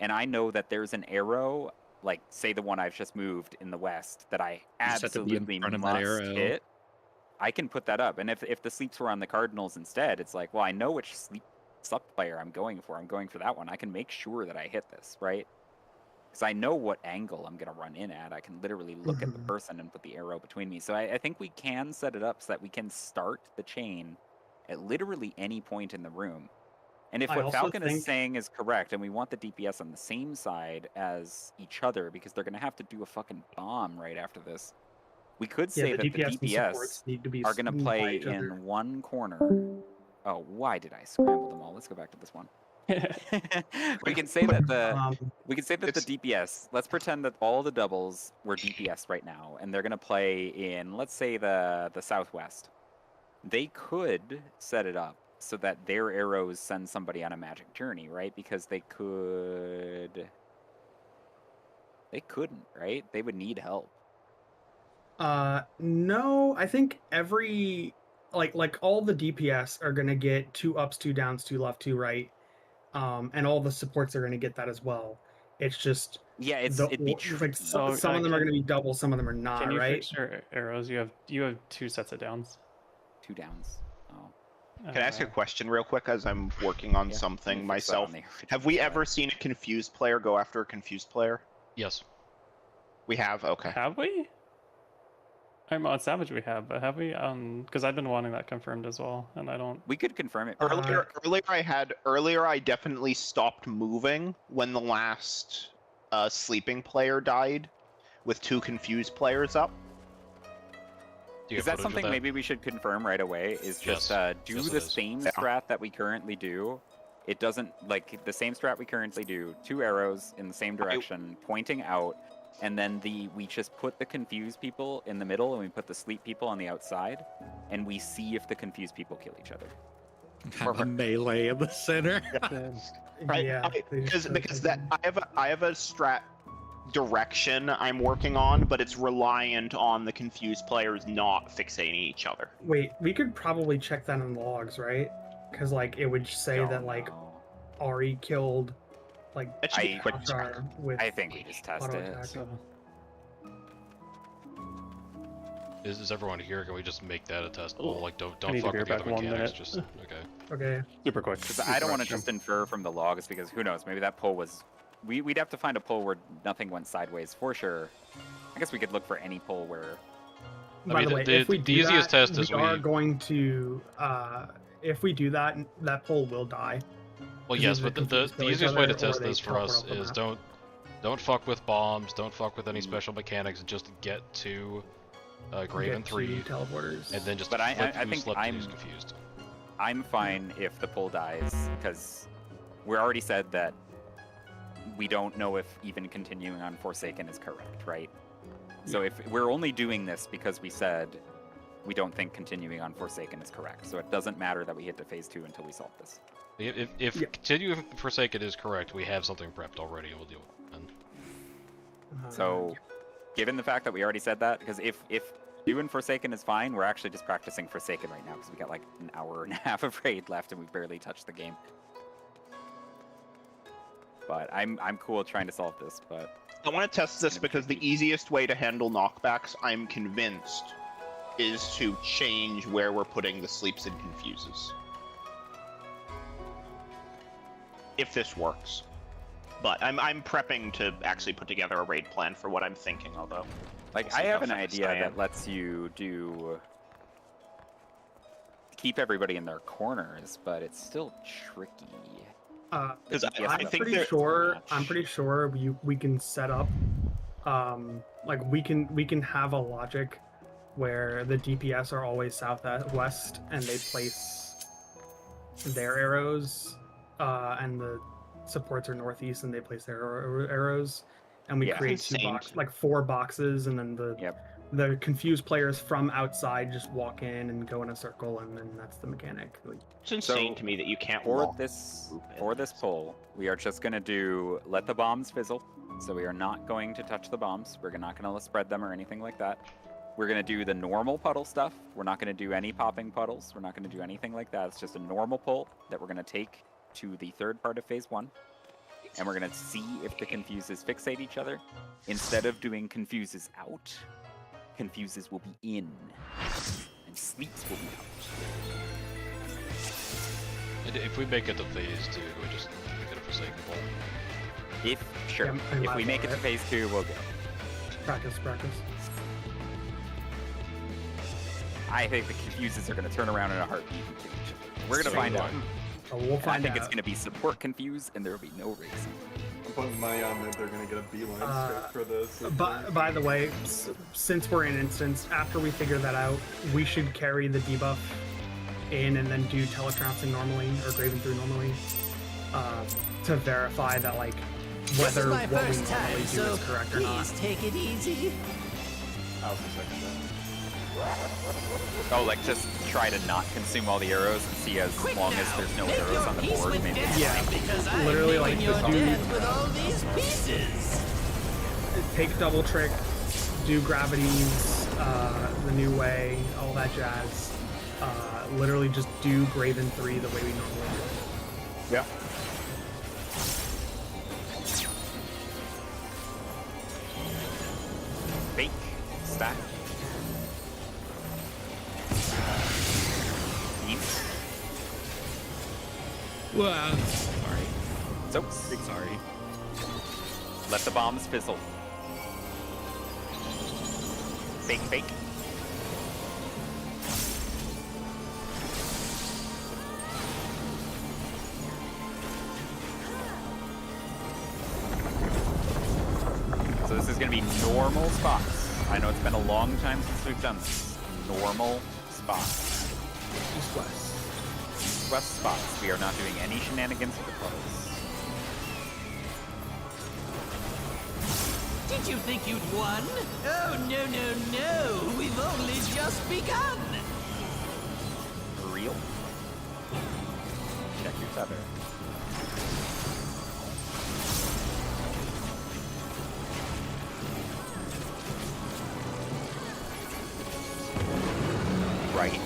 and I know that there's an arrow, like say the one I've just moved in the west, that I just have to be in absolutely front of that must arrow. hit, I can put that up. And if the sleeps were on the cardinals instead, it's like, well, I know which sleep player I'm going for. I'm going for that one. I can make sure that I hit this, right? Because I know what angle I'm going to run in at. I can literally look at the Mhm. person and put the arrow between me. So I think we can set it up so that we can start the chain at literally any point in the room. And if I what also Falcon is think- saying is correct, and we want the DPS on the same side as each other, because they're going to have to do a fucking bomb right after this, we could say Yeah, that the the DPS and DPS supports need to be are going to by play each other. in one corner. Oh, why did I scramble them all? Let's go back to this one. we can say that the It's- DPS. Let's pretend that all the doubles were DPS right now, and they're gonna play in, let's say, the southwest. They could set it up so that their arrows send somebody on a magic journey, right? Because they could. They couldn't, right? They would need help. No, I think every like all the DPS are gonna get 2 ups, 2 downs, 2 left, 2 right, and all the supports are gonna get that as well. It's just Yeah, it'd be tricky. like some of them are gonna be double, some of them are not, Can you right? fix your arrows? You have 2 sets of downs. 2 downs. Oh. Can I ask a Uh, question real quick as I'm working on Yeah, let something me fix that on myself? the original Have we side. ever seen a confused player go after a confused player? Yes. We have. Okay. Have we? I'm on Savage. We have, but have we? Because I've been wanting that confirmed as well, and I don't. We could confirm it. Earlier I definitely stopped moving when the last sleeping player died, with 2 confused players up. Do you Is have that footage of something maybe we should confirm right away? Is just Yes. do Yes, it the is. same Yeah. strat that we currently do. It doesn't like the same strat we currently do. 2 arrows in the same direction, pointing out, and then we just put the confused people in the middle, and we put the sleep people on the outside, and we see if the confused people kill each other. Have a melee in the center. Yeah, they just Because start that I have a strat direction I'm working on, but it's reliant on the confused players not fixating each other. Wait, we could probably check that in logs, right? Because like it would say Don't that like know. Ari killed like That should be I- quick check. Hashar with I think we just test auto it. attack. Is everyone here? Can we just make that a test? Oh, Like, don't I need to fuck be with the right other back 1 mechanics. minute. Just okay. Okay. Super quick. Because I don't want to just infer from the logs, because who knows? Maybe that pull was. We'd have to find a pull where nothing went sideways for sure. I guess we could look for any pull where. By mean, the way, the- if we the do easiest that, test is we are we- going to if we do that, that pole will die. Well, Because yes, either but the confuse each easiest way to other or test they this for teleport us off the is map. don't fuck with bombs, don't fuck with any special mechanics, and just get to Graven Get 3, two teleporters. and then just But I flip who think slept I'm- who's confused. I'm fine if the pull dies, because we already said that we don't know if even continuing on Forsaken is correct, right? So if we're only doing this because we said we don't think continuing on Forsaken is correct, so it doesn't matter that we hit to phase 2 until we solve this. If Yeah. continue Forsaken is correct, we have something prepped already, and we'll deal with it. then. So, given the fact that we already said that, because if doing Forsaken is fine, we're actually just practicing Forsaken right now, because we got like an hour and a half of raid left and we've barely touched the game. But I'm cool trying to solve this, but I want to test this because the easiest way to handle knockbacks, I'm convinced, is to change where we're putting the sleeps and confuses. If this works. But I'm prepping to actually put together a raid plan for what I'm thinking, although. like We'll I see have how an fast idea I am. that lets you do keep everybody in their corners, but it's still tricky. Because Yes, I I'm think pretty they're sure. match. I'm pretty sure we can set up, like we can have a logic where the DPS are always southwest and they place their arrows, and the supports are northeast and they place their arrows, and we Yeah. create two Insane. like 4 boxes, and then the confused players from outside just walk in and go in a circle, and then that's the mechanic. Like, It's insane So, to me that you can't For walk this group in. for this poll, we are just gonna do let the bombs fizzle. So we are not going to touch the bombs. We're not gonna spread them or anything like that. We're gonna do the normal puddle stuff. We're not gonna do any popping puddles. We're not gonna do anything like that. It's just a normal pull that we're gonna take to the third part of phase 1. And we're gonna see if the confuses fixate each other. Instead of doing confuses out, confuses will be in. And sleeps will be out. And if we make it to phase 2, we just make it a Forsaken pull. Sure. Yeah, If might we as make it well, to right? phase 2, we'll go. practice. I think the confuses are going to turn around in a heartbeat and kill each other. We're going to So find do out. So we'll And I find think out. it's going to be support confused, and there will be no reason. I'm putting money on that they're gonna get a beeline straight for this. By the way, since we're in instance, after we figure that out, we should carry the debuff in and then do teletrouncing normally or Graven through normally, to verify that like This whether is my what we first normally time, do so is correct or not. please take it easy. I'll second that. Oh, like just try to not consume all the arrows and see as Quick long now, as there's no make arrows your on the peace board. with Maybe death, it's Yeah. fine. because I'm Literally, like, making your just do- death with all these pieces. Take double trick, do gravities, the new way, all that jazz. Literally just do Graven 3 the way we normally do. Yeah. Fake. Stack. Eat. Wow. Sorry. So, Sorry. let the bombs fizzle. Fake, fake. So this is going to be normal spots. I know it's been a long time since we've done this. Normal spots. East west. West spots. We are not doing any shenanigans with the puddles. Did you think you'd won? Oh, no, no, no. We've only just begun. For real? feather. Right.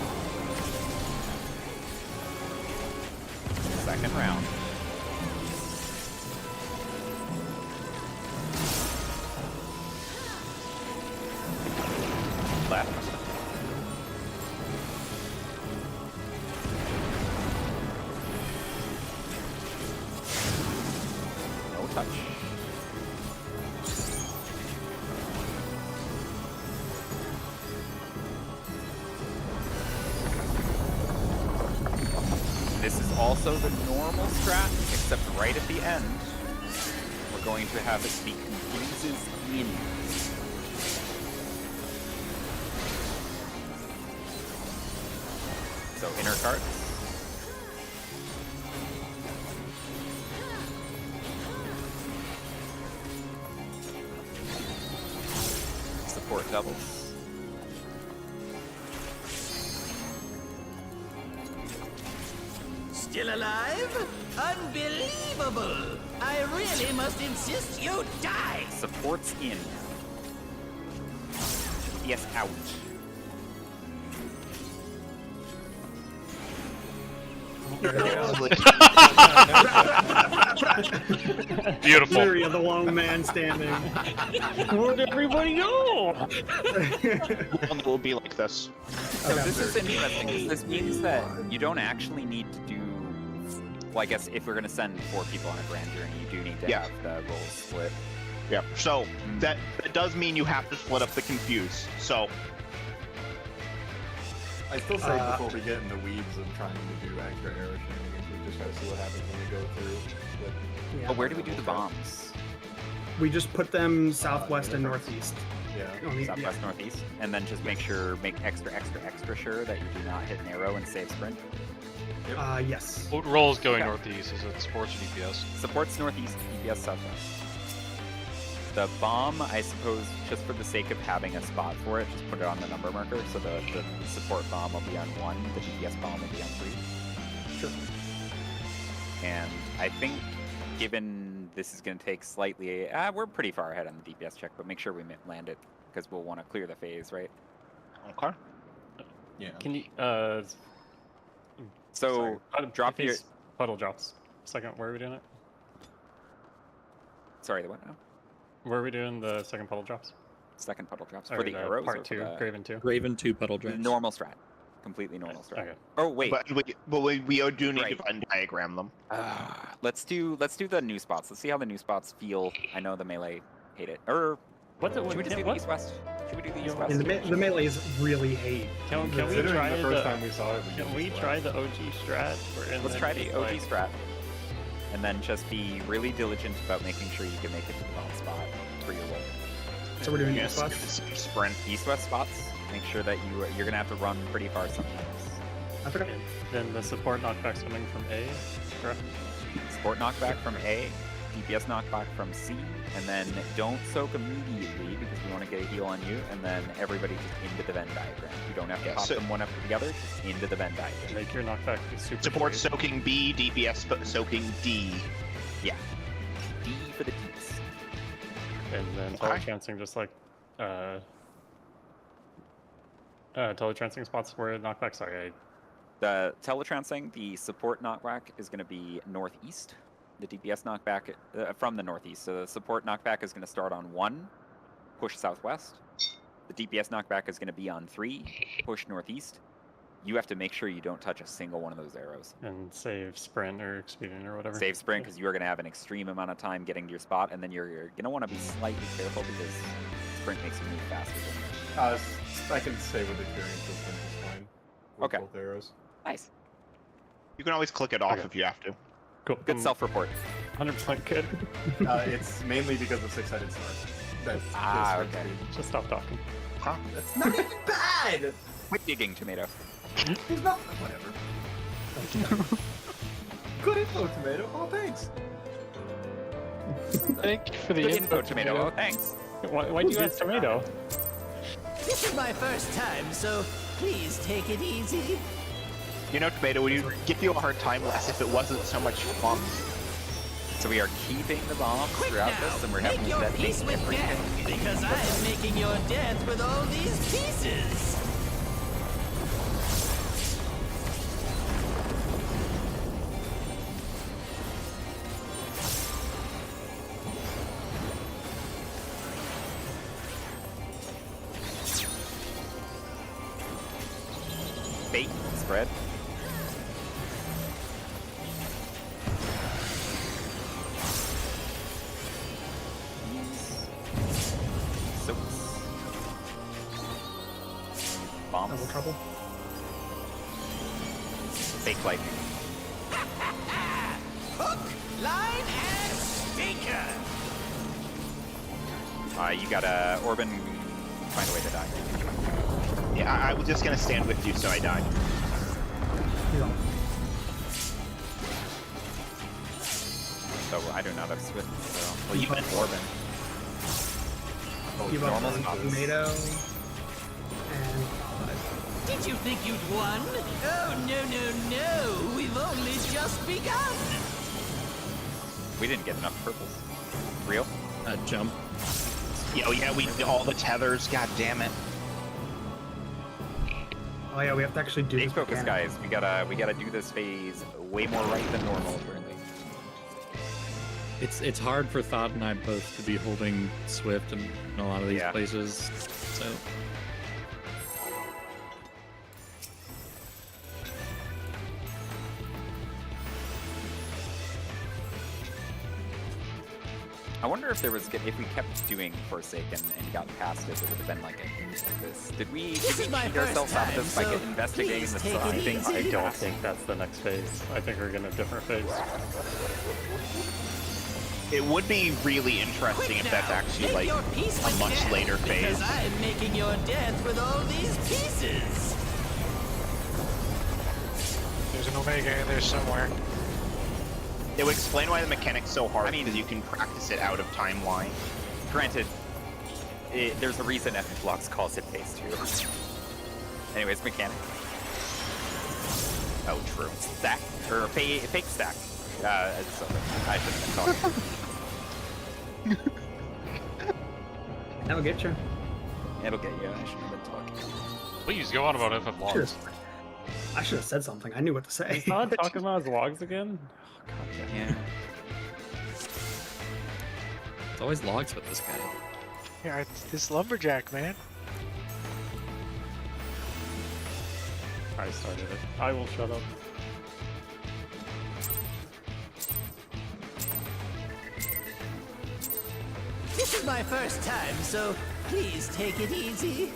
Second round. Left. No touch. This is also the normal strat, except right at the end, we're going to have it be confuses in. So inner cards. Support doubles. Still alive? Unbelievable! I really must insist you die! Supports in. Yes, out. Beautiful. Literally the lone man standing. Where'd everybody go? One will be like this. So this is interesting, 'cause this means that you don't actually need to do. Well, I guess if we're going to send 4 people on a grand journey, you do need to Yeah. have the roles split. Yep. So that does mean you have to split up the confuse. So I still say before we get in the weeds of trying to do extra arrow shenanigans, we just gotta see what happens when we go through. With, But where do we do the bombs? We just put them southwest and northeast. yeah. Southwest, northeast, and then just make extra sure that you do not hit an arrow and save sprint. Yes. What role is going Okay. northeast? Is it sports or DPS? Supports northeast, DPS southwest. The bomb, I suppose, just for the sake of having a spot for it, just put it on the number marker. So the support bomb will be on 1, the DPS bomb will be on 3. Sure. And I think, given this is going to take slightly, we're pretty far ahead on the DPS check, but make sure we land it because we'll want to clear the phase, right? okay. Yeah. Can you So drop your. puddle drops. Second, where are we doing it? Sorry, the what now? Where are we doing the second puddle drops? Second puddle drops Or for the arrows. or Part for 2, the Graven 2. Graven 2 puddle drops. normal strat, completely normal strat. Okay. Oh wait, But we do need Right. to Venn diagram them. let's do the new spots. Let's see how the new spots feel. I know the melee hate it. Or What's it? should we just do the east west? Should we do the east west? And the melees really hate. Can we Considering try the first time we saw it, Can we try the OG strat? Let's try the OG strat, and then just be really diligent about making sure you can make it to the bomb spot for your roll. So we're doing Yes. east west. Sprint. East-west spots. Make sure that you're gonna have to run pretty far sometimes. I forgot. Then the support knockback's coming from A, correct? Support knockback from A, DPS knockback from C, and then don't soak immediately because we want to get a heal on you, and then everybody just into the Venn diagram. You don't have to Yeah, pop so- them one after the other, just into the Venn diagram. Make your knockback be super. Support straight. soaking B, DPS soaking D. Yeah. D for the Ds. And then Okay. teletrancing just like teletrancing spots where knockback. Sorry, The teletrancing, the support knockback is going to be northeast. The DPS knockback from the northeast. So the support knockback is going to start on 1, push southwest. The DPS knockback is going to be on 3, push northeast. You have to make sure you don't touch a single one of those arrows. and save sprint or expedient or whatever. Save sprint because you are going to have an extreme amount of time getting to your spot, and then you're going to want to be slightly careful because sprint makes you move faster. I can say with experience this sprint is fine. With Okay. Both arrows. Nice. You can always click it off Okay. if you have to. Cool. Good self-report. 100% good. It's mainly because of 6-sided sword. That's Ah, this okay. Just stop talking. Huh? That's not even bad. Quit digging, tomato. He's not. Whatever. Good info, tomato. Oh, thanks. Thank you for the Good info, tomato. Oh, thanks. Why do you ask tomato? This is my first time, so please take it easy. You know, Tomato, would you give you a hard time less if it wasn't so much fun? So we are keeping the bombs throughout this, and we're having Make your that peace with death, because I am making your death with all these pieces. Bait, spread. Soaks. Bombs. Double trouble. Fake lightning. Hook, line, and sinker. You gotta Orban find a way to die. Yeah, I was just gonna stand with you, so I died. He's on. So I do not have Swift, so Well, you meant Orban. Oh, Give up normal on spots. tomato. And Did you think you'd won? Oh, no, no, no. We've only just begun. We didn't get enough purples. Real? Jump. Yeah, oh yeah, we did all the tethers. God damn it. oh yeah, we have to actually do Stay this focused, mechanic. guys. We gotta do this phase way more right than normal, apparently. It's hard for Thought and I both to be holding Swift in a lot of these Yeah. places. So I wonder if there was if we kept doing Forsaken and got past it, it would have been like this. Did we This is my cheat first ourselves out of time, this by so investigating please the take it side? easy. I don't think that's the next phase. I think we're gonna different phase. It would be really interesting Quick if that's now, actually make like your peace a with much death, later phase. Because I am making your death with all these pieces. There's an Omega in there somewhere. It would explain why the mechanic's so hard, I mean- because you can practice it out of timeline. Granted, there's a reason FFlux calls it phase 2. Anyways, mechanic. Oh, true. Stack, or fake stack. So I shouldn't have been talking. That'll get you. It'll get you. I shouldn't have been talking. Please go on about FF logs. I should have said something. I knew what to say. Is Todd talking about his logs again? Oh, God damn it. Yeah. it's always logs with this guy. Yeah, it's this lumberjack, man. I started it. I will shut up. This is my first time, so please take it easy.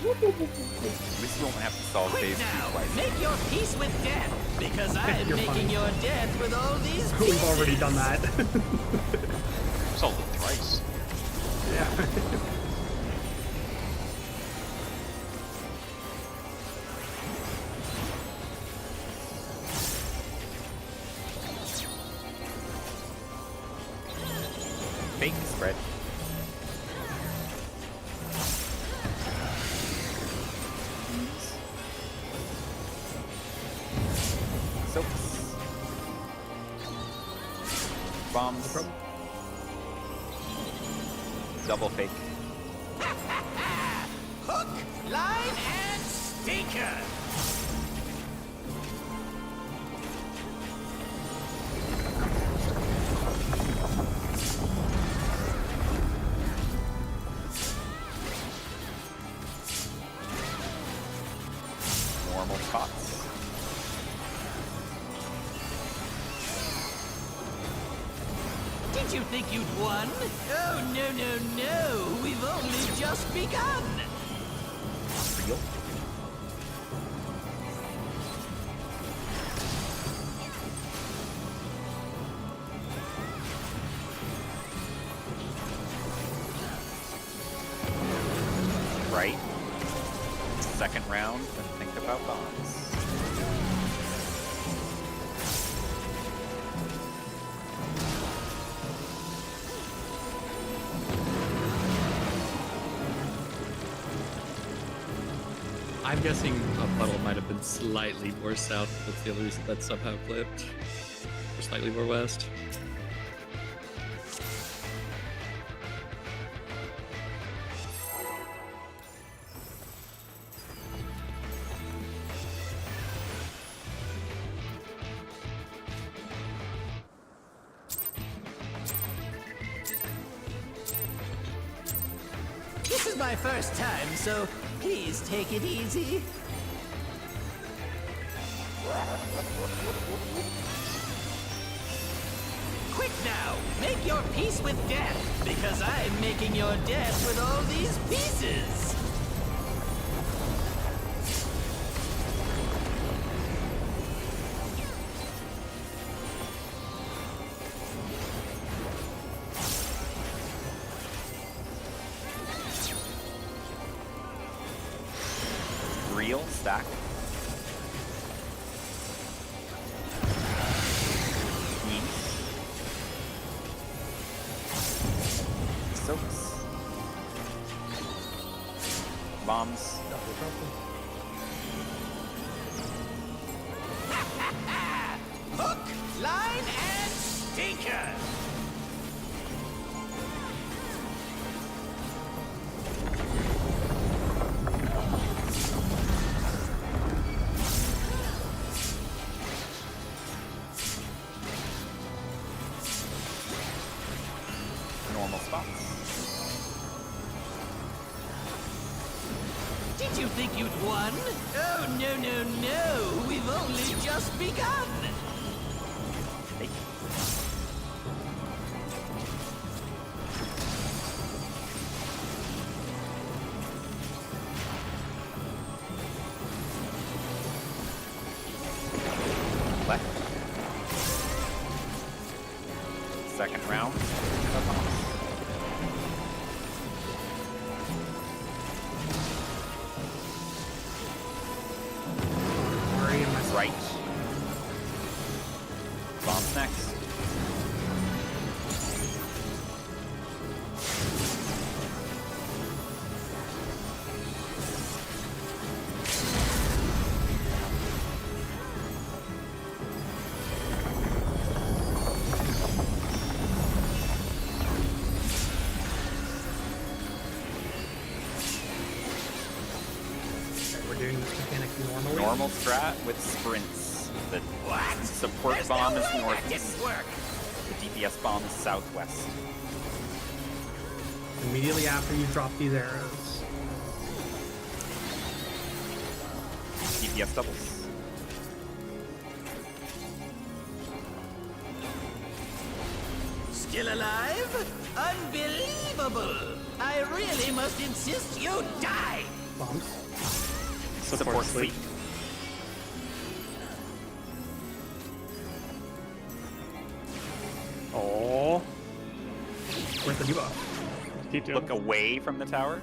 At least you won't have to solve Quick phase 2 now, twice. make your peace with death, because I am You're making fine. your death with all these pieces. We've already done that. Solved it thrice. yeah. Fake spread. Soaps. Bombs. Double fake. Hook, line, and stinker. Normal spots. Did you think you'd won? Oh, no, no, no. We've only just begun. Real. Right. Second round, and think about bombs. I'm guessing a puddle might have been slightly more south, but that's the other reason that somehow clipped. Or slightly more west. This is my first time, so please take it easy. Quick now, make your peace with death, because I'm making your death with all these pieces. Real stack. Soaks. Bombs. Hook, line, and stinker. Normal spots. Did you think you'd won? Oh, no, no, no. We've only just begun. Hey. Left. Second round. Worry in my Right. Bombs next. We're doing this mechanic normally. Normal strat with sprints. The support There's bomb no is way that northeast. didn't work. The DPS bomb is southwest. Immediately after you drop these arrows. DPS doubles. Still alive? Unbelievable! I really must insist you die! Bombs. Support sleep. Oh, Where's the debuff? keep doing Look it. away from the tower.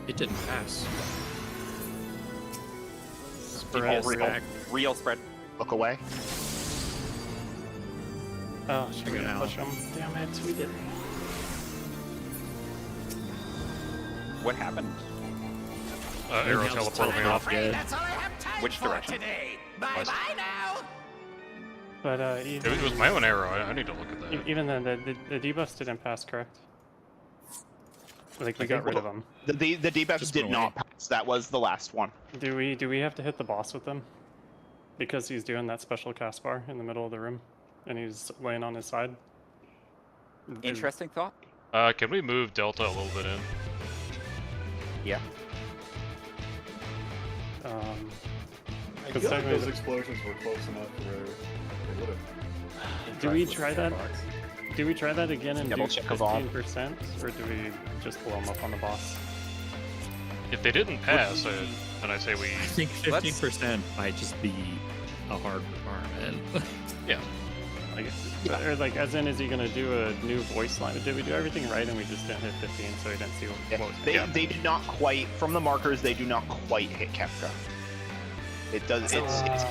It didn't pass. Spread DPS back. real spread. Look away. Oh, should we Figure it out. push him? Damn it, we didn't. What happened? Arrow Maybe I'll just teleported me teleport. off. Afraid Yeah. that's all I have time Which for direction? today. Bye-bye now! But It was my own arrow. I need to look at that. even then, the debuffs didn't pass, correct? Like we Okay, got rid of well- them. The debuff Just did went not pass. That was the last one. Do we have to hit the boss with them? Because he's doing that special cast bar in the middle of the room, and he's laying on his side. Interesting thought. Can we move Delta a little bit in? Yeah. I Because feel like technically, those explosions were close enough where they would have. do we try that? Do we try that again and do Double check of all. 15%, or do we just blow him up on the boss? If they didn't pass, then I say we. I think 15% might just be a hard requirement. Yeah. Like, or like, as in, is he gonna do a new voice line? Did we do everything right and we just didn't hit 15, so we didn't see what, Yeah. what was They, Yeah. they did not quite, from the markers, they do not quite hit Kefka. It does, it's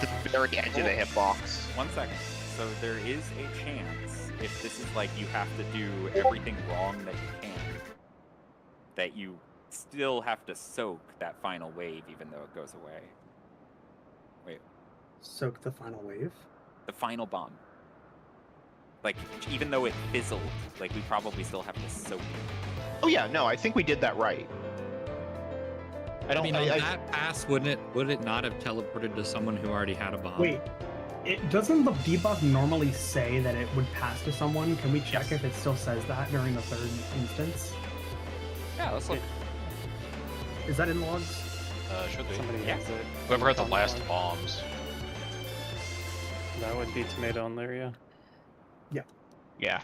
the very edge of the hitbox. 1 second. So there is a chance, if this is like you have to do everything wrong that you can, that you still have to soak that final wave, even though it goes away. Wait, Soak the final wave. the final bomb. Like, even though it fizzled, like, we probably still have to soak it. Oh yeah, no, I think we did that right. I mean, on that pass, would it not have teleported to someone who already had a bomb? Wait, doesn't the debuff normally say that it would pass to someone? Can we check if it still says that during the third instance? Yeah, let's look. Is that in logs? Should be. Somebody Yeah. has it. Whoever had the on last log. bombs. That would be tomato and Lyria. Yeah.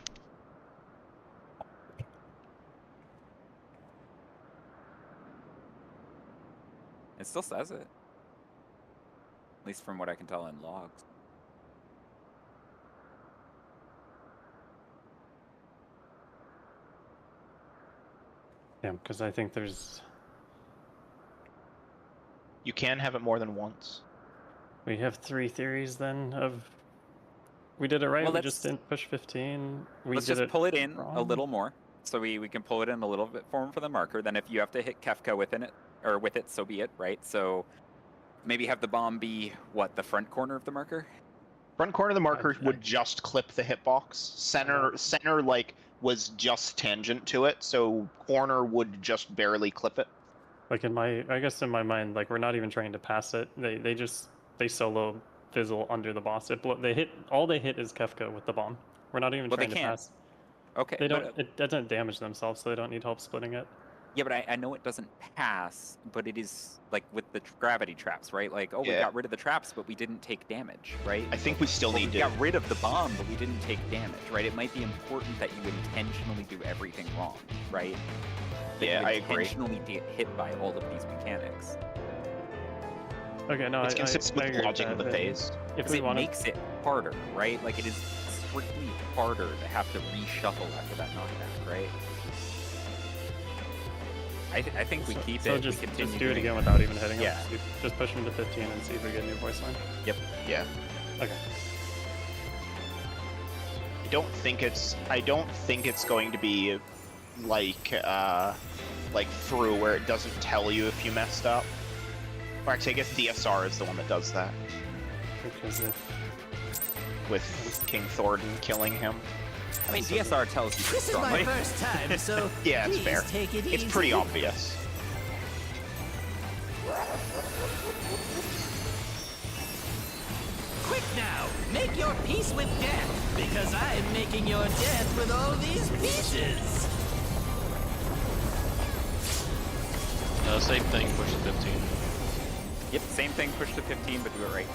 It still says it. At least from what I can tell in logs. Yeah, because I think there's You can have it more than once. we have 3 theories then of we did it right. Well, we just let's- didn't push 15. We Let's did just pull it in a wrong. little more. So we can pull it in a little bit form for the marker. Then if you have to hit Kefka within it, or with it, so be it, right? So maybe have the bomb be, what, the front corner of the marker? Front corner of the marker I- would just clip the hitbox. Center like was just tangent to it, so corner would just barely clip it. Like I guess in my mind, like we're not even trying to pass it. They solo fizzle under the boss. They hit is Kefka with the bomb. We're not even Well, they trying to can't. pass. Okay. They but, don't. It doesn't damage themselves, so they don't need help splitting it. yeah, but I know it doesn't pass, but it is like with the gravity traps, right? Like, oh, we Yeah. got rid of the traps, but we didn't take damage, right? I think we still Well, need we to. got rid of the bomb, but we didn't take damage, right? It might be important that you intentionally do everything wrong, right? That Yeah, you I agree. intentionally get hit by all of these mechanics. Okay, no, It's consistent I with agree the logic that, of the but phase. If Because we it want to, makes it harder, right? Like, it is strictly harder to have to reshuffle after that knockback, right? I think we keep so it. just we continue do it doing again without even hitting Yeah. him. Just push him to 15 and see if we get a new voice line. Yeah. Okay. I don't think it's going to be like through where it doesn't tell you if you messed up. Or actually, I guess DSR is the one that does that Because if with King Thornton killing him. I mean, DSR tells you This is my strongly. first time, so Yeah, it's please fair. take it It's easy. pretty obvious. Quick now, make your peace with death, because I'm making your death with all these pieces. Same thing, push to 15. Yep, same thing. Push to 15, but do it right.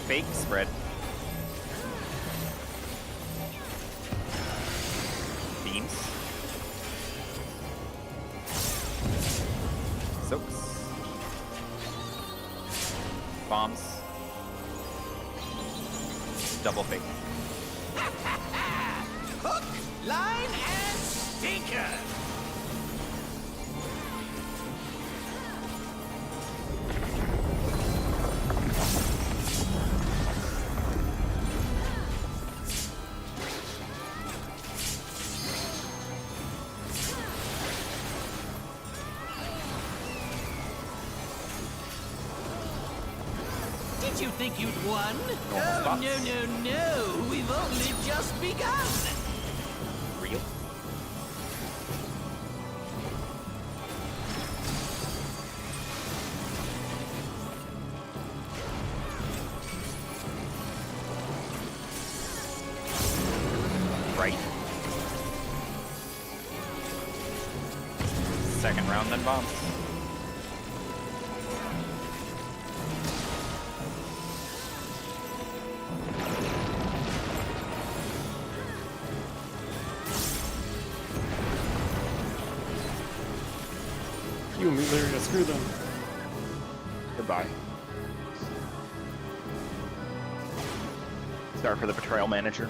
Fake spread. Beams. Soaks. Bombs. Double fake. Hook, line, and stinker. Did you think you'd won? Oh, spots. no. We've only just begun. Real. Right. Second round, then bombs. you and me, Lyria, screw them. Goodbye. Sorry for the betrayal manager.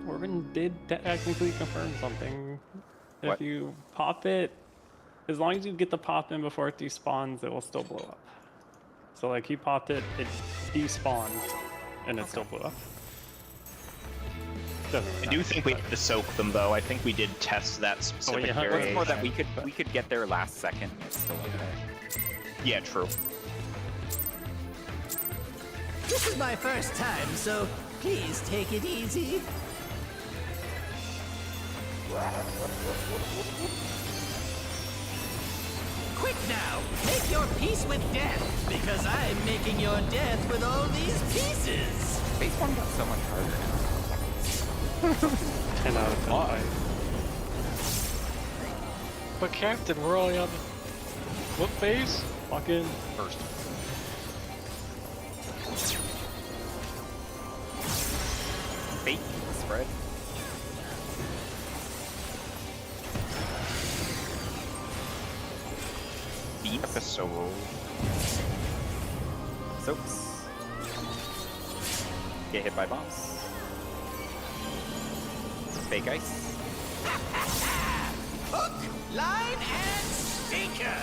Orban did technically confirm something. What? If you pop it, as long as you get the pop in before it despawns, it will still blow up. So like he popped it, it despawned, and it still blew up. Doesn't really I do matter, think we but- have to soak them though. I think we did test that specific yeah, What's variation. more that we could get there last second and it's still okay. Yeah, true. This is my first time, so please take it easy. Quick now, make your peace with death, because I'm making your death with all these pieces. Phase 1 got so much harder. 10 out of 10 Why? fight. But Captain, we're only on the... What phase? Lock in. First. Fake spread. Beams. Episode. Soaks. Get hit by bombs. Fake ice. Hook, line, and sinker.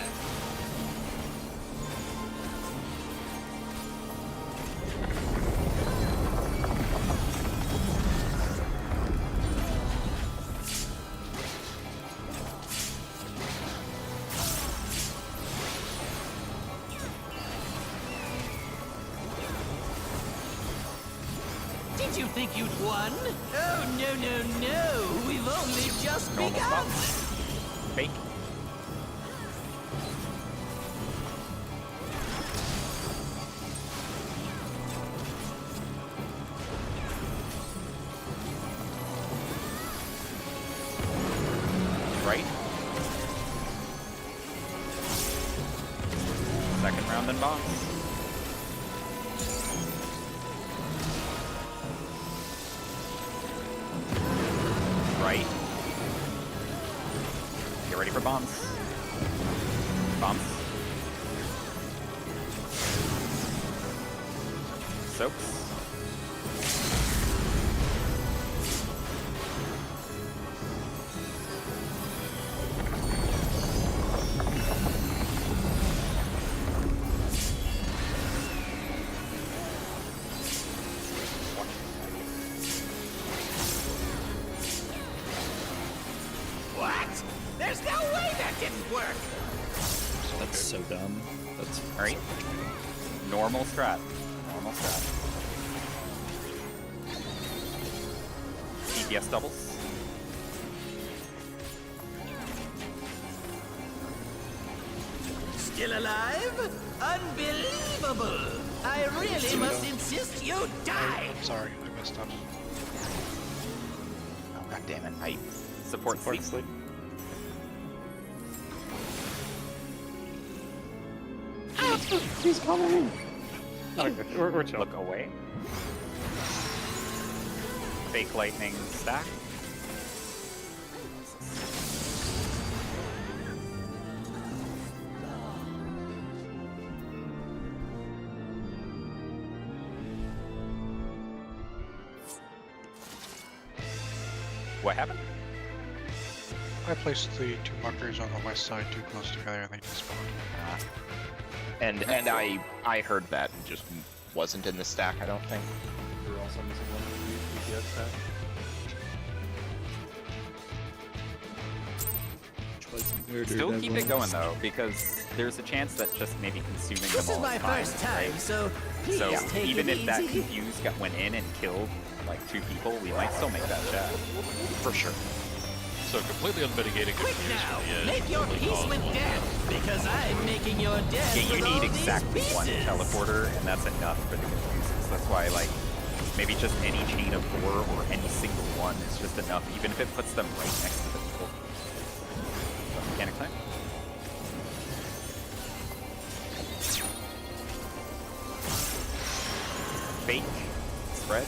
Did you think you'd won? Oh, no, no, no. We've only just Normal begun. Fake. Right. Second round then bombs. Right. Get ready for bombs. Bombs. Soaks. What? There's no way that didn't work. That's so dumb. That's Alright. Normal strat. Normal strat. DPS doubles. Still alive? Unbelievable! I really must insist you die! I'm sorry, I messed up. Oh, God damn it. I Support sleep. Sleep. He's coming! Okay, we're chill. Look away. Fake lightning stack. What happened? I placed the two markers on the west side too close together and they despawned. and I heard that and just wasn't in the stack. I don't think. We're also missing one of the DPS stack. Still keep it going though, because there's a chance that just maybe consuming This them is all my is fine, first time, right? so please So take even it if that easy. confuse went in and killed like 2 people, we might still make that chat. For sure. So completely unmitigated Quick confuse now, from the edge. make your only peace cause with one. death, because I'm making your death Yeah, you with all need these exactly one pieces. teleporter, and that's enough for the confuses. That's why, like, maybe just any chain of 4 or any single one is just enough, even if it puts them right next to the people. So, mechanic time. Fake. Spread.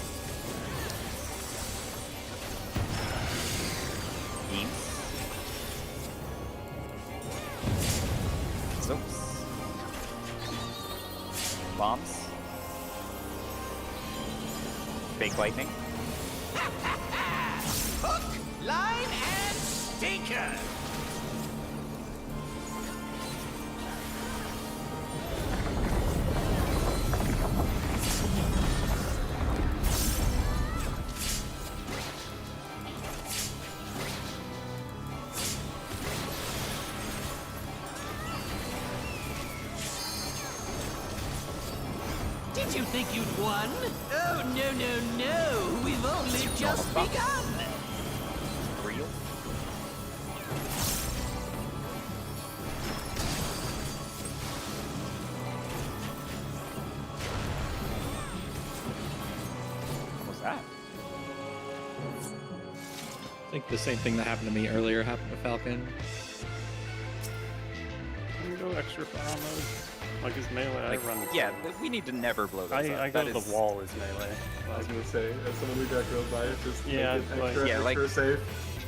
Beams. Soaps. Bombs. Fake lightning. Hook, line, and stinker. Did you think you'd won? Oh, no, no, no. We've only just begun. Real. What was that? I think the same thing that happened to me earlier happened to Falcon. Can you go extra far on those? Like his melee, I run. Yeah, we need to never blow those up. I go That to is- the wall as melee. I was gonna say, as someone who got grilled by it, just Yeah, make it like- extra, Yeah, like- extra safe.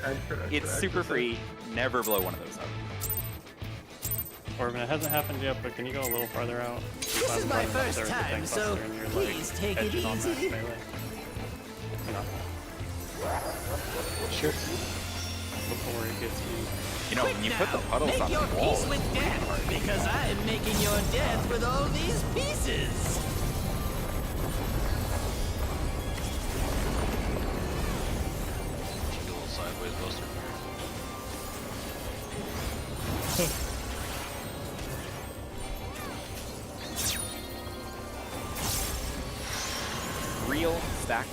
Extra, It's extra super safe. free. Never blow one of those up. Or it hasn't happened yet, but can you go a little farther out? This is my first time, so please take it easy. You know, Sure. before it gets me. You know, Quick when you now, put the puddles make on your the wall, peace with death, because I'm making your death with all these pieces. Do a little sideways buster. real stack.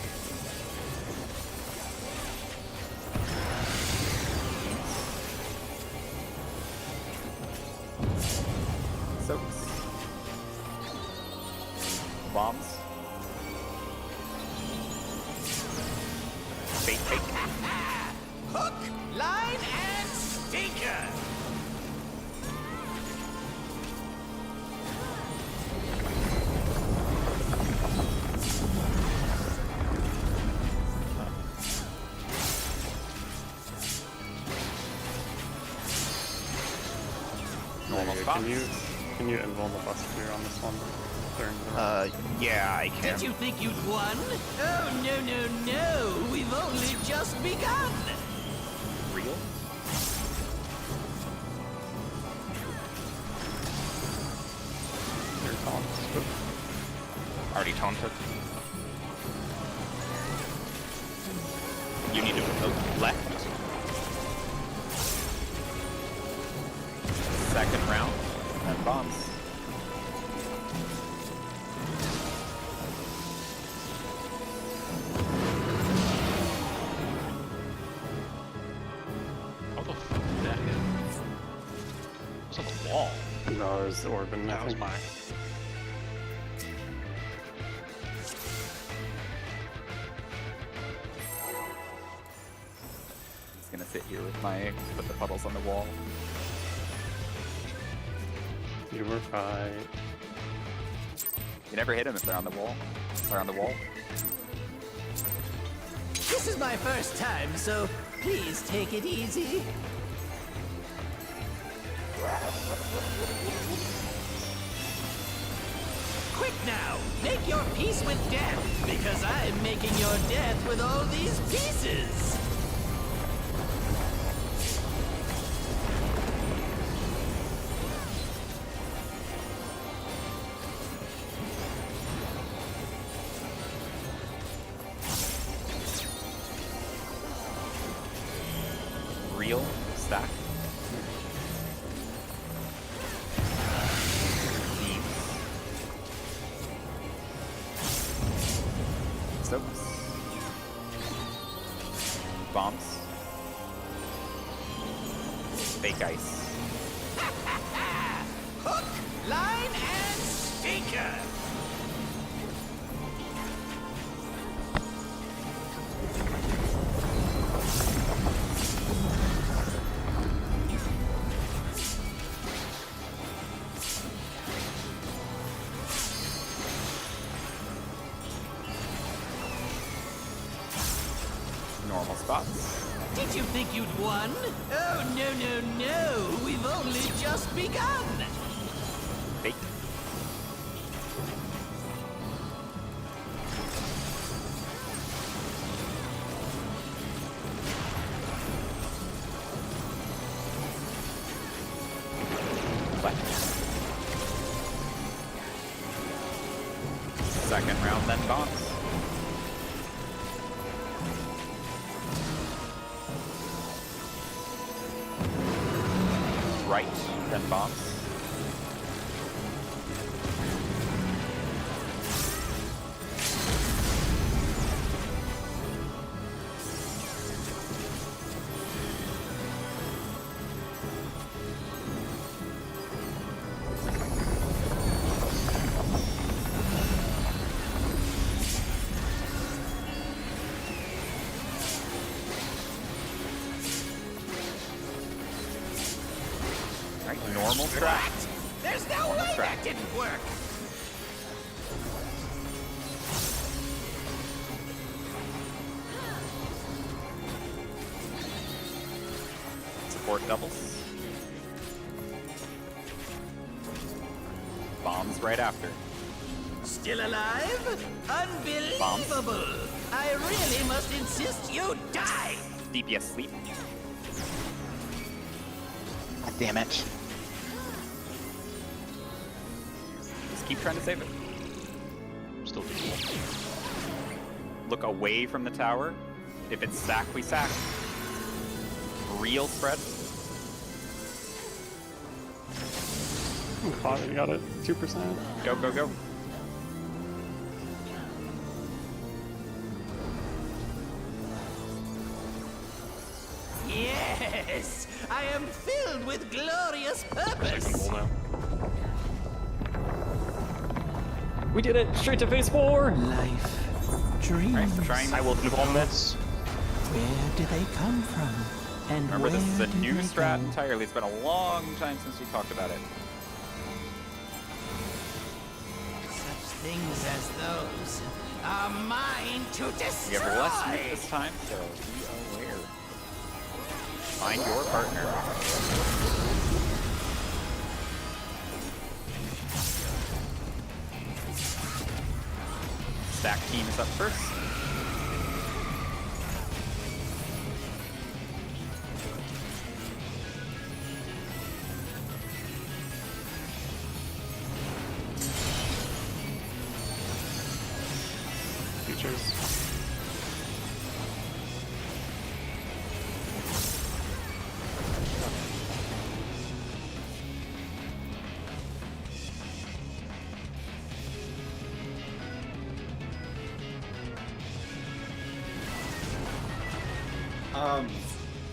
Soaks. Bombs. Fake. Hook, line, and stinker. Normal Can spots. you invulnerable buster on this one during the Yeah, I can. Did you think you'd won? Oh, no, no, no. We've only just begun. Real. your taunts? Already taunted. You need to vote left. Second round. And bombs. How the fuck did that hit? It was on the wall. No, it was Orban. That was mine. Just gonna sit here with my put the puddles on the wall. You were right. You never hit them if they're on the wall. They're on the wall. This is my first time, so please take it easy. Quick now, make your peace with death, because I'm making your death with all these pieces. Real stack. Beams. Soaks. Bombs. Fake ice. Hook, line, and stinker. Normal spots. Did you think you'd won? Oh, no, no, no. We've only just begun. Fake. Left. Second round, then bombs. Right, then bombs. strat. What? There's no On the way strat. that didn't work. Support doubles. Bombs right after. Still alive? Unbelievable! I really must insist you die! DPS sleep. God damn it. Just keep trying to save it. Still doable. Look away from the tower. If it's sack, we sack. Real spread. I'm caught. We got it. 2%. Go, go, go. Yes! I am filled with glorious purpose! Cool now. We did it! Straight to phase 4! Life, dreams, Alright, we're trying. I will on this. where do they come from? And Remember, this is where a do new they strat go? entirely. It's been a long time since we talked about it. Such things as those are mine to destroy! We have less meat this time, so be aware. Find your partner. Stack team is up first. Features.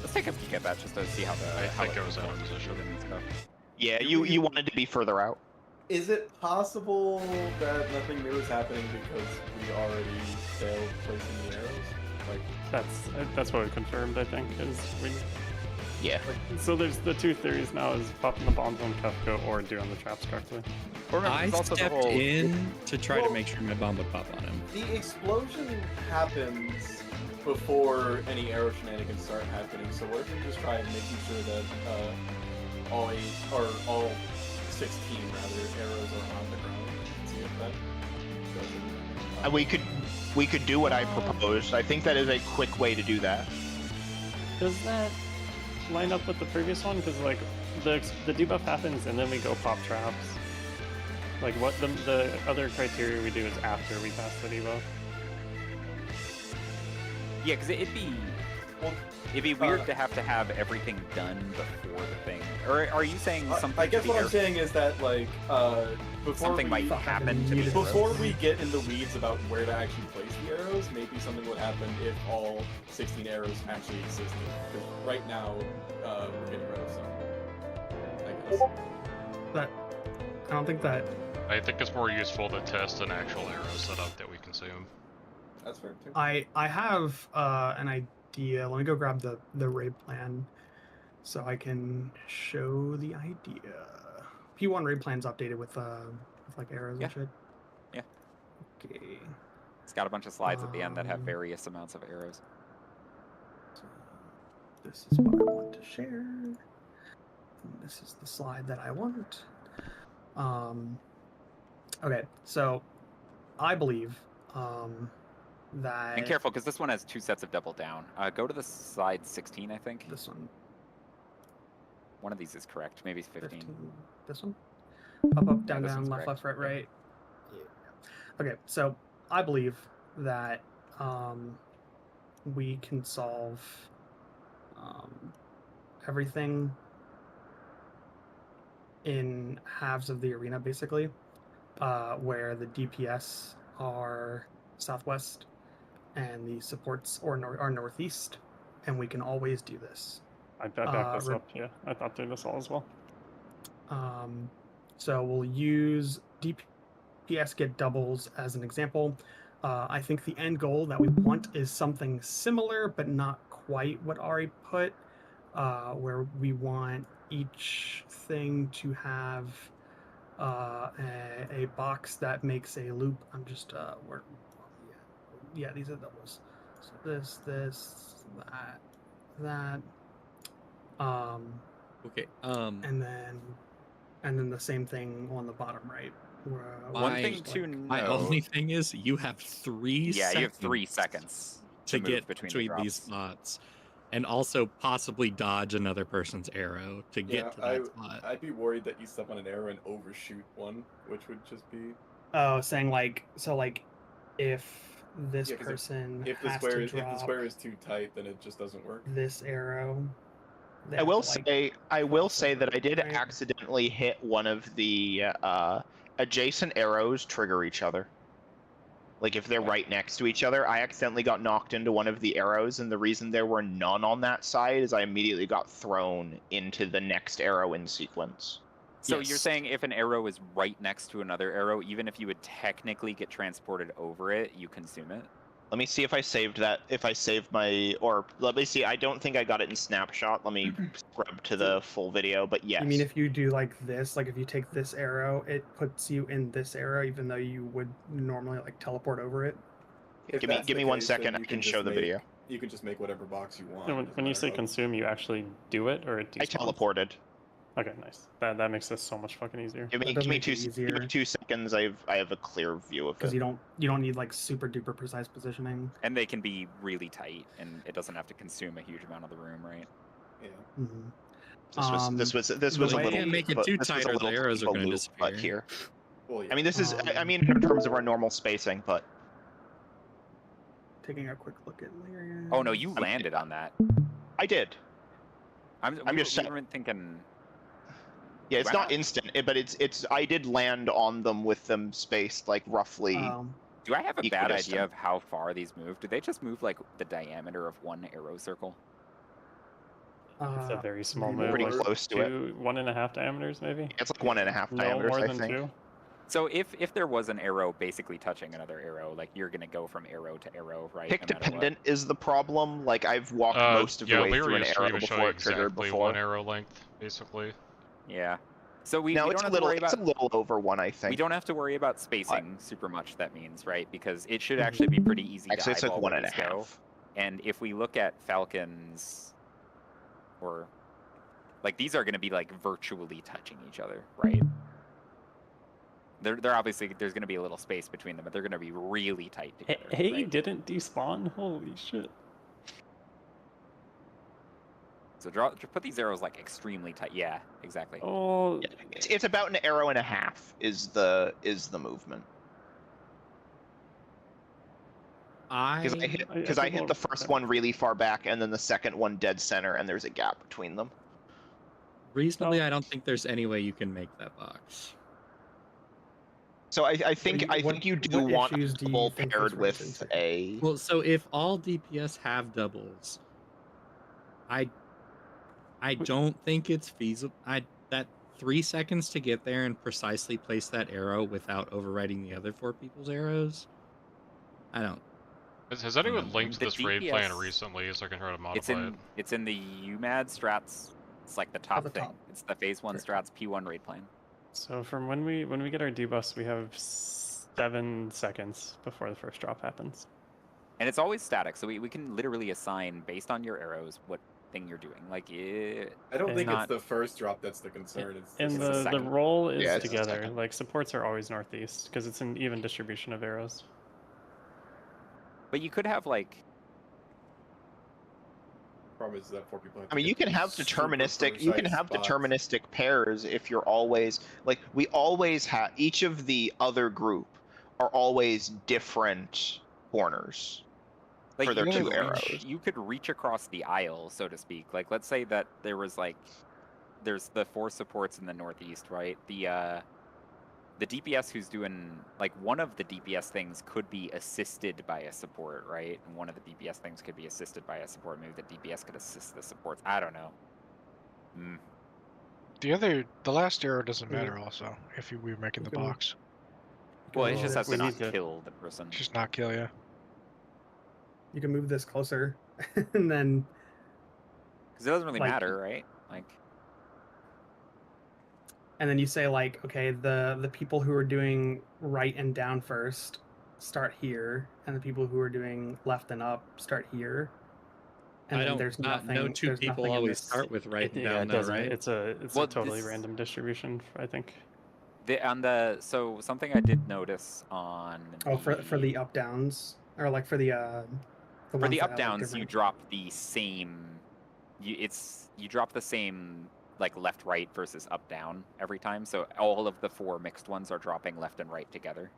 Let's take a peek at that just to see how the. I how think it I was out of performs position. and stuff. Yeah, you wanted to be further out. Is it possible that nothing new is happening because we already failed placing the arrows? Like, That's what we confirmed, I think, is we... Yeah. So there's the two theories now, is popping the bombs on Kefka or doing the traps correctly. Or remember, I there's also the stepped whole- in to try to Well- make sure my bomb would pop on him. the explosion happens before any arrow shenanigans start happening, so what if we just try making sure that all 8, or all 16 rather, arrows are on the ground? See if that doesn't... And we could do what I proposed. I think that is a quick way to do that. Does that line up with the previous one? Because like the debuff happens and then we go pop traps. Like what the other criteria we do is after we pass the debuff. Yeah, because it'd be weird to have everything done before the thing. Or are you saying something? I guess to the what I'm air- saying is that, like, before something we, might happen to be before we get in the weeds about where to actually place the arrows, maybe something would happen if all 16 arrows actually existed. Because right now, we're getting rid of some. I guess. But I don't think that. I think it's more useful to test an actual arrow setup that we consume. That's fair too. I have an idea. Let me go grab the raid plan, so I can show the idea. P1 raid plan's updated with like arrows Yeah. and shit. Yeah. Okay. It's got a bunch of slides at the end that have Um, various amounts of arrows. So this is what I want to share. And this is the slide that I want. Okay, so I believe that And careful, because this one has 2 sets of double down. Go to the slide 16, I think. this one, One of these is correct. Maybe it's 15. 15, this one, up, down, this down, one's left, correct. left, right, right. Yeah. Okay, so I believe that we can solve everything in halves of the arena, basically, where the DPS are southwest and the supports are northeast, and we can always do this. I back this up, yeah. I thought through this all as well. So we'll use DPS get doubles as an example. I think the end goal that we want is something similar, but not quite what Ari put. where we want each thing to have a box that makes a loop. I'm just where, yeah, these are doubles. So this, that. Okay. And then the same thing on the bottom right. Where, One My- thing to My note. only thing is you have 3 Yeah, seconds. you have 3 seconds to move get between between the these drops. spots, and also possibly dodge another person's arrow to get to that spot. I'd be worried that you step on an arrow and overshoot one, which would just be. Oh, saying like so like if this Yeah, 'cause person If the has square to is drop if the square is too tight, then it just doesn't work. this arrow. they I have will to, like, say, I will cross say that over, I did right? accidentally hit one of the adjacent arrows trigger each other. Like if they're right next to each other, I accidentally got knocked into one of the arrows, and the reason there were none on that side is I immediately got thrown into the next arrow in sequence. So you're Yes. saying if an arrow is right next to another arrow, even if you would technically get transported over it, you consume it? Let me see if I saved that. If I saved my, or let me see. I don't think I got it in snapshot. Let me scrub to the full video. But yes, You mean if you do like this, like if you take this arrow, it puts you in this arrow, even though you would normally like teleport over it? If give me that's give the me 1 case, second. then I you can just show the make- video. You can just make whatever box you want. And it doesn't when you matter say how- consume, you actually do it, or it I despawns? teleported. Okay, nice. That makes this so much fucking easier. Give me, That does give me make two. it Give me easier. 2 seconds. I have a clear view of Because it. you don't need like super duper precise positioning. And they can be really tight, and it doesn't have to consume a huge amount of the room, right? Yeah. Mm-hmm. This was the a way- little. Can't make it but too this was tight a or the little arrows are deep a gonna loop, but disappear. here. Well, yeah. I mean, this is. I Um, mean, in terms of our normal spacing, but Taking a quick look at layers. Oh no, you landed on that. I did. I'm I'm we just were- saying- we weren't thinking. Yeah, it's Why not not? instant, but it's. I did land on them with them spaced like roughly. Do I have a bad Equidistant. idea of how far these move? Do they just move like the diameter of one arrow circle? It's a very small maybe move, Pretty like close to it. 1.5 diameters, maybe. It's like 1.5 No diameters, more I than think. 2. So if there was an arrow basically touching another arrow, like you're gonna go from arrow to arrow, right? Pick no matter what? dependent is the problem. Like I've walked most of the yeah, way through Lyria an arrow stream is before showing it triggered exactly before. 1 arrow length, basically. Yeah. So we No, don't it's a have little. to worry It's about a little over 1, I think. we don't have to worry about spacing super much. That means, right? Because it should actually be pretty easy Actually, to it's like eyeball where these go. 1.5. And if we look at Falcons, or like these are going to be like virtually touching each other, right? They're obviously there's going to be a little space between them, but they're going to be really tight together. Hey, right? didn't despawn? Holy shit. So put these arrows like extremely tight. Yeah, exactly. Oh, Yeah, it's about an arrow and a half is the movement. Because I hit I because I think hit we'll- the first one really far back and then the second one dead center, and there's a gap between them. Reasonably, I don't think there's any way you can make that box. So I think you- I what- think you do what want a issues do you double think paired this runs with into? a. Well, so if all DPS have doubles, I don't think it's feasible. That 3 seconds to get there and precisely place that arrow without overriding the other 4 people's arrows. I don't. Has anyone Mm, linked the this raid plan DPS recently so I can try to It's modify it? it's in the UMAD strats. It's like the top the thing. top. It's the phase 1 strats P1 raid plan. so from when we get our debuffs, we have 7 seconds before the first drop happens. And it's always static, so we can literally assign based on your arrows what thing you're doing. Like I don't It's think not- it's the first drop that's the concern. It's And just the the second. roll is Yeah, it's the together. second. Like supports are always northeast because it's an even distribution of arrows. but you could have like problem is that 4 people. Have I mean, to you get can have super deterministic. You can precise have spots. deterministic pairs if you're always like we always have. Each of the other group are always different corners. like for their you two could arrows. you could reach across the aisle, so to speak. Like let's say that there was like there's the 4 supports in the northeast, right? The DPS who's doing like one of the DPS things could be assisted by a support, right? And one of the DPS things could be assisted by a support. Maybe the DPS could assist the supports. I don't know. The last arrow doesn't matter also if you were making the Okay. box. Well, it Well, just has to we not need to- kill the person. Just not kill you. You can move this closer, and then Because it doesn't really Like- matter, right? Like, And then you say like, okay, the people who are doing right and down first start here, and the people who are doing left and up start here. And I then don't there's not nothing. know two there's people nothing in always this- start with right and Yeah, down it though, doesn't. right? It's a Well, totally this- random distribution, I think. so something I did notice on Oh, for the up downs, or like for the for ones the that up have, like, downs, you different- drop the same. You drop the same like left right versus up down every time. So all of the 4 mixed ones are dropping left and right together.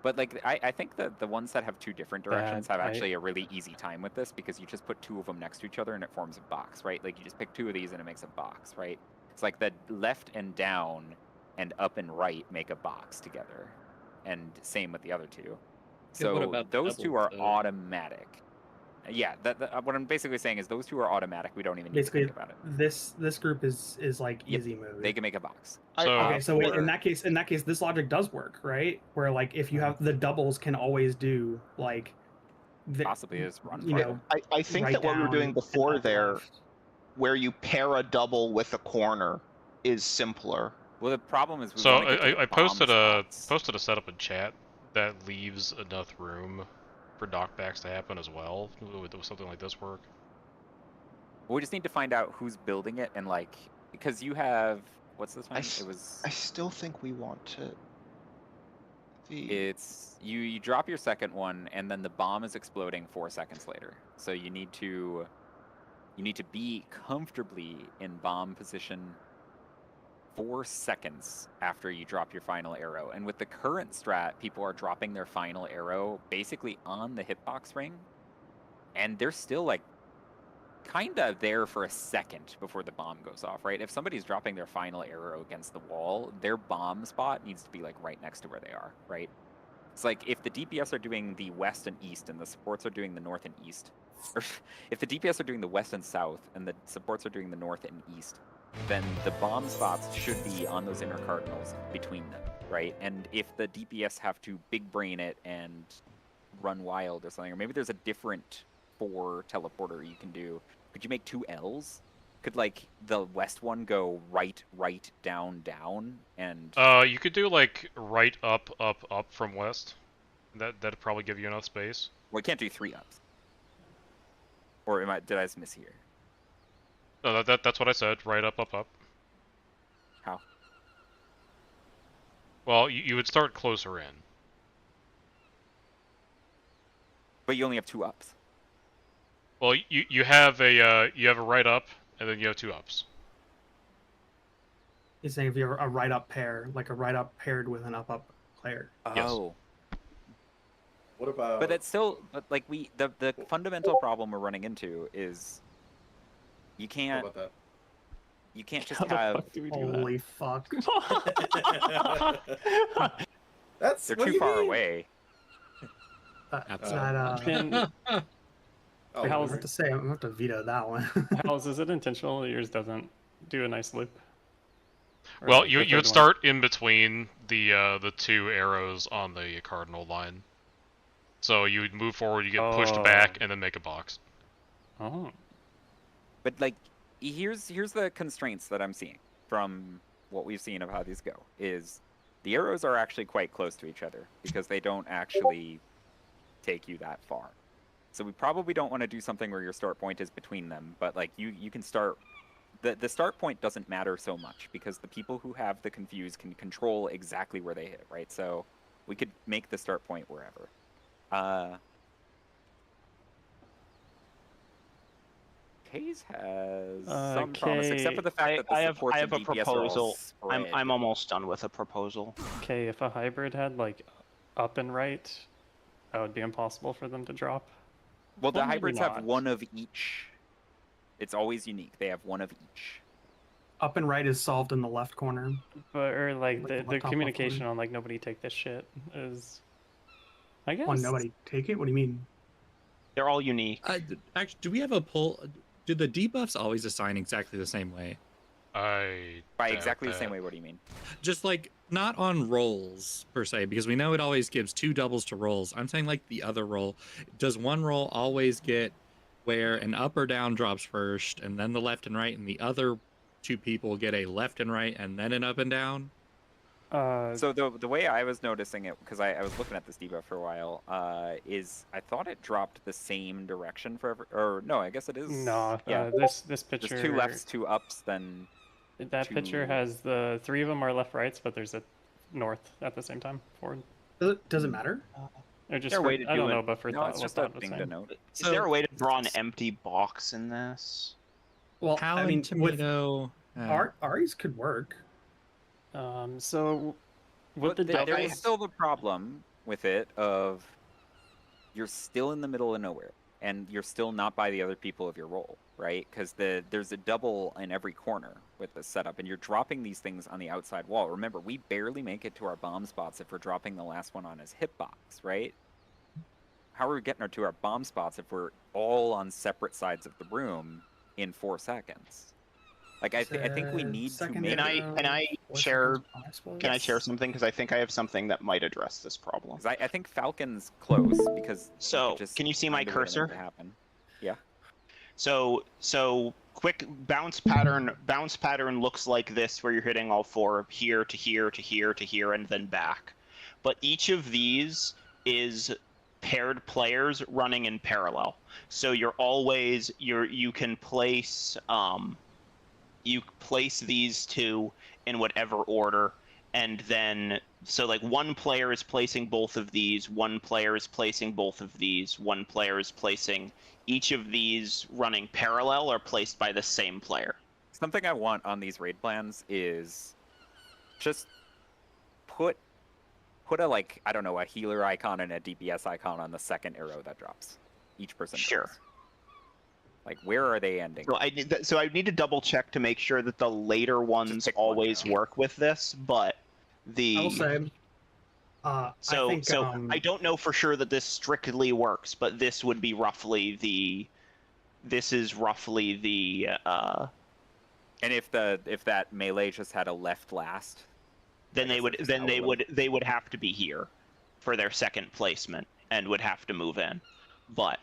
But like I think that the ones that have 2 different directions have I- actually a really easy time with this because you just put 2 of them next to each other and it forms a box, right? Like you just pick 2 of these and it makes a box, right? It's like the left and down and up and right make a box together, and same with the other 2. Yeah, So what about the those 2 doubles, are though? automatic. Yeah, what I'm basically saying is those 2 are automatic. We don't even need Basically, to think about it. this group is like Yep, easy mode. They can make a box. So- Okay, so wait, in for- that case, this logic does work, right? Where like if you have the doubles can always do like, Possibly is run you farther. know, I think right that what we were down doing and before up there, left. where you pair a double with a corner, is simpler. Well, the problem is we So wanna get to the I bomb posted spots. a setup in chat that leaves enough room for knockbacks to happen as well. Would something like this work? We just need to find out who's building it and like because you have what's this one? s- It was I still think we want to. it's you drop your second one and then the bomb is exploding 4 seconds later. So you need to be comfortably in bomb position 4 seconds after you drop your final arrow. And with the current strat, people are dropping their final arrow basically on the hitbox ring, and they're still like kind of there for a second before the bomb goes off, right? If somebody's dropping their final arrow against the wall, their bomb spot needs to be like right next to where they are, right? It's like if the DPS are doing the west and east and the supports are doing the north and east, or if the DPS are doing the west and south and the supports are doing the north and east, then the bomb spots should be on those inner cardinals between them, right? And if the DPS have to big brain it and run wild or something, or maybe there's a different 4 teleporter you can do. Could you make 2 L's? Could like the west one go right, down, and You could do like right, up from west. That'd probably give you enough space. well, we can't do 3 ups. Or did I just miss here? No, that's what I said. Right, up. How? Well, you would start closer in. But you only have 2 ups. Well, you have a right up, and then you have 2 ups. He's saying if you're a right up pair, like a right up paired with an up player. Yes. Oh. What about? But it's still, but like the fundamental problem we're running into is you What can't about just How the have fuck do we do Holy fuck! that? That's they're what do too you far mean? away. Absolutely. That Oh, I was right. about to say I'm gonna have to veto that one. How's is it intentional that yours doesn't do a nice loop? Or Well, the you third would one? start in between the 2 arrows on the cardinal line. So you would move forward, you get pushed back, and then make a box. Oh, But like, here's the constraints that I'm seeing from what we've seen of how these go. Is the arrows are actually quite close to each other because they don't actually take you that far. So we probably don't want to do something where your start point is between them. But like you can start. The start point doesn't matter so much because the people who have the confuse can control exactly where they hit, right? So we could make the start point wherever. Hayes has some promise, except for the fact that the I have supports a and DPS are all proposal. spread. I'm almost done with a proposal. okay. If a hybrid had like up and right, that would be impossible for them to drop. Well, the Well, maybe hybrids not. have one of each. It's always unique. They have one of each. Up and right is solved in the left corner. But or like Like the, the the top communication left on like nobody take this shit is, I guess. Oh, nobody take it. What do you mean? They're all unique. Actually, do we have a poll? Do the debuffs always assign exactly the same way? I By doubt exactly the same that. way. What do you mean? Just like not on rolls per se, because we know it always gives 2 doubles to rolls. I'm saying like the other roll. Does one roll always get where an up or down drops first, and then the left and right, and the other two people get a left and right, and then an up and down? So the way I was noticing it, because I was looking at this debuff for a while, is I thought it dropped the same direction for or no, I guess it is. No, yeah. this picture. There's 2 lefts, 2 ups, then That picture two- has the 3 of them are left rights, but there's a north at the same time. Forward. Does it matter? Or just there a for, way to I do don't it? know, but for no, thought, it's what just a thought was thing to saying. note. Is there a way to draw an empty box in this? Well, How I mean, with Tomato? Ari's could work. So with the There doubles, is still the problem with it of you're still in the middle of nowhere, and you're still not by the other people of your role, right? Because there's a double in every corner with this setup, and you're dropping these things on the outside wall. Remember, we barely make it to our bomb spots if we're dropping the last one on his hitbox, right? How are we getting to our bomb spots if we're all on separate sides of the room in 4 seconds? Like I think we need to Second make Can it. I 4 share? seconds, I suppose. Can I share something? Because I think I have something that might address this problem. 'Cause I think Falcon's close because So, could just can you see my find a way to make cursor? it happen. So quick bounce pattern. Bounce pattern looks like this, where you're hitting all 4 here to here to here to here and then back. But each of these is paired players running in parallel. So you can place these 2 in whatever order, and then so like one player is placing both of these, one player is placing both of these, one player is placing each of these running parallel or placed by the same player. Something I want on these raid plans is just put a, like, I don't know, a healer icon and a DPS icon on the second arrow that drops. Each person. Sure. does. Like, where are they ending? So I need to double check to make sure that the later ones pick one, always yeah. work with this, but I will say. I think, I don't know for sure that this strictly works, but this would be roughly the. This is roughly the. And if that melee just had a left last, Then I they guess would it's then how they it would they would have to be here for their second placement and would have to move in, but.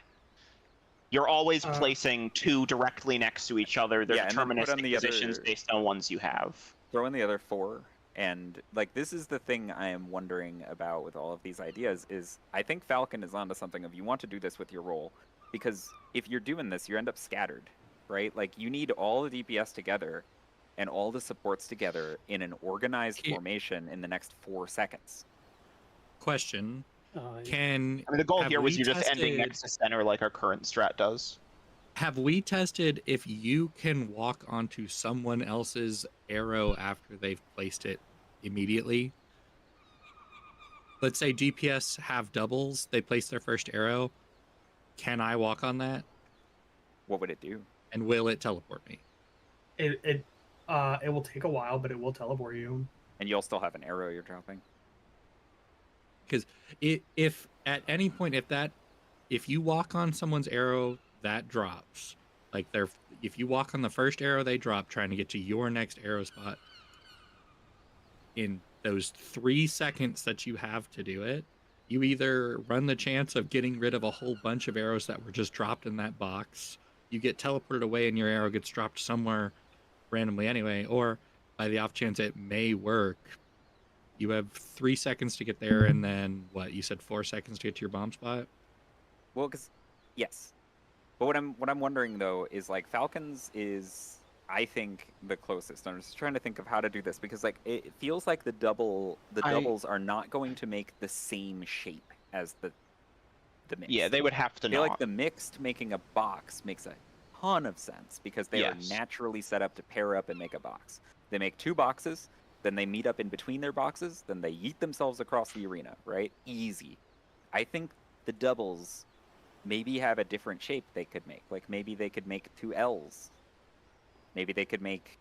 You're always placing 2 directly next to each other. They're Yeah, and then put on deterministic the other- positions based on ones you have. throw in the other 4. And like, this is the thing I am wondering about with all of these ideas is I think Falcon is onto something of you want to do this with your role, because if you're doing this, you end up scattered, right? Like, you need all the DPS together and all the supports together in an organized formation in the next 4 seconds. Question: uh, Can I mean, the goal have here was we you just ending tested- next to center like our current strat does. Have we tested if you can walk onto someone else's arrow after they've placed it immediately? Let's say DPS have doubles, they place their first arrow. Can I walk on that? What would it do? And will it teleport me? It will take a while, but it will teleport you. And you'll still have an arrow you're dropping. Because if at any point if you walk on someone's arrow, that drops. Like if you walk on the first arrow they drop, trying to get to your next arrow spot, in those 3 seconds that you have to do it, you either run the chance of getting rid of a whole bunch of arrows that were just dropped in that box, you get teleported away and your arrow gets dropped somewhere randomly anyway, or by the off chance it may work, you have 3 seconds to get there, and then what, you said 4 seconds to get to your bomb spot? Well, because yes, but what I'm wondering though is, like, Falcons is, I think, the closest. I'm just trying to think of how to do this, because like it feels like the doubles are not going to make the same shape as the mixed. Yeah, they would have to I feel not. like the mixed making a box makes a ton of sense because they Yes. are naturally set up to pair up and make a box. They make 2 boxes, then they meet up in between their boxes, then they yeet themselves across the arena, right? Easy. I think the doubles maybe have a different shape they could make. Like, maybe they could make 2 L's. Maybe they could make,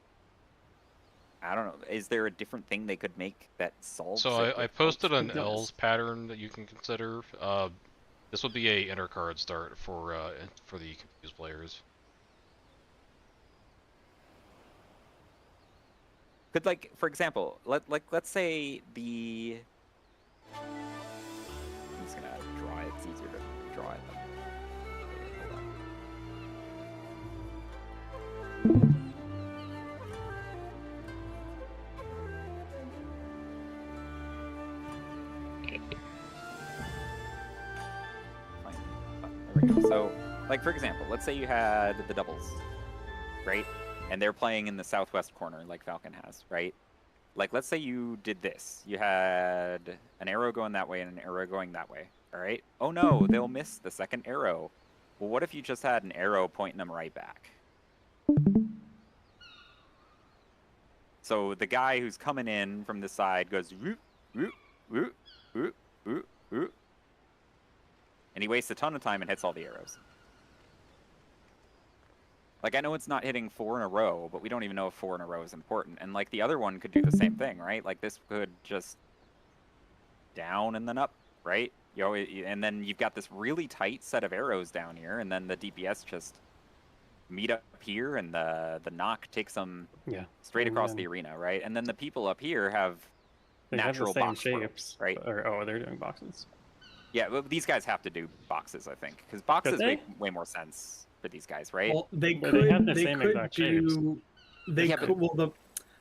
I don't know, is there a different thing they could make that solves So it I with posted an those? L's pattern that you can consider. This would be a enter card start for the confused players. Could, like, for example, let's say the, I'm just gonna draw it. It's easier to draw it. Okay, hold on. right now. So, like for example, let's say you had the doubles, right? And they're playing in the southwest corner, like Falcon has, right? Like, let's say you did this. You had an arrow going that way and an arrow going that way, all right? Oh no, they'll miss the second arrow. Well, what if you just had an arrow pointing them right back? So the guy who's coming in from the side goes, whoop, whoop, whoop, whoop, whoop, whoop. And he wastes a ton of time and hits all the arrows. Like, I know it's not hitting 4 in a row, but we don't even know if 4 in a row is important. And, like, the other one could do the same thing, right? Like, this could just down and then up, right? You know, and then you've got this really tight set of arrows down here, and then the DPS just meet up here, and the knock takes them straight and across then the arena, right? And then the people up here have they natural have the same box shapes, right? Or they're doing boxes. Yeah, well, these guys have to do boxes, I think, because boxes they? make way more sense for these guys, right? Well, they But could. they have the They same could exact shapes. do. They Yeah, could. but- Well,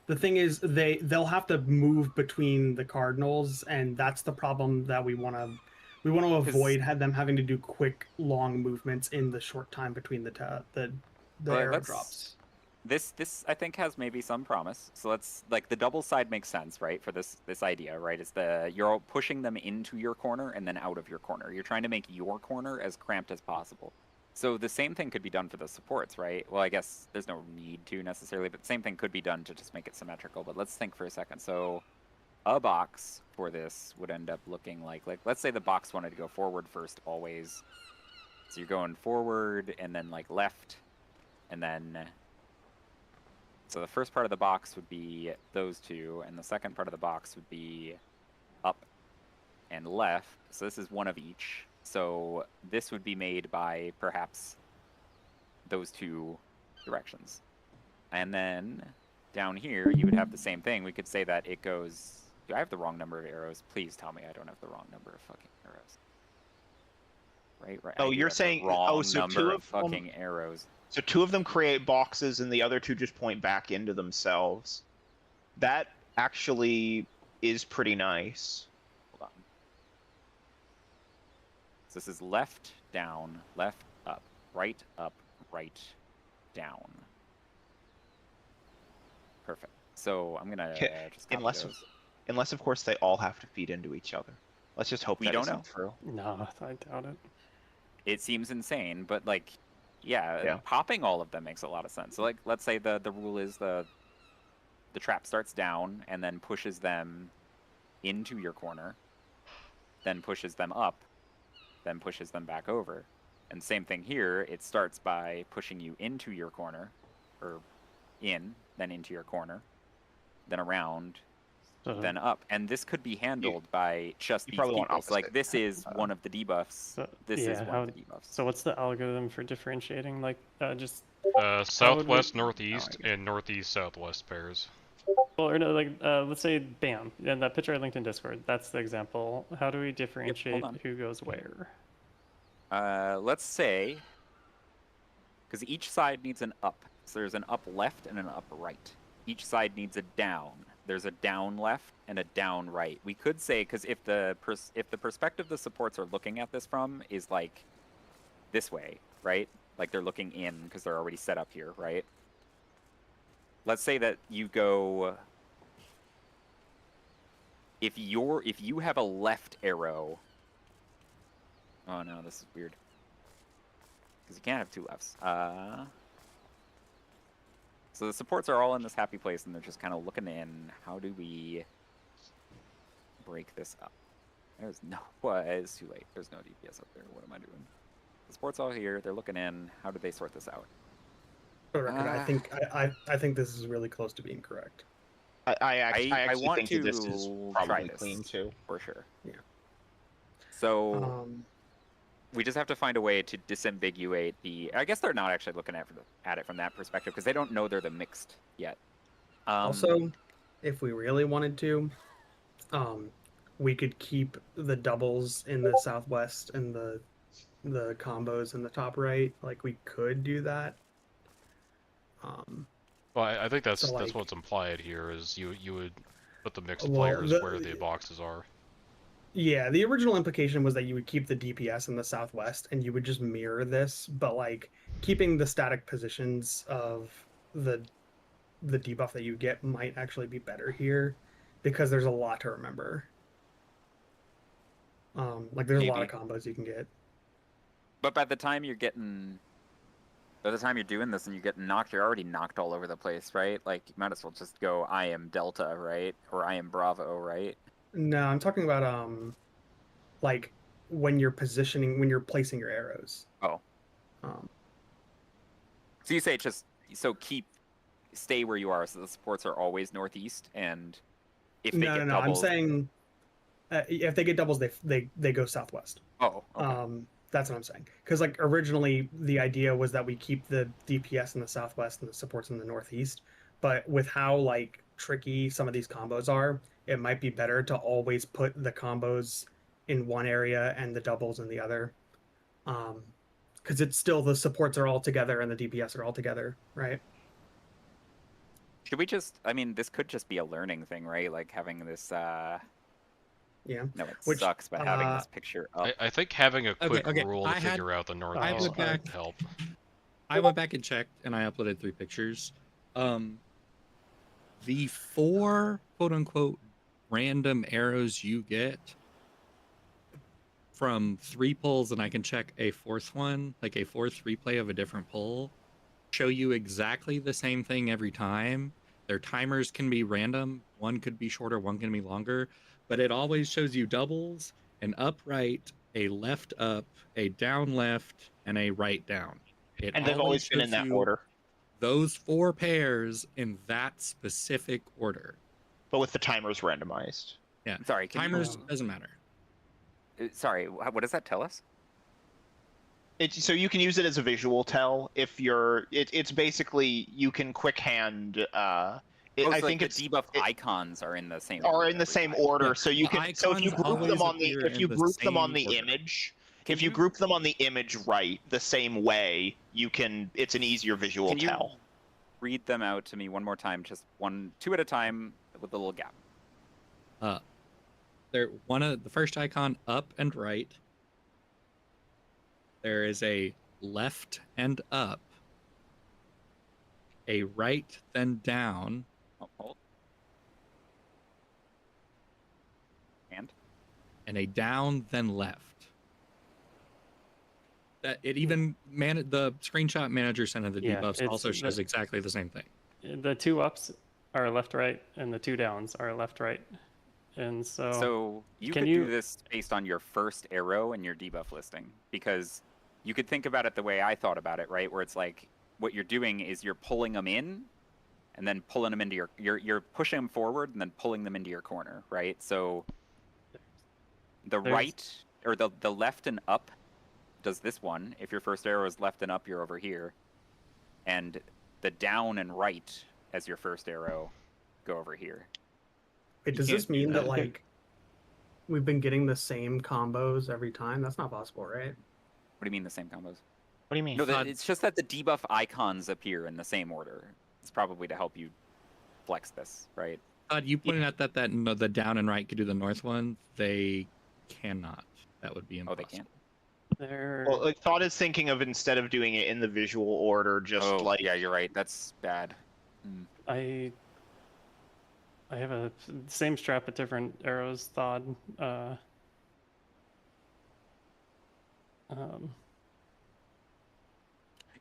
the thing is, they'll have to move between the cardinals, and that's the problem that we want to. We want to avoid them having to do quick, long movements in the short time between the Well, arrow let's- drops. This I think has maybe some promise. So let's, like, the double side makes sense, right? For this idea, right? Is you're pushing them into your corner and then out of your corner. You're trying to make your corner as cramped as possible. So the same thing could be done for the supports, right? Well, I guess there's no need to necessarily, but the same thing could be done to just make it symmetrical. But let's think for a second. So a box for this would end up looking like let's say the box wanted to go forward first always. So you're going forward and then like left and then. So the first part of the box would be those two, and the second part of the box would be up and left. So this is one of each. So this would be made by perhaps those two directions. And then down here, you would have the same thing. We could say that it goes... Do I have the wrong number of arrows? Please tell me I don't have the wrong number of fucking arrows. Right. Oh, I do you're have the saying- wrong oh, so number two of of them- fucking arrows. So 2 of them create boxes, and the other 2 just point back into themselves. That actually is pretty nice. Hold on. So this is left, down, left, up, right, down. Perfect. So I'm gonna just copy Unless, those. unless of course they all have to feed into each other. Let's just hope We that don't isn't know. true. No, I doubt it. It seems insane, but like, yeah, Yeah. popping all of them makes a lot of sense. So like, let's say the rule is the trap starts down and then pushes them into your corner, then pushes them up, then pushes them back over. And same thing here, it starts by pushing you into your corner, or in, then into your corner, then around, So, then up. And this could be handled by just you these probably want people. So, like, opposite. this is one of the debuffs. so- This is yeah, one of the debuffs. So what's the algorithm for differentiating? Like, just Southwest, No northeast, idea. and northeast, southwest pairs. well, or no, like, let's say BAM, and that picture I linked in Discord. That's the example. How do we differentiate on. who goes where? Let's say, because each side needs an up. So there's an up left and an up right. Each side needs a down. There's a down left and a down right. We could say, because if the perspective the supports are looking at this from is like this way, right? Like they're looking in because they're already set up here, right? Let's say that you go. If you have a left arrow. Oh no, this is weird. Because you can't have 2 lefts. So the supports are all in this happy place, and they're just kind of looking in. How do we break this up? There's no... Well, it's too late. There's no DPS up there. What am I doing? The support's all here. They're looking in. How do they sort this out? For the record, Ah. I think this is really close to being correct. I actually want think that this is to try probably this. clean too. For sure. Yeah. So... we just have to find a way to disambiguate the... I guess they're not actually looking at it from that perspective, because they don't know they're the mixed yet. Also, if we really wanted to, we could keep the doubles in the southwest and the combos in the top right. Like, we could do that. Well, I think that's So, like- what's implied here is you would put the mixed Well, players where the boxes are. Yeah, the original implication was that you would keep the DPS in the southwest and you would just mirror this, but like keeping the static positions of the debuff that you get might actually be better here because there's a lot to remember. Like there's a lot of Maybe. combos you can get. But by the time you're doing this and you get knocked, you're already knocked all over the place, right? Like you might as well just go I am Delta, right? Or I am Bravo, right? No, I'm talking about like when you're placing your arrows. Oh. Um, So you say stay where you are, so the supports are always northeast, and if they get I'm doubles, saying if they get doubles, they go southwest. oh, okay. That's what I'm saying. Because like originally the idea was that we keep the DPS in the southwest and the supports in the northeast, but with how like tricky some of these combos are, it might be better to always put the combos in one area and the doubles in the other. Because it's still the supports are all together and the DPS are all together, right? Should we just? I mean, this could just be a learning thing, right? Like having this. Yeah. No, it Which, sucks, but having this picture up. I think having a quick okay, rule to figure out the northeast went back- would help. I went back and checked, and I uploaded 3 pictures. The 4 quote unquote random arrows you get from 3 pulls, and I can check a 4th one, like a 4th replay of a different pull, show you exactly the same thing every time. Their timers can be random. One could be shorter, one can be longer, but it always shows you doubles, an up right, a left up, a down left, and a right down. And they've always been in shows that you order, those 4 pairs in that specific order. but with the timers randomized. Yeah. Sorry, can Timers doesn't matter. sorry, what does that tell us? So you can use it as a visual tell if you're. It's basically you can quick hand. I think the it's debuff icons are in the same. are order in the every same time. order. Yeah, So you the can. So if you icons group them always on the appear if you in the group them on same the order. image. Can If you group them on the image right the same way, you can. It's an easier visual Can you tell. read them out to me one more time, just 2 at a time with a little gap? There, one of the first icon, up and right. There is a left and up, a right then down, Oh, hold. And a down then left. That it even the screenshot manager sent of the Yeah, debuffs it's also shows the- exactly the same thing. The 2 ups are left, right, and the 2 downs are left, right. And So you can could you- do this based on your first arrow and your debuff listing, because you could think about it the way I thought about it, right? Where it's like what you're doing is you're pulling them in, and then pulling them into you're pushing them forward and then pulling them into your corner, right? So the There's- right or the left and up does this one. If your first arrow is left and up, you're over here, and the down and right as your first arrow go over here. Wait, does can't this do mean that that. like we've been getting the same combos every time? That's not possible, right? What do you mean the same combos? What do you mean? No, Todd- it's just that the debuff icons appear in the same order. It's probably to help you flex this, right? Todd, you pointed out that no, the down and right could do the north one. They cannot. That would be Oh, impossible. they can't. they're Well, like, Thought is thinking of instead of doing it in the visual order, just Oh, like yeah, you're right. That's bad. I have a same strap but different arrows thought.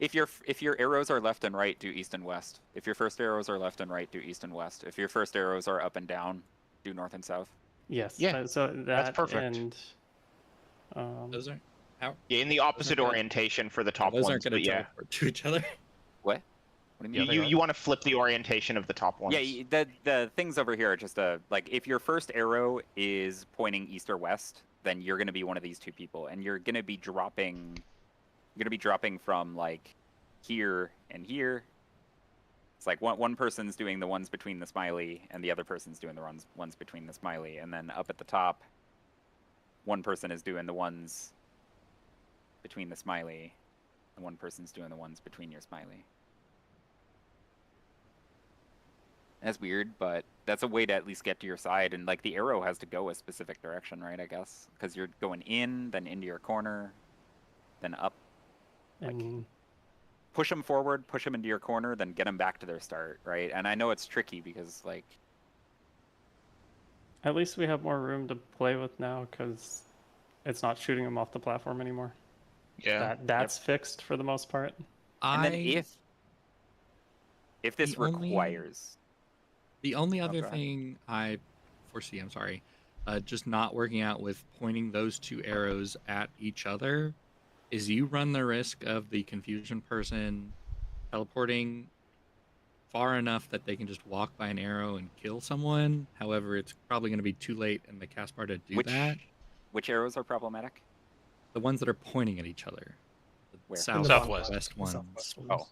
If your arrows are left and right, do east and west. If your first arrows are left and right, do east and west. If your first arrows are up and down, do north and south. Yes. Yeah, So that perfect. And Those aren't. How? yeah, in the opposite good. orientation for the top Those ones. aren't going But to yeah, teleport to each other. What? What do you mean? you want to flip the orientation of the top ones. Yeah, the things over here are just like if your first arrow is pointing east or west, then you're going to be one of these 2 people, and you're going to be dropping. You're going to be dropping from like here and here. It's like one person's doing the ones between the smiley, and the other person's doing the ones between the smiley, and then up at the top, one person is doing the ones between the smiley, and one person's doing the ones between your smiley. That's weird, but that's a way to at least get to your side. And like the arrow has to go a specific direction, right? I guess because you're going in, then into your corner, then up. Like, And push them forward, push them into your corner, then get them back to their start, right? And I know it's tricky because like at least we have more room to play with now because it's not shooting them off the platform anymore. Yeah. That's fixed for the most part. and then if this the only- requires The only other go ahead. thing I foresee, I'm sorry, just not working out with pointing those two arrows at each other is you run the risk of the confusion person teleporting far enough that they can just walk by an arrow and kill someone. However, it's probably going to be too late in the Caspar to do that. which arrows are problematic. The ones that are pointing at each other. The Where? Southwest. west ones. Southwest ones. Oh,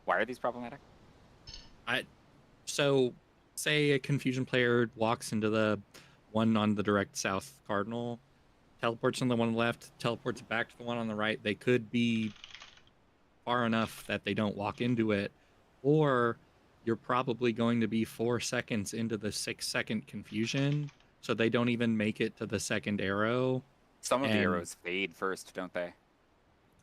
why are these problematic? So, say a confusion player walks into the one on the direct south cardinal, teleports on the one on the left, teleports back to the one on the right. They could be far enough that they don't walk into it, or you're probably going to be 4 seconds into the 6-second confusion, so they don't even make it to the second arrow. Some of the And- arrows fade first, don't they?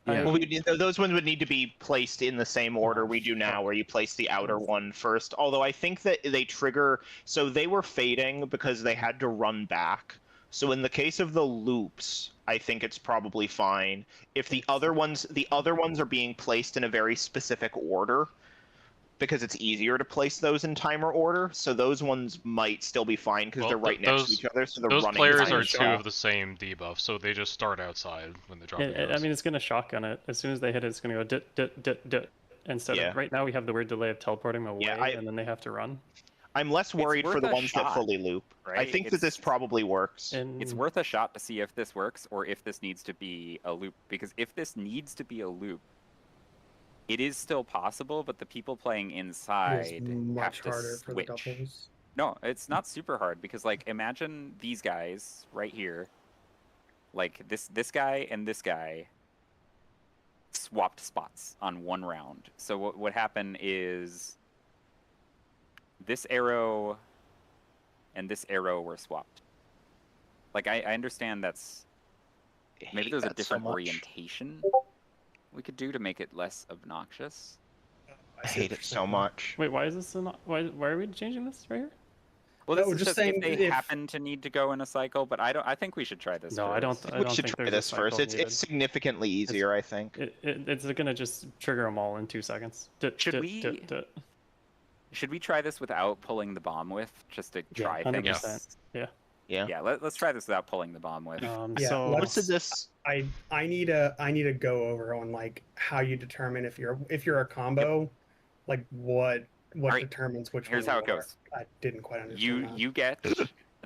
Yeah. Well, those ones would need to be placed in the same order we do now, where you place the outer one first. Although I think that they trigger, so they were fading because they had to run back. So in the case of the loops, I think it's probably fine. If the other ones are being placed in a very specific order, because it's easier to place those in timer order. So those ones might still be fine because Well, they're right next to those- each other. So the Those running players time are is two off. of the same debuff, so they just start outside when they drop the I arrows. mean, it's going to shotgun it. As soon as they hit it, it's going to go dit, dit, dit, dit. Instead Yeah. of right now, we have the weird delay of teleporting away, Yeah, and then they have to run. I'm less worried for worth the a ones that shot, fully loop. I right? think that this It's- probably works. And It's worth a shot to see if this works or if this needs to be a loop. Because if this needs to be a loop, it is still possible, but the people playing It inside is much have to harder for the switch. doubles. No, it's not super hard because like imagine these guys right here, like this guy and this guy swapped spots on one round. So what would happen is this arrow and this arrow were swapped. Like I understand that's maybe hate there's a that so different much. orientation we could do to make it less obnoxious. I hate it so much. wait, why is this not? Why are we changing this right here? Well, No, this is just just saying if they if- happen to need to go in a cycle, but I think we should try this. No, I don't. first. I We don't should think try there's a this first. cycle It's needed. significantly easier, I think. It's gonna just trigger them all in 2 seconds. Dit, Should dit, we- dit, dit. Should we try this without pulling the bomb with, just to Yeah, try 100%. things? Yeah. Yeah. Yeah, let's try this without pulling the bomb with. Yeah, So Most of this, I need a go over on like how you determine if you're a combo, like what Alright, determines which here's one how you it are. goes. I didn't quite understand You that. you get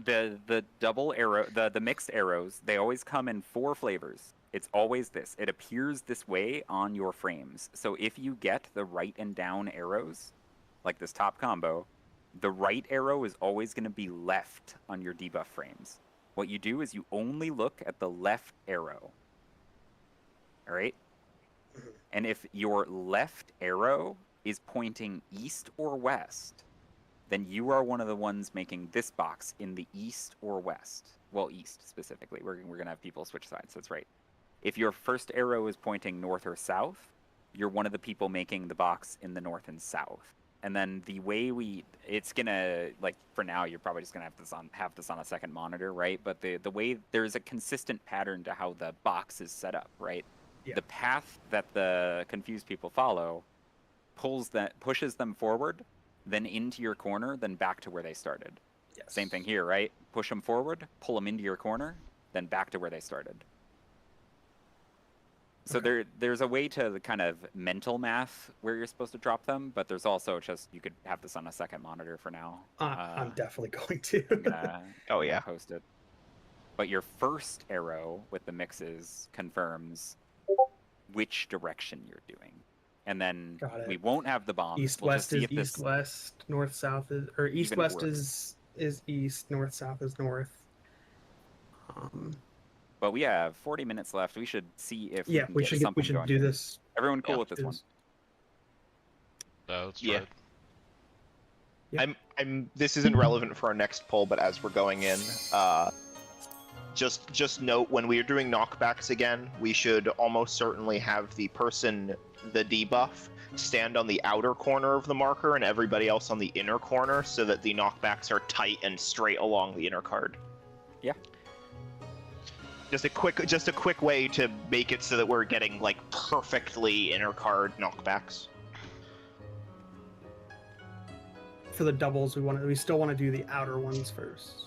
the double arrow, the mixed arrows. They always come in 4 flavors. It's always this. It appears this way on your frames. So if you get the right and down arrows, like this top combo, the right arrow is always going to be left on your debuff frames. What you do is you only look at the left arrow. All right? And if your left arrow is pointing east or west, then you are one of the ones making this box in the east or west. Well, east specifically. We're going to have people switch sides. That's right. If your first arrow is pointing north or south, you're one of the people making the box in the north and south. And then the way it's gonna, like, for now, you're probably just gonna have this on a second monitor, right? But the way there's a consistent pattern to how the box is set up, right? Yeah. The path that the confused people follow pushes them forward, then into your corner, then back to where they started. Yes. Same thing here, right? Push them forward, pull them into your corner, then back to where they started. So there's a way to kind of mental math where you're supposed to drop them, but there's also just you could have this on a second monitor for now. I'm definitely going to. I'm gonna, Oh, yeah. post it. But your first arrow with the mixes confirms which direction you're doing, and then Got it. we won't have the bomb. East We'll west just see is if this- east west, north south is or east Even west worse. is east, north south is north. But we have 40 minutes left. We should see if Yeah, can we get should something do going here. this. Everyone cool Yeah, with this one? is- Let's Yeah. try it. Yep. This isn't relevant for our next poll, but as we're going in, just note when we are doing knockbacks again, we should almost certainly have the debuff, stand on the outer corner of the marker and everybody else on the inner corner, so that the knockbacks are tight and straight along the inner card. Yeah. Just a quick way to make it so that we're getting like perfectly inner card knockbacks. For the doubles, we still want to do the outer ones first.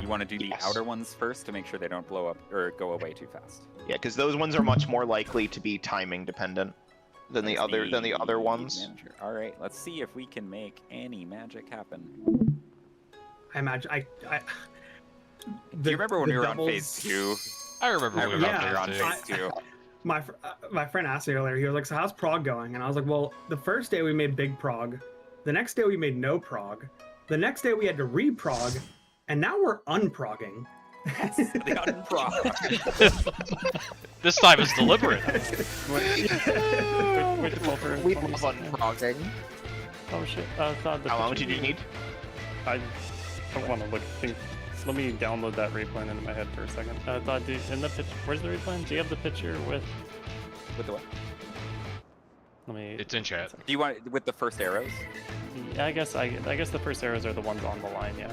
You want to do the Yes. outer ones first to make sure they don't blow up or go away too fast. Yeah, because those ones are much more likely to be timing dependent than the other ones. Manager. All right, let's see if we can make any magic happen. I imagine Do you remember when we were on phase 2? I remember I when we were remember on on phase phase 2. My friend asked me earlier. He was like, "So how's prog going?" And I was like, "Well, the first day we made big prog, the next day we made no prog, the next day we had to re-prog, and now we're unprogging." The unprog. This time it's deliberate. Wait, Pulver. We love unprogging. Oh shit. How long did you need? I don't want to look. Let me download that replan into my head for a second. In the pitch, where's the replan? Do you have the picture with? With the what? Let me. It's in chat. Do you want it with the first arrows? Yeah, I guess the first arrows are the ones on the line, yeah,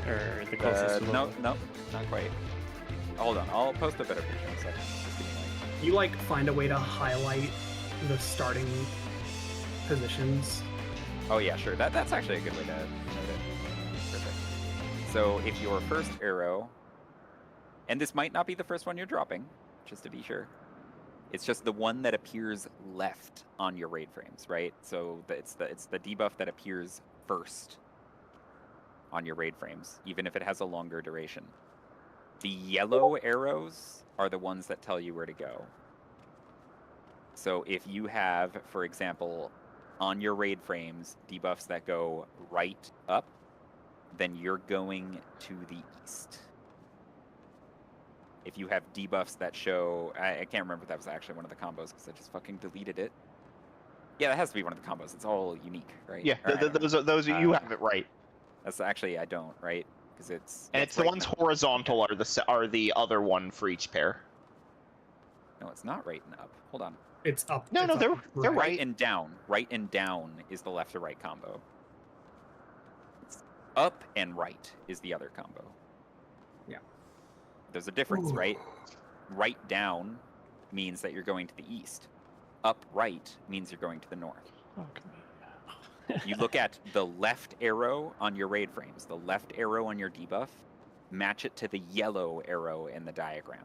or the closest. to the No, not quite. Hold on, I'll post a better picture in a second. Just give me like... You like find a way to highlight the starting positions. Oh yeah, sure. That's actually a good way to note it. Perfect. So if your first arrow, and this might not be the first one you're dropping, just to be sure. It's just the one that appears left on your raid frames, right? So it's the debuff that appears first on your raid frames, even if it has a longer duration. The yellow arrows are the ones that tell you where to go. So if you have, for example, on your raid frames, debuffs that go right up, then you're going to the east. If you have debuffs that show... I can't remember if that was actually one of the combos, because I just fucking deleted it. Yeah, that has to be one of the combos. It's all unique, right? Yeah, Or I don't know. those you have it right. That's actually, I don't, right? Because it's... And it's it's the right ones and up. horizontal are the other one for each pair. No, it's not right and up. Hold on. It's up. No, it's no, up, they're Right right. and down. Right and down is the left to right combo. It's up and right is the other combo. Yeah. There's a difference, Ooh. right? Right down means that you're going to the east. Up right means you're going to the north. You look at the left arrow on your raid frames, the left arrow on your debuff, match it to the yellow arrow in the diagram.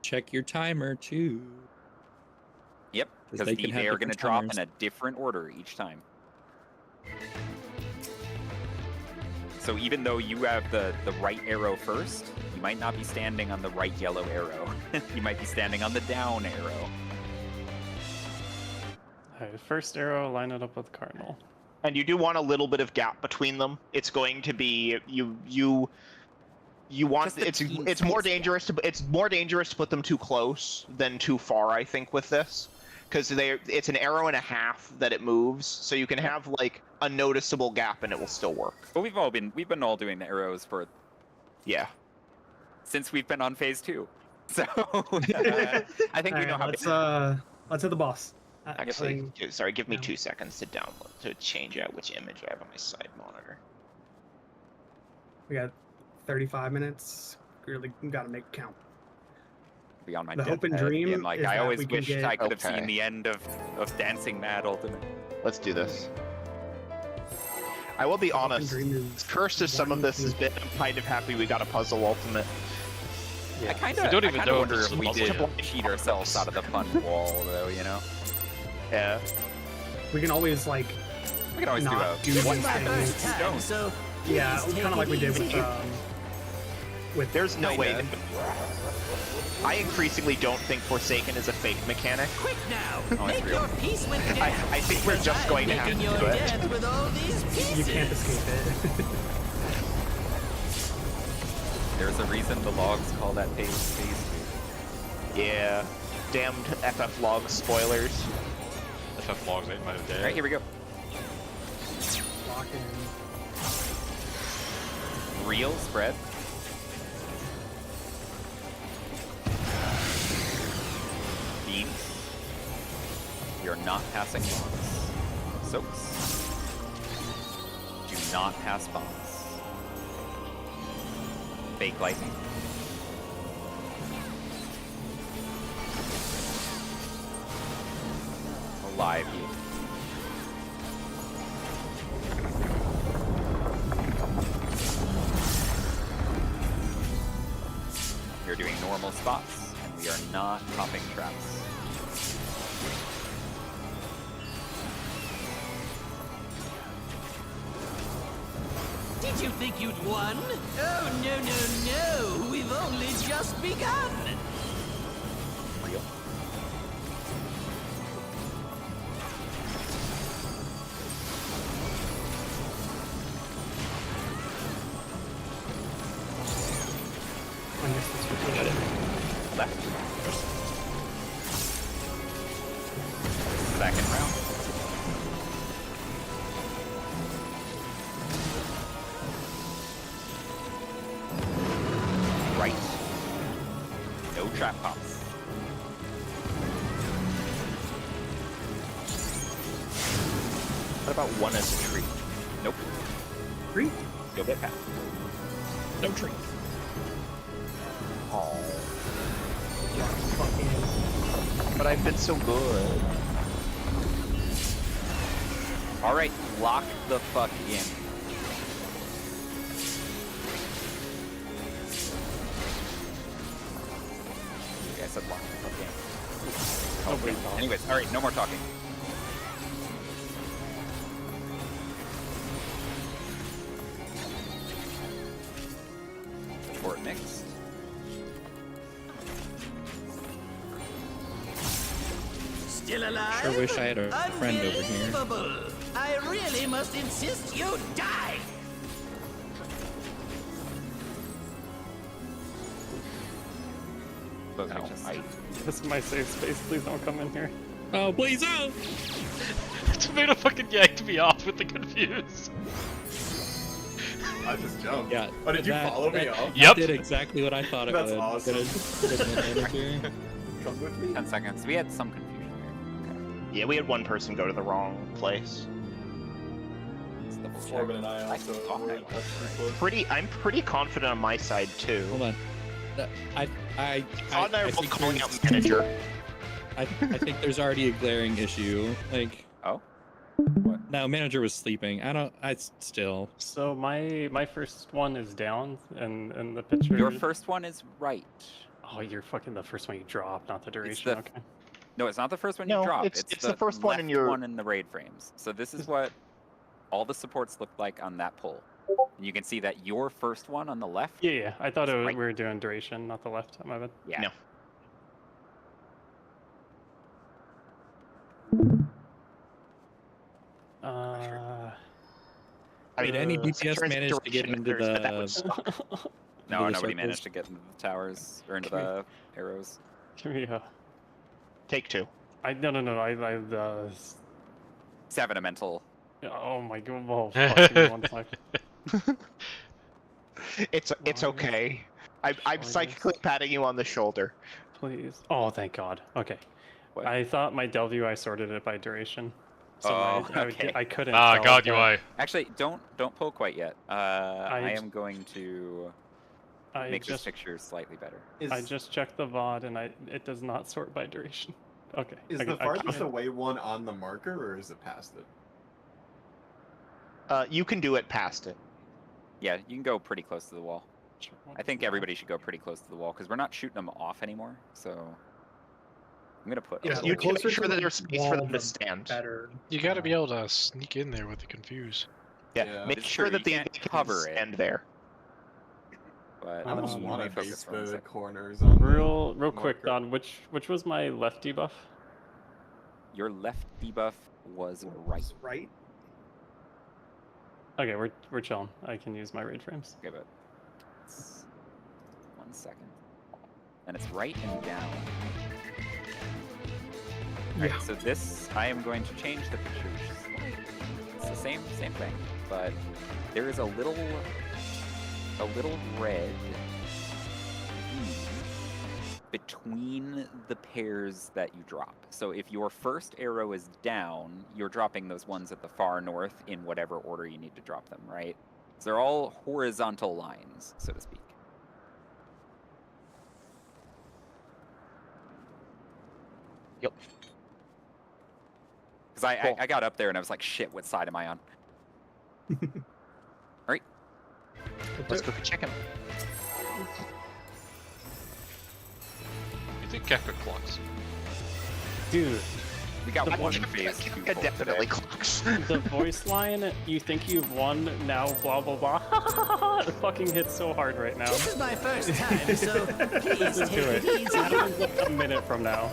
Check your timer too. Yep, 'Cause because they can have they are going to different drop timers. in a different order each time. So even though you have the right arrow first, you might not be standing on the right yellow arrow. You might be standing on the down arrow. Alright, first arrow, line it up with cardinal. And you do want a little bit of gap between them. It's going to be you want Just a teeny it's more space. dangerous to put them too close than too far, I think, with this. Because it's an arrow and a half that it moves, so you can have like a noticeable gap and it will still work. But we've been all doing the arrows for Yeah. since we've been on phase 2. So I think we know how let's hit the boss. Actually, sorry, give me 2 seconds to download to change out which image I have on my side monitor. We got 35 minutes. Really got to make it count. be on my The hope and deathbed, dream and like is I that always we can wished get- I could have Okay. seen the end of Dancing Mad Ultimate. Let's do this. I will be The hope and honest. dream is As cursed as some of this has been, I'm kind of happy we got a puzzle ultimate. I kind We of don't even know if wonder this if is we a did puzzle. cheat ourselves out of the fun wall, though. You know, Yeah. We can always like we can always not do do a these My first things. time, so Yeah, please kind of take like we it did easy. with There's no way Kinda. that... I increasingly don't think Forsaken is a fake mechanic. Quick now, Oh, it's make real. your peace with death. I think we're because just I'm going to have making to your do it. death with all these pieces. you can't escape it. There's a reason the logs call that phase 2. Yeah. Damned FF log spoilers. FF logs ain't my All dad. right, here we go. Fucking. Real spread. Beams. You're not passing bombs. Soaks. Do not pass bombs. Fake lightning. Alive you. You're doing normal spots, and we are not popping traps. Did you think you'd won? Oh, no. We've only just begun. Real. I missed this one. Left. Second round. Right. No trap pops. What about one as a tree? Nope. Three. You'll get past. No tree. Oh, Yeah. Fucking. but I've been so good. All right, lock the fuck in. You guys said lock the fuck in. Nobody's on. Anyways, all right, no more talking. Support next. Still alive? Sure wish I had a friend over here. Unbelievable. I really must insist you die. But we No, just- This is my safe space. Please don't come in here. Oh, please, oh! Tomato fucking yanked me off with the confuse. I just jumped. Yeah. Oh, did you that- follow me that- off? Yep. Did exactly what I thought it That's would. awesome. Manager. Come with me. 10 seconds. We had some confusion there. Yeah, we had one person go to the wrong place. Let's double check. Corbin and I I also thought were that in touch pretty close. I'm pretty confident on my side too. Hold on. I Todd and I are both think calling there's- out manager. I think there's already a glaring issue. Like, Oh? What? no, manager was sleeping. Still. So my first one is down, and the picture. Your first one is right. Oh, you're fucking the first one you drop, not the duration. the- Okay. No, it's not the first one No, you drop. it's the first one in left your- one in the raid frames. So this is what all the supports look like on that poll. And you can see that your first one on the left. Yeah. I thought Right. we were doing duration, not the left. My bad. Yeah. No. I Did any Uh, DPS turns manage to get duration into matters, but that would the? suck. No, Into the nobody circles? managed to get into the towers or into Can we- the arrows. Give me a. Take two. No. Seven a mental. Oh my god. Oh, fuck, give me 1 sec. It's Why? okay. I'm Shoulders. psychically patting you on the shoulder. Please. Oh, thank God. Okay. What? I thought my Delview, I sorted it by duration. So Oh, I okay. couldn't. Ah, tell, God but UI. Actually, don't pull quite yet. I j- am going to I make this just picture slightly better. I just checked the VOD and it does not sort by duration. Okay. Is I the can- I farthest can- away one on the marker, or is it past it? You can do it past it. Yeah, you can go pretty close to the wall. Sure, I think everybody should go pretty close to the wall because we're not shooting them off anymore. So I'm gonna put. a Yeah, little You the can bit- make closer sure to that the there's space for wall, them to the stand. Better. You got to be able to sneak in there with the confuse. Yeah, Yeah. make It's sure true, that you the can't can cover it. stand there. But I almost Um, want may to focus base for one the sec. corners on the Real quick, marker. Don. Which was my left debuff? Your left debuff was right. Right. Okay, we're chilling. I can use my raid frames. Okay, but it's 1 second. And it's right and down. Yeah. Alright, so this I am going to change the picture. It's the same thing, but there is a little red between the pairs that you drop. So if your first arrow is down, you're dropping those ones at the far north in whatever order you need to drop them, right? So they're all horizontal lines, so to speak. Yep. Because Cool. I got up there and I was like, shit, what side am I on? Alright. Let's cook a chicken. You think Kefka clucks? Dude, We got The one one- in phase 2 It full definitely today. clocks. the voice line, you think you've won, now blah blah blah. It fucking hits so hard right now. This is my first time, so please Listen take to it it. easy. Happens like a minute from now.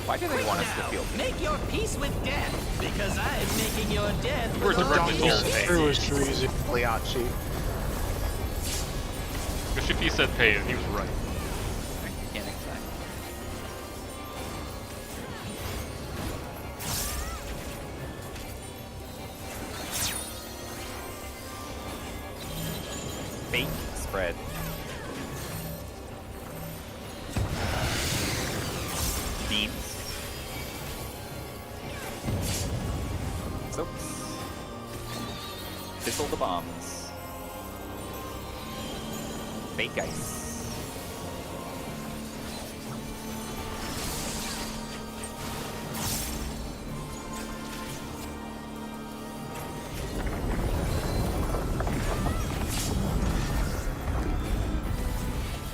Why do they want us to Now, feel make your peace with death, because I'm making your death We're with directly all told, these hey. It was pieces. too easy. Liachi. Because if he said pay, and he was right. mechanic time? Fake spread. Beams. Soaps. Fizzle the bombs. Fake ice.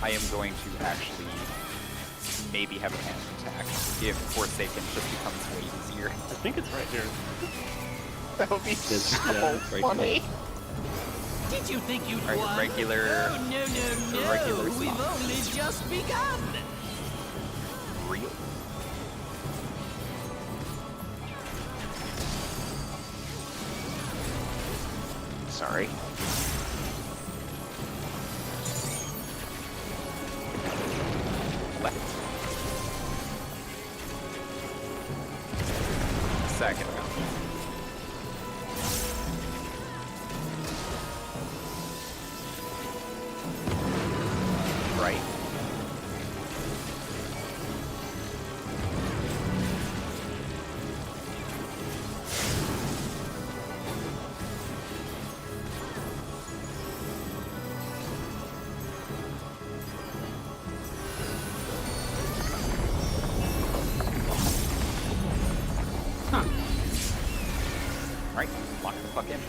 I am going to actually maybe have a panic attack if Forsaken just becomes way easier. I think it's right here. That would be It's- so yeah, it's right funny. Did you think you'd Alright, won? regular- Oh, no. regular We've slot. only just begun. Real. Sorry. Left. Second round. Right. Right. Lock the fuck in.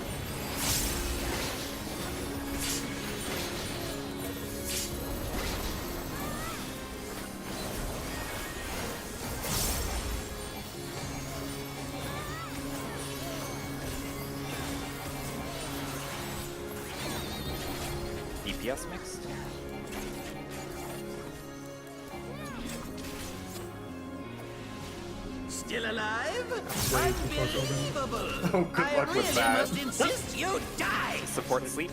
DPS mixed. Still alive? Way too close over. Unbelievable. Oh, good I luck with really that. must insist you die. Support sleep.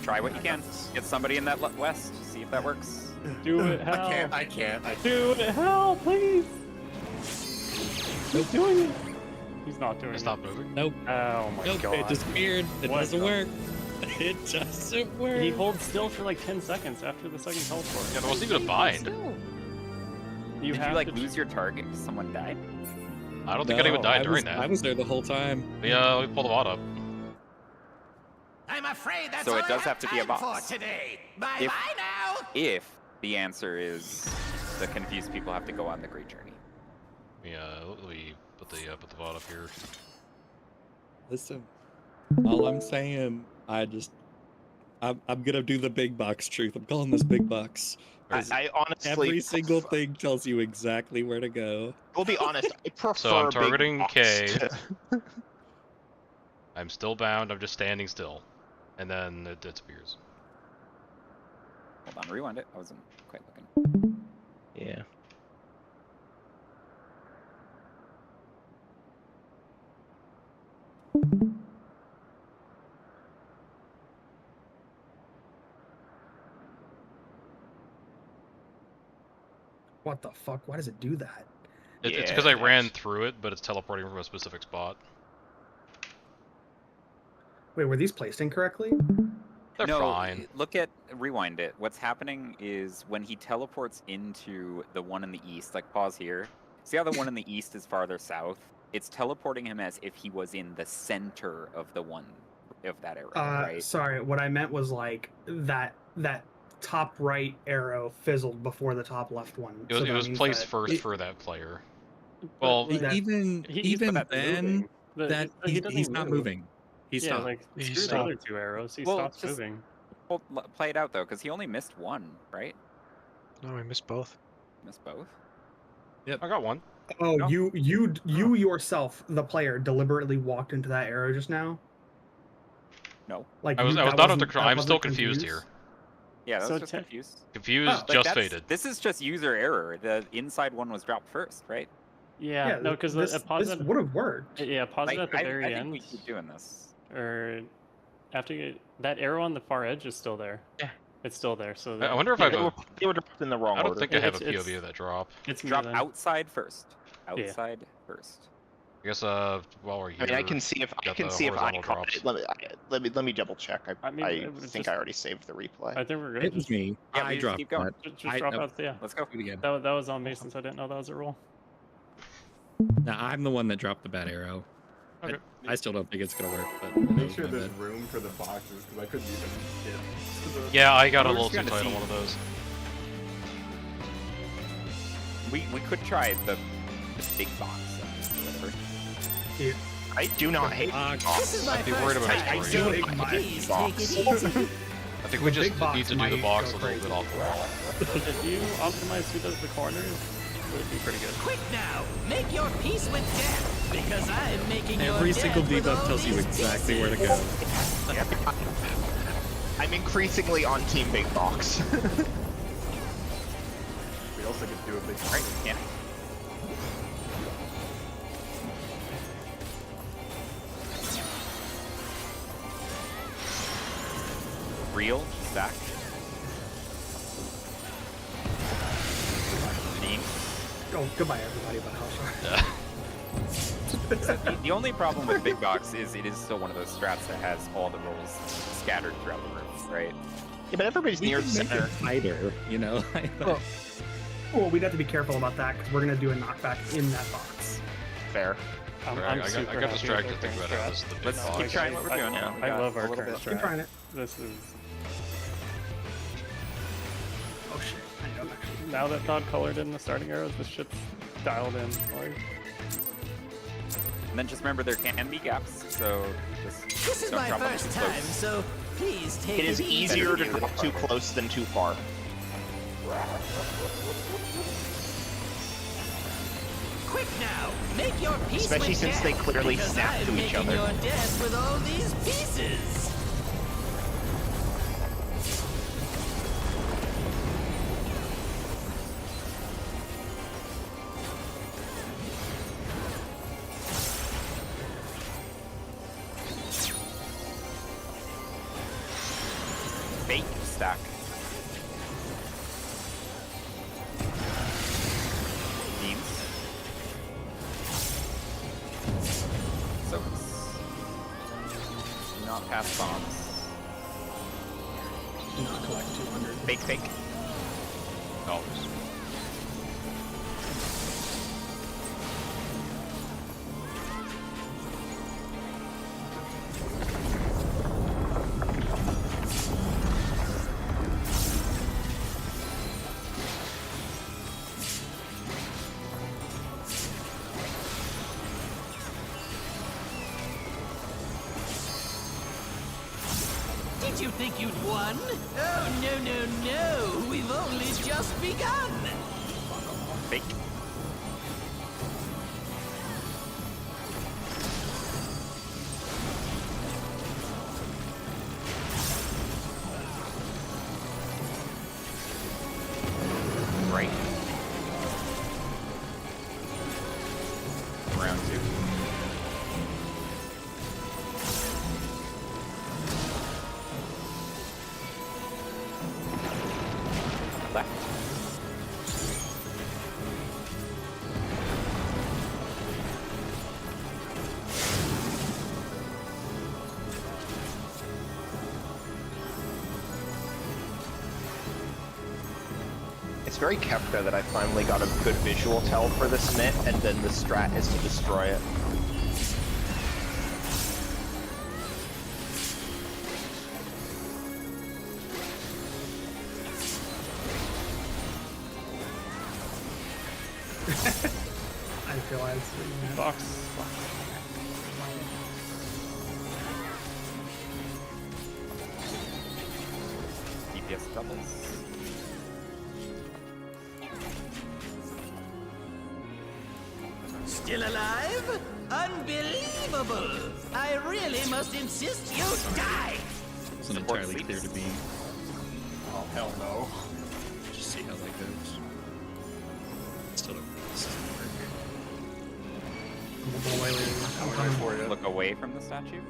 Try what you can. Get somebody in that west. See if that works. Do it, hell. I can't. Do it, hell, please. He's doing it. He's not doing It's it. not moving. Nope. Oh my Nope. god. It disappeared. It What doesn't the- work. It doesn't work. He holds still for like 10 seconds after the second teleport. Yeah, there wasn't even a bind. You Did have you like to lose your target because someone died? I don't think anyone died during I that. was there the whole time. Yeah, we pulled the VOD up. I'm afraid that's So all it I does have have to be a time box. for today. Bye If- bye now. If the answer is the confused people have to go on the great journey. Yeah, we put the VOD up here. Listen, all I'm saying, I'm gonna do the big box truth. I'm calling this big box. 'Cause I honestly, every single thing tells you exactly where to go. We'll be honest. I prefer. So I'm big targeting box K. to- I'm still bound. I'm just standing still, and then it disappears. Hold on, rewind it. I wasn't quite looking. Yeah. What the fuck? Why does it do that? It's because I ran through it, but it's teleporting from a specific spot. Wait, were these placed incorrectly? They're no, fine. rewind it. What's happening is when he teleports into the one in the east, like pause here. See how the one in the east is farther south? It's teleporting him as if he was in the center of the one of that arrow, right? Sorry, what I meant was like that top right arrow fizzled before the top left one. It was placed first for that player. Well, that- even He's not then, moving. that He doesn't he's not move. moving. He Yeah, stopped. like He screw the stopped. other 2 arrows. He Well, stops just- moving. Well, play it out though, because he only missed one, right? No, we missed both. Missed both. I got one. Oh, No. you yourself, the player, deliberately walked into that arrow just now. No. Like I was that not under wasn't- control. that I'm still wasn't confused here. Yeah, that So was just te- confused. Confused, Oh, Like, just that's- faded. This is just user error. The inside one was dropped first, right? Yeah, no, because this pause it. would have worked. Yeah, pause it Like, at the I very think end. we keep doing this. Or after you, that arrow on the far edge is still there. Yeah. It's still there. So I wonder if I have a. They were dropped in the wrong I don't order. think I have a It's- POV of that drop. it's me Drop then. outside first. Yeah. Outside first. I guess while we're here. I mean, I can see if got the I horizontal caught drops. it. Let me double check. I mean, I it was think just- I already saved the replay. I think we're good. It was me. Yeah, we I just dropped keep going. that. Just drop I- out. Yeah, Let's go. Do it again. that was on me since I didn't know that was a rule. Now I'm the one that dropped the bad arrow. Okay. I still don't think it's gonna work, but Make that sure was my there's bad. room for the boxes because I couldn't even get. Yeah, I got a We're little just too gonna tight on see. one of those. We could try the big box or whatever. I do not hate This is my I'd be worried first about time, his so storage. please Box. take it easy. I think we The just big box need to do the might box a go little crazy. bit off the wall. If you optimize who does the corners, it would be pretty good. Quick now, make your peace with death, because I'm making your Every death single with all debuff tells you these exactly where to pieces. go. I'm increasingly on Team Big Box. We also could do a big. Right? Yeah. Real stack. Team. Oh, goodbye everybody, but how The only problem with Big Box is it is still one of those strats that has all the rolls scattered throughout the room, right? Yeah, but everybody's We near can the make center. it tighter, you know. Well, we'd have to be careful about that because we're gonna do a knockback in that box. Fair. I'm I got super happy distracted with thinking our about how current this is the big Let's box. keep trying what we're doing. I, Yeah, we I got love a our little current bit. Keep trying strat. it. This is Oh shit! I know actually. now that Todd colored in the starting arrows, this shit's dialed in. Like, And then just remember there can be gaps, so just This is don't my drop them first too time, close. so please take It is easy. easier to drop too close than too far. Quick now, make your peace Especially with since death, they clearly because snap I'm to each making other. your death with all these pieces. Fake stack. Beams. Soaks. Do not pass bombs. Do not collect 200. Fake, fake. Oh, Did you think you'd won? Oh, no, no, no. We've only just begun. Fake. Right. Round two. Left. It's very Kefka that I finally got a good visual tell for this Mitt, and then the strat is to destroy it. I realize that Box. DPS doubles. Still alive? Unbelievable! I really must insist you die! Wasn't Support entirely clear to sleeps. me. Oh hell no. Just see how that goes. Still don't think this is gonna work. I'm going away later. I'm coming for you. Look away from the statue.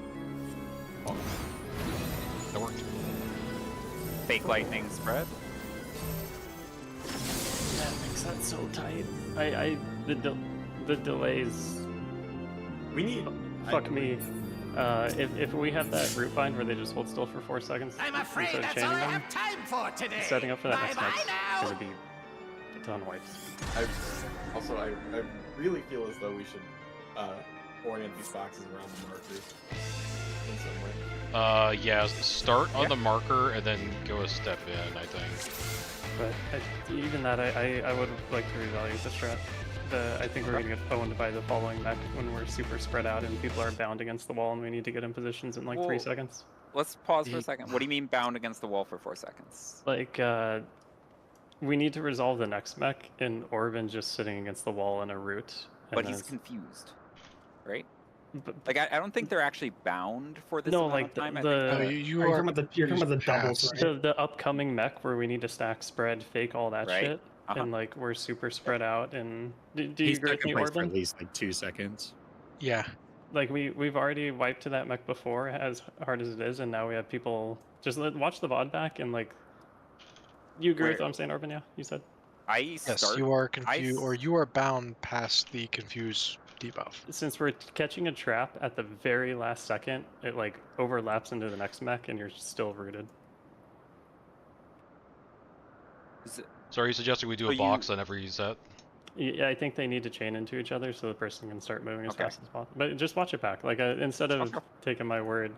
That worked. Fake lightning spread. That makes that so tight. The delays. We need. Fuck me. If we have that root bind where they just hold still for 4 seconds, I'm afraid instead of that's all I chaining them, have time for today! setting up for that next Bye-bye match now! is gonna be a ton of wipes. I really feel as though we should orient these boxes around the markers in some way. Yeah, start on the marker and then go a step in, I think. But even that, I would like to reevaluate the strat. I think we're going to get owned by the following mech when we're super spread out and people are bound against the wall and we need to get in positions in like 3 Well, seconds. Let's pause for a second. What do you mean bound against the wall for 4 seconds? Like, we need to resolve the next mech and Orban just sitting against the wall in a root. and But then he's it's- confused, right? but- Like I don't think they're actually bound for this No, amount like of time. the- I No, think you Are you are. talking about the doubles, past. right? the upcoming mech where we need to stack, spread, fake all that Right. shit. Uh-huh. And like we're super spread out and do you He's agree with stuck me, in place for Orban? at least like 2 seconds. Yeah. Like we've already wiped to that mech before, as hard as it is, and now we have people just watch the VOD back and like. You agree with Where- what I'm saying, Orban? Yeah, you said. I Yes, start. you are I confused, s- or you are bound past the confuse debuff. Since we're catching a trap at the very last second, it like overlaps into the next mech, and you're still rooted. So are you suggesting we do So a box on every set? Yeah, I think they need to chain into each other so the person can start moving as Okay. fast as possible. But just watch it back. Like instead of Okay. taking my word,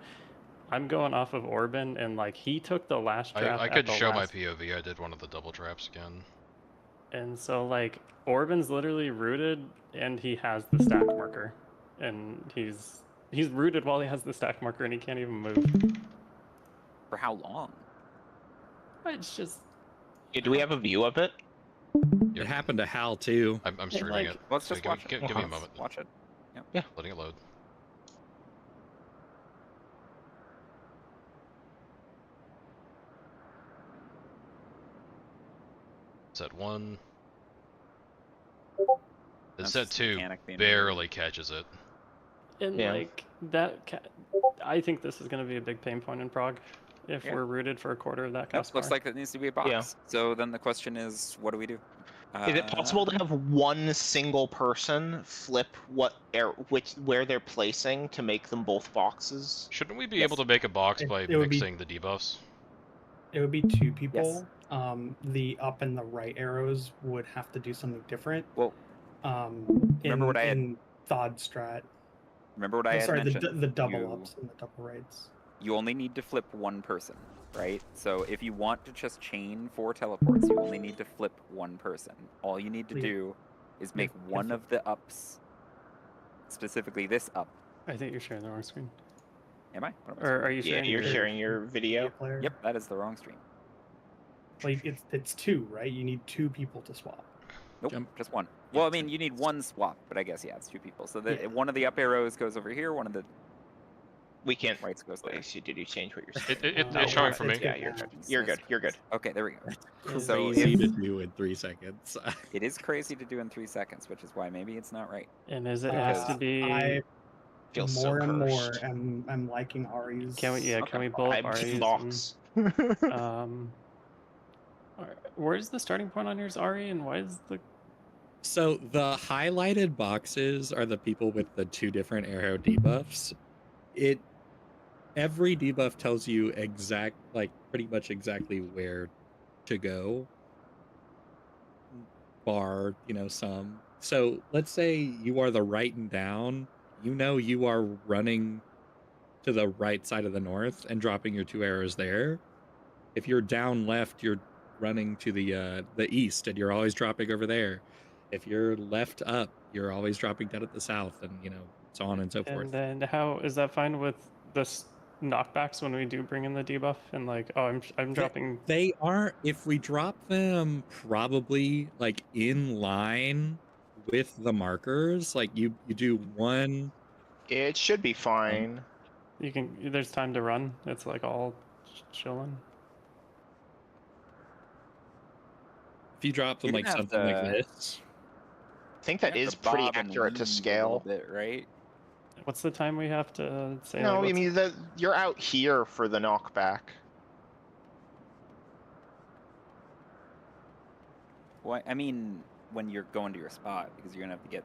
I'm going off of Orban, and like he took the last trap. I at could the show my last- POV. I did one of the double traps again. And so like Orban's literally rooted, and he has the stack marker, and he's rooted while he has the stack marker, and he can't even move. For how long? It's just Yeah, do we have a view of it? Yep. It happened to Hal too. I'm streaming like- it. Let's So just give, watch it. give me a moment. Watch it. Letting it load. Set 1. And That's set 2 mechanic being barely catches it. and Yeah. like that. I think this is going to be a big pain point in Prague if Yeah. we're rooted for a quarter of that Nope, cost. looks like that needs to be a box. Yeah. So then the question is, what do we do? Is it possible to have one single person flip where they're placing to make them both boxes? Shouldn't we be Yes. able to make a box It- by it would be- mixing the debuffs? It would be 2 people. The up and the right arrows would have to do something different. Well, Remember what I had- in Thod strat. remember what I Oh, had sorry, mentioned? the double You- ups and the double rights. You only need to flip one person, right? So if you want to just chain 4 teleports, you only need to flip one person. All you need to Yeah. do is make Yeah, one flip- of the ups, specifically this up. I think you're sharing the wrong screen. Am I? What am I Or saying? are you Yeah, sharing? you're your- sharing your video. Player. Yep, that is the wrong stream. Like it's 2, right? You need 2 people to swap. Nope, Jump. just one. Well, I mean, you need one swap, but I guess yeah, it's 2 people. So Yeah. one of the up arrows goes over here, one of the We can't. rights goes there. Wait, did you change what you're saying? It's No, showing it's for me. good. Yeah, you're good. You're good. Okay, there we go. Crazy So Easy if- to do in 3 seconds. It is crazy to do in 3 seconds, which is why maybe it's not right. And is it has to be? I Feel so more and more cursed. I'm liking Ari's. Can we? Yeah, Okay. can we pull up I'm Ari's? team and- box. Where's the starting point on yours, Ari? And why is the? So the highlighted boxes are the people with the 2 different arrow debuffs. Every debuff tells you pretty much exactly where to go. bar, some. So let's say you are the right and down. You are running to the right side of the north and dropping your 2 arrows there. If you're down left, you're running to the east, and you're always dropping over there. If you're left up, you're always dropping down at the south, and so on and so forth. And then how is that fine with this knockbacks when we do bring in the debuff? And like, oh, I'm dropping. They aren't. If we drop them, probably like in line with the markers. Like you do one. It should be fine. There's time to run. It's like all chilling. If you drop them You're like gonna have something like to- this, I think that You have is to pretty bob and accurate to weave a scale. little bit, right? What's the time we have to say? No, like, I mean you're out here for the knockback. Well, I mean, when you're going to your spot, because you're gonna have to get.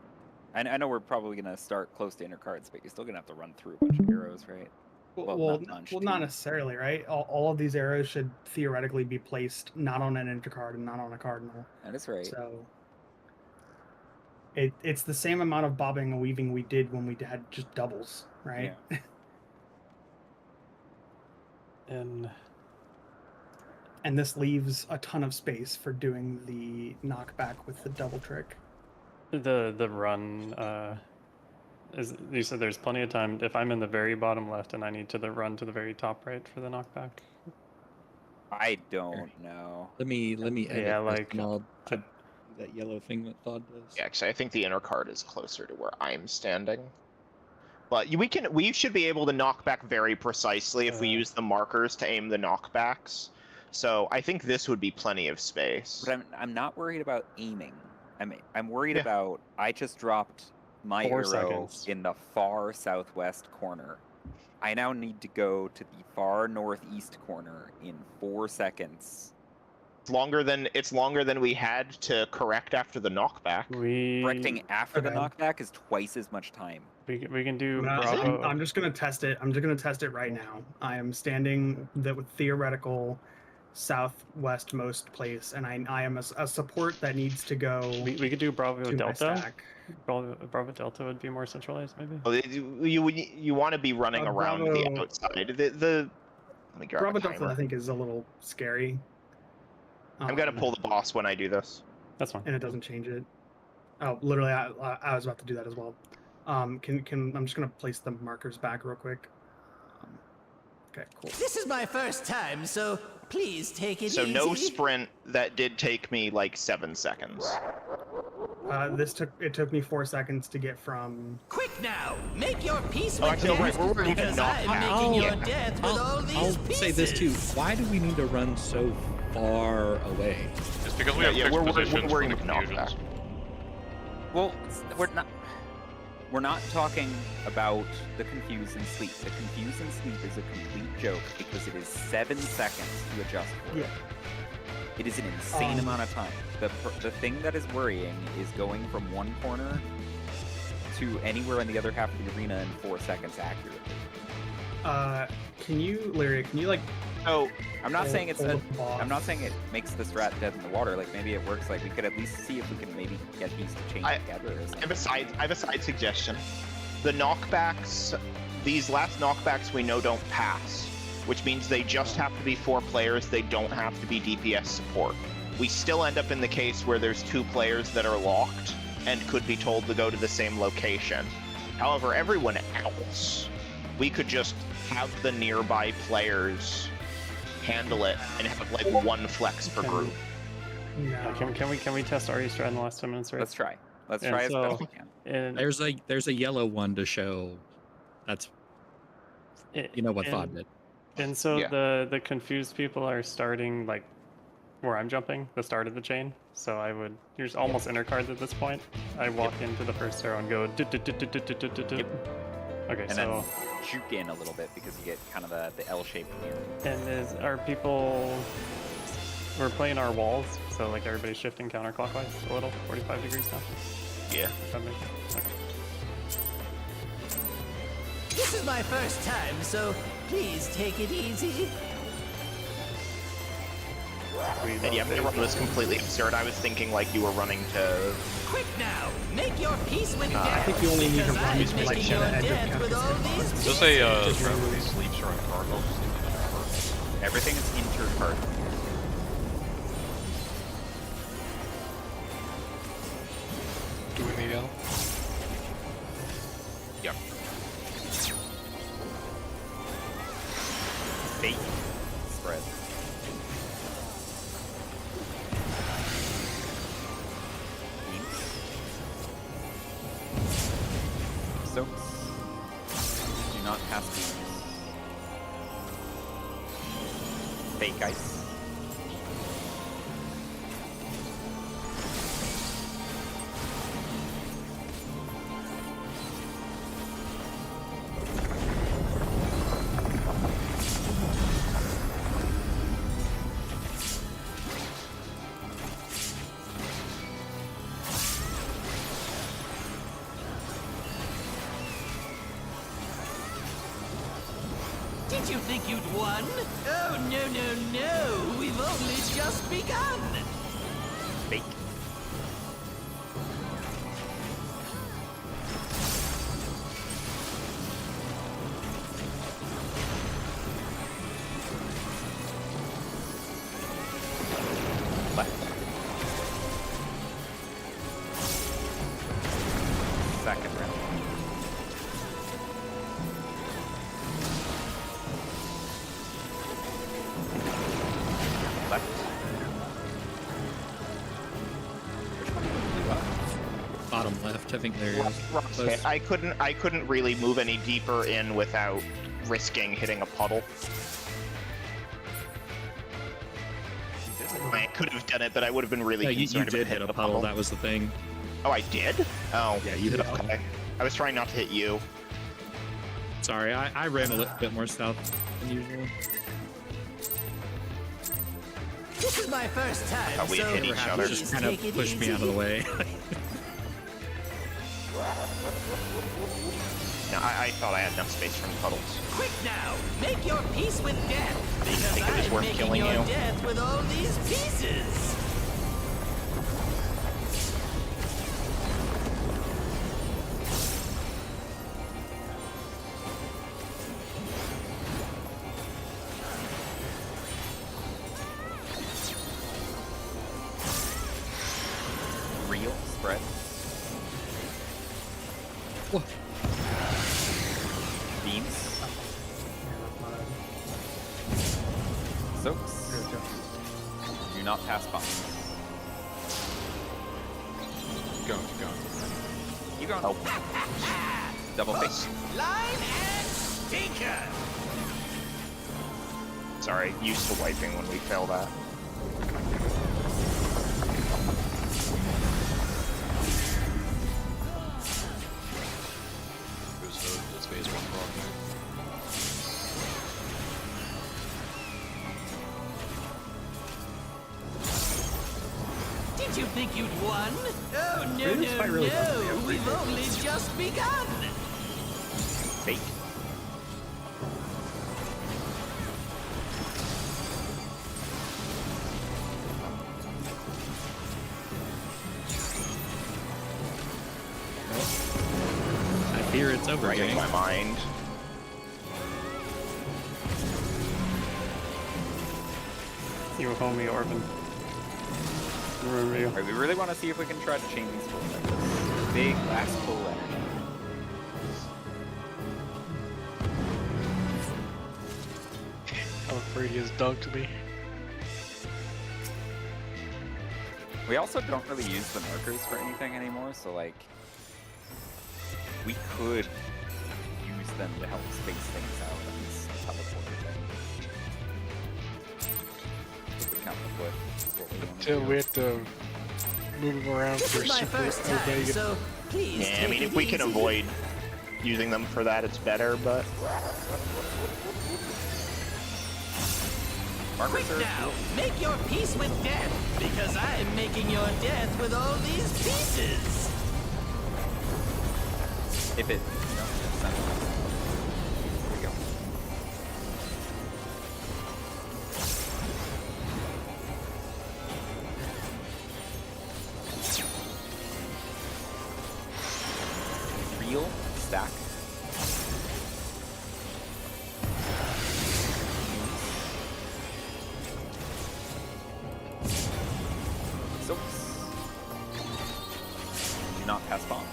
I know we're probably gonna start close to inner cards, but you're still gonna have to run through a bunch of arrows, right? Well, Well, not bunch, not too. necessarily, right? All of these arrows should theoretically be placed not on an intercard and not on a cardinal. That is right. So it's the same amount of bobbing and weaving we did when we had just doubles, right? Yeah. And this leaves a ton of space for doing the knockback with the double trick. the run is, you said there's plenty of time if I'm in the very bottom left and I need to run to the very top right for the knockback. I don't know. let me edit Yeah, this like, and I'll to- do that yellow thing that Thod does. Yeah, actually, I think the inner card is closer to where I'm standing. But we should be able to knock back very precisely if we use the markers to aim the knockbacks. So I think this would be plenty of space. But I'm not worried about aiming. I'm worried Yeah. about I just dropped my 4 arrow seconds. in the far southwest corner. I now need to go to the far northeast corner in 4 seconds. It's longer than we had to correct after the knockback. Correcting after the Okay. knockback is twice as much time. We can do I'm Bravo. just gonna test it. I'm just gonna test it right now. I am standing the theoretical southwestmost place, and I am a support that needs to go We could do Bravo to my Delta. stack. Bravo Delta would be more centralized, maybe. Well, you want to be running around the Bravo- outside. Let me grab Bravo a Delta, timer. I think, is a little scary. I'm gonna pull the boss when I do this. That's fine. and it doesn't change it. Oh, literally, I was about to do that as well. I'm just gonna place the markers back real quick. Okay, cool. This is my first time, so please take it So easy. no sprint. That did take me like 7 seconds. It took me 4 seconds to get from. Quick now, make your peace Oh, with actually, death, we're working because on I'm knockback. making your Yeah. death with all these I'll pieces. say this too. Why do we need to run so far away? It's because we Yeah, have yeah, fixed we're positions worried for the about confusions. Well, we're not talking about the confuse and sleep. The confuse and sleep is a complete joke because it is 7 seconds to adjust for. Yeah. It is an insane Um, amount of time. The thing that is worrying is going from one corner to anywhere in the other half of the arena in 4 seconds accurately. Can you, Lyria? Can you like? So I'm not pull- saying it's pull a, the boss? I'm not saying it makes the strat dead in the water. Like maybe it works. Like we could at least see if we can maybe get these to change together or something. I have a side suggestion. The knockbacks, these last knockbacks we know don't pass, which means they just have to be 4 players. They don't have to be DPS support. We still end up in the case where there's 2 players that are locked and could be told to go to the same location. However, everyone else, we could just have the nearby players handle it and have like 1 flex per group. No. Can we test RE strat in the last 10 minutes? Right? Let's try. Let's Yeah, try as so- best we can. And There's a yellow one to show. That's you know what and, Thod did. And so Yeah. the confused people are starting like where I'm jumping, the start of the chain. So you're almost inner cards at this point. I walk into the first arrow and go. Okay, And so then juke in a little bit because you get kind of the L-shaped view. and are people? We're playing our walls, so like everybody's shifting counterclockwise a little, 45 degrees now. Yeah. If that makes sense. Okay. This is my first time, so please take it easy. And yeah, Midrun was completely absurd. I was thinking like you were running to. Quick now, make your peace with I death. think you only need to because run I'm to, like, making get your an edge of death with all Kefka. these Does pieces. say Just travel remove these it. sleeps are in cargo? Everything is intercart. Do we need L? Yep. Bait. Spread. Soaks. Do not pass beams. Fake ice. Did you think you'd won? Oh, no, no, no. We've only just begun. Fake. Left. Second round. Left. Which one blew up? Bottom left, I think there is. Rock's Close. hit. I couldn't really move any deeper in without risking hitting a puddle. I could have done it, but I would have been really Yeah, you concerned did about hit hitting a puddle, that was the thing. Oh, I did? Oh. Yeah, you hit a puddle. Okay. I was trying not to hit you. Sorry, I ran a little bit more south than usual. This is my first time, thought we had so hit each other. please Just kind of take it pushed me easy. out of the way. No, I thought I had enough space from puddles. Quick now, make your peace with death. Because think it was I'm worth making killing your you? death with all these pieces. Real spread. What? Beams. Soaks. Do not pass bombs. Go, go. You going? Oh. Double face. Line and stinker. Sorry, used to wiping when we fail that. It's phase 1 proc. Did you think you'd won? Oh, no, This fight really doesn't no, feel we've only just begun. Fake. I fear it's over, Right in gang. my mind. You homie Orban. Remember you. Alright, we really want to see if we can try to chain these fools like this. Big last pull energy. I'm afraid he has dunked me. We also don't really use the markers for anything anymore, so like we could use them to help space things out on this teleporter thing. If we come up with what we want to Until do. we have to move him around This for is my super first time, Omega. so please Yeah, I take mean, it if we can easy. avoid using them for that, it's better, but... Markers Quick are now, cool. make your peace with death, because I'm making your death with all these pieces. If it, you know, makes sense. Here we go. do not pass bombs.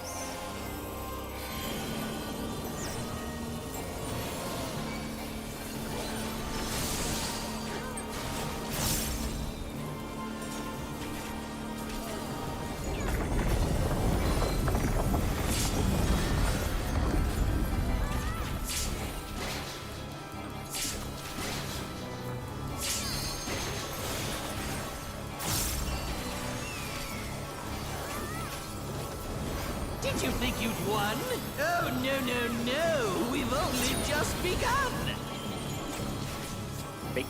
Did you think you'd won? Oh, no. We've only just begun. Fake.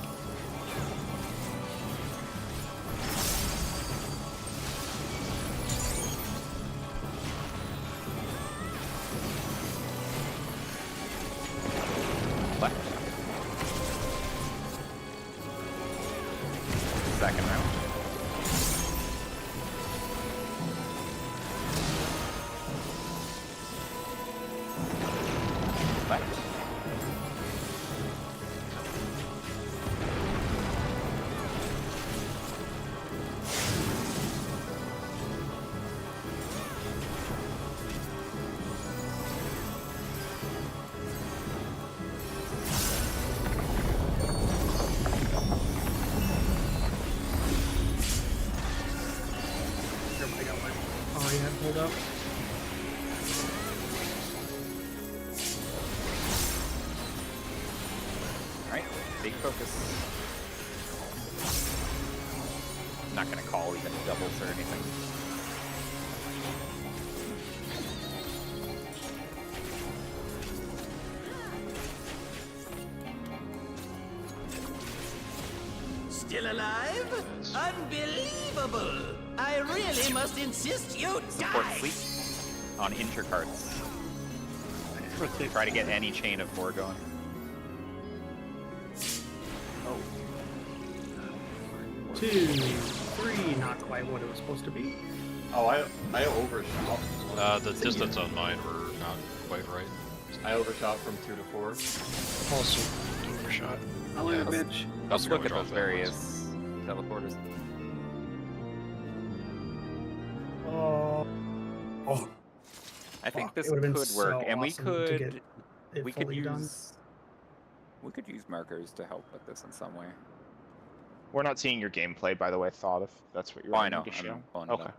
Left. Second round. Left. Everybody got like already had pulled up. Alright, big focus. Not gonna call even doubles or anything. Still alive? Unbelievable! I really must insist you Support die! sleep on intercards. Try to get any chain of 4 going. Oh. 2, 3, not quite what it was supposed to be. Oh, I overshot. The distance on mine were not quite right. I overshot from 2 to 4. Also, overshot. Yeah, bitch. Let's look at drop those that various teleporters. Oh. I think Fuck, this it would've been could work, so and awesome to we get it could fully use done. we could use markers to help with this in some way. We're not seeing your gameplay, by the way, Thought, if that's what you're Oh, I wanting know. to show. I'm pulling it Okay. up.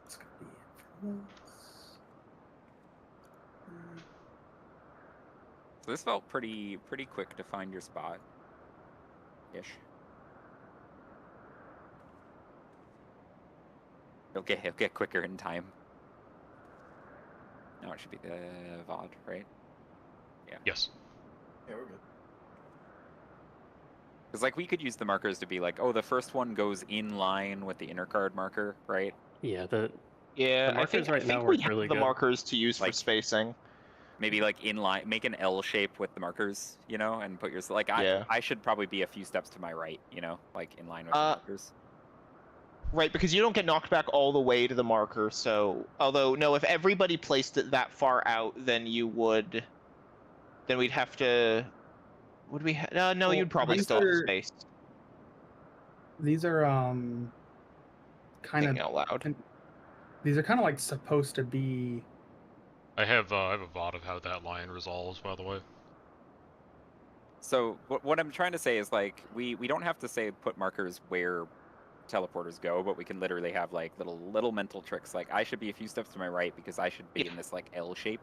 It's gonna be infamous. So this felt pretty quick to find your spot. Ish. It'll get quicker in time. Now it should be the VOD, right? Yes. Yeah, we're good. Because like we could use the markers to be like, oh, the first one goes in line with the inner card marker, right? Yeah, Yeah, I markers think, right I now think work we have really the good. markers to use for Like- spacing. Maybe like in line, make an L shape with the markers, you know, and put your like. Yeah. I should probably be a few steps to my right, you know, like in line with the markers. Right, because you don't get knocked back all the way to the marker, so... Although, no, if everybody placed it that far out, then you would... Then we'd have to... Would we... no, Well, you'd probably these still have are- space. These are kind Thinking of out loud. these are kind of like supposed to be. I have a VOD of how that line resolves, by the way. So what I'm trying to say is like we don't have to say put markers where teleporters go, but we can literally have like little mental tricks. Like I should be a few steps to my right because I should be in this like L shape,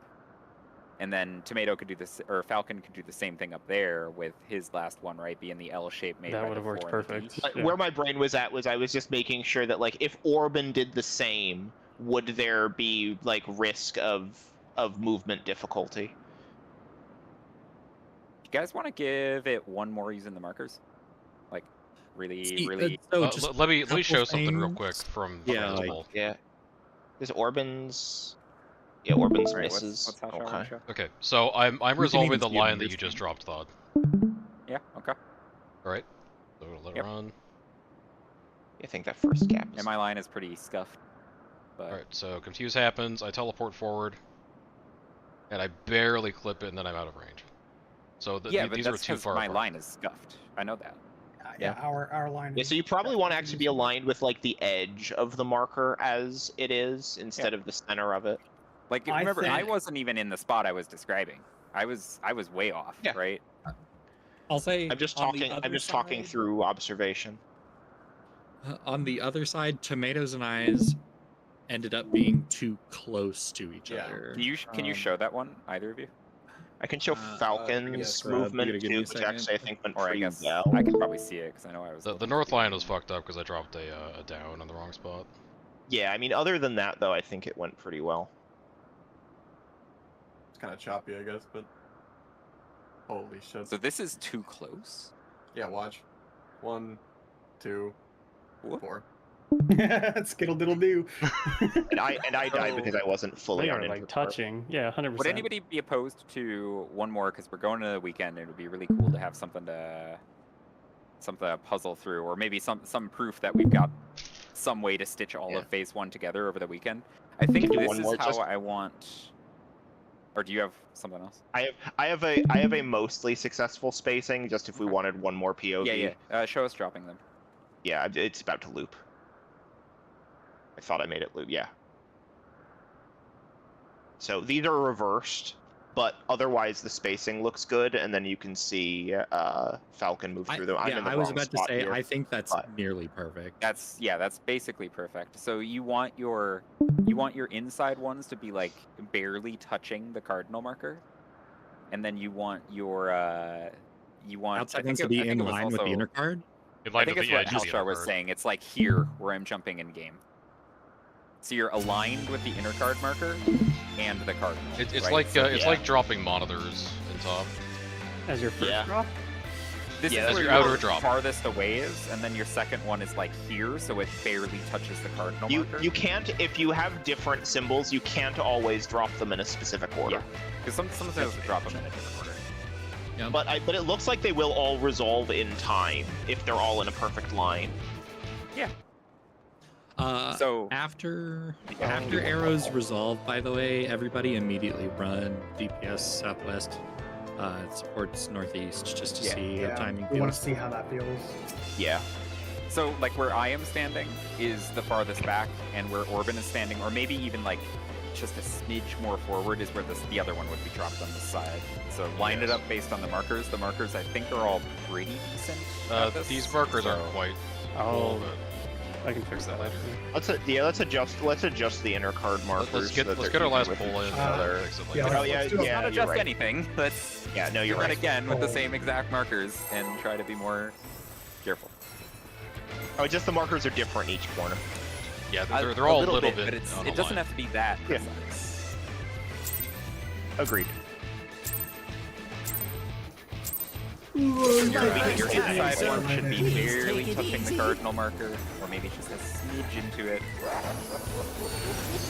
and then Tomato could do this, or Falcon could do the same thing up there with his last one, right? Be in the L shape made. that by would the have worked 4 and the perfect. D. Like, Yeah. Where my brain was at was I was just making sure that, like, if Orban did the same, would there be, like, risk of movement difficulty? You guys want to give it one more using the markers? Like really, See, really. so just Let me couple show something real things. quick from Yeah, like- Transmol. Yeah. Is Orban's... Yeah, Orban's Right, misses. what's Hotshot wanna Okay. show? Okay, so I'm can resolving even the see it line on that your you just screen. dropped, Thod. Yeah. Okay. Alright. So let it Yep. run. I think that first gap is... And my line is pretty scuffed. But Alright, so confuse happens, I teleport forward, and I barely clip it, and then I'm out of range. So yeah, these but are that's too because far my apart. line is scuffed. I know that. yeah, our line. Yeah, is- so you probably want to actually be aligned with like the edge of the marker as it is instead of the center of it. Like I remember, I think- wasn't even in the spot I was describing. I was way off, Yeah. right? I'll say I'm just on the talking. I'm other just talking side- through observation. On the other side, Tomatoes and Eyes ended up being too close to each Yeah. other. Can you show that one, either of you? I can show Falcon's yes, you gotta movement give me too, a which second. actually I think went Or I pretty guess well. I can probably see it because I know I was. The looking north to line see was it. fucked up because I dropped a down on the wrong spot. Yeah, I mean, other than that though, I think it went pretty well. It's kind of choppy, I guess, but holy shit. So this is too close. Yeah, watch. 1, 2, Whoop. 4. Skittle diddle do. And I died because I wasn't fully They on are like Interpart. touching. Yeah, 100%. Would anybody be opposed to one more? Because we're going to the weekend, and it would be really cool to have something to puzzle through, or maybe some proof that we've got some way to stitch all of Phase 1 together over the weekend. I think do this one is more, how just- I want. Or do you have something else? I have a mostly successful spacing. Just if we wanted one more POV. Yeah. Show us dropping them. Yeah, it's about to loop. I thought I made it loop. Yeah. So these are reversed, but otherwise the spacing looks good, and then you can see Falcon move through them. I'm in the I was wrong about to spot say, here. I think that's but- nearly perfect. That's basically perfect. So you want your inside ones to be like barely touching the cardinal marker, and then you want your Outside I think ones to it- be I think in it was line with the also- inner card. In I line think with it's the what edge of the Halshar was inner saying. It's like here where I'm jumping in game. So you're aligned with the inner card marker and the cardinal. It's right? like So it's yeah. like dropping monitors in top. As your first Yeah. drop? this yeah, is that's where your outer your drop. farthest away is, and then your second one is like here, so it barely touches the cardinal marker. You can't, if you have different symbols, you can't always drop them in a specific order. Because sometimes you drop them in a different order. But it looks like they will all resolve in time if they're all in a perfect line. So After arrows resolve, by the way, everybody immediately run DPS Southwest. It supports Northeast just to Yeah. see how timing We want to feels. see how that feels. Yeah. So, like, where I am standing is the farthest back, and where Orban is standing, or maybe even, like, just a smidge more forward is where the other one would be dropped on the side. So line it up based on the markers. The markers, I think, are all pretty decent. at this, These markers so- aren't quite. Oh, well, I can fix that later. Let's adjust the inner card markers. Let's get so that let's they're get our even last with pull in. each and other. fix it Yeah, later. Oh yeah, Let's do it. Let's yeah, not you're adjust right. anything. Let's Yeah, no, do you're that right. again with the Oh. same exact markers and try to be more careful. Oh, just the markers are different in each corner. Yeah, A- they're all a little bit, bit. but on it a doesn't line. have to be that Yeah. precise. Agreed. Your time, inside so one should be please barely take it touching the easy. cardinal marker, or maybe just a smidge into it.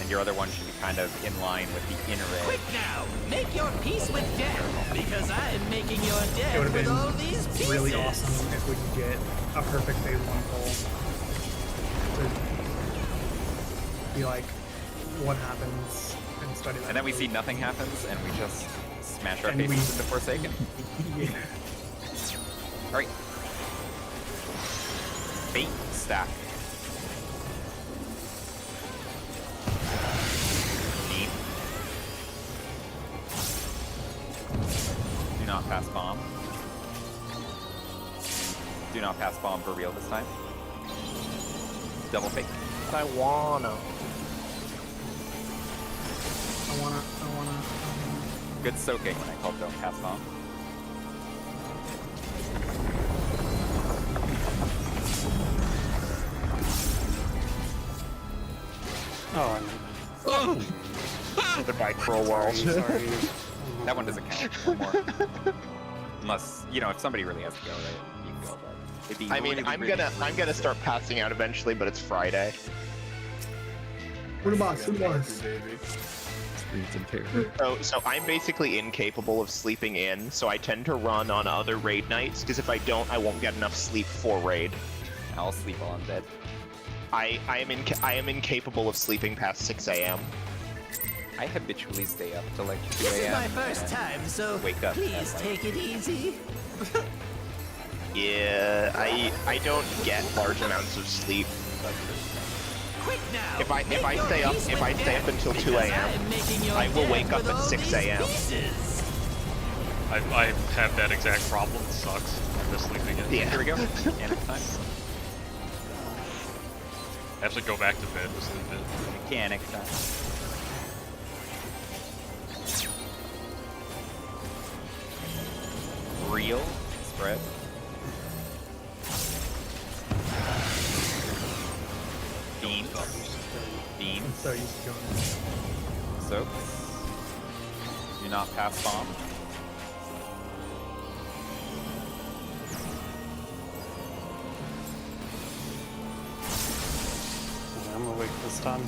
And your other one should be kind of in line with the inner Quick edge. now, make your peace with death, because I'm making your It death would have with been all these pieces. really awesome if we could get a perfect phase 1 pull. To be like, what happens, and study that. And then we see nothing happens, and we just smash our And faces we- into Forsaken. Yeah. Alright. Bait stack. Neat. Do not pass bomb. Do not pass bomb for real this time. Double fake. I wanna. I wanna. Good soaking when I called don't pass bomb. Oh, The micro world. sorry. That one doesn't count anymore. Unless, you know, if somebody really has to go, right? You can go, but it'd be I mean, really, I'm really, gonna really start passing out eventually, but it's Friday. Who the boss? Who the Fucking boss? baby. Screens and terror. So I'm basically incapable of sleeping in, so I tend to run on other raid nights, because if I don't, I won't get enough sleep for raid. I'll sleep while I'm dead. I am incapable of sleeping past 6 a.m. I habitually stay up till like 2 This is a.m. my first and time, so wake up at, please like, take it easy. Yeah, I don't get large amounts of sleep. Quick now. If I make your stay up peace if with I stay up death, until 2 because a.m. I'm making your I will death wake up with at all 6 these a.m. pieces. I have that exact problem. It sucks. I'm just sleeping in. Yeah. Here we go. And it's time. I have to go back to bed to sleep in. Mechanic time. Real spread. Beams. I'm Beams. so used to going. Soaks. Do not pass bomb. I'm awake this time.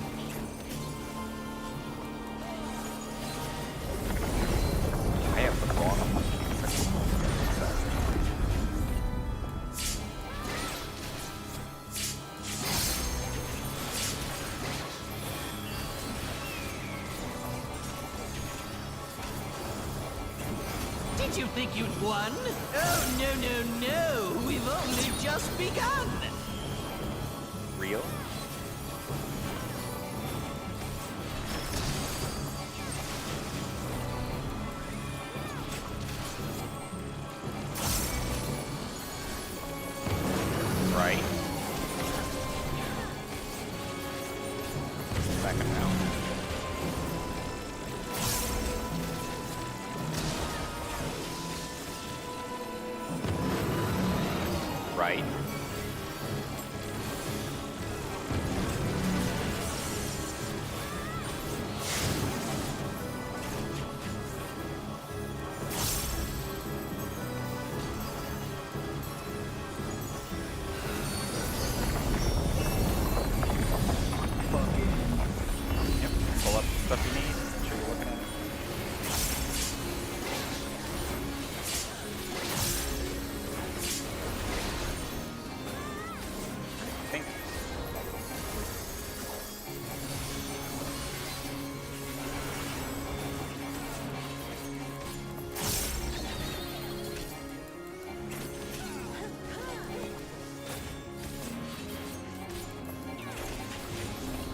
I have the wrong one. Did you think you'd won? Oh, no, no, no. We've only just begun. Real. Right. Second round. Right. Yep. Pull up the stuff you need. Make sure you're looking at it. Think.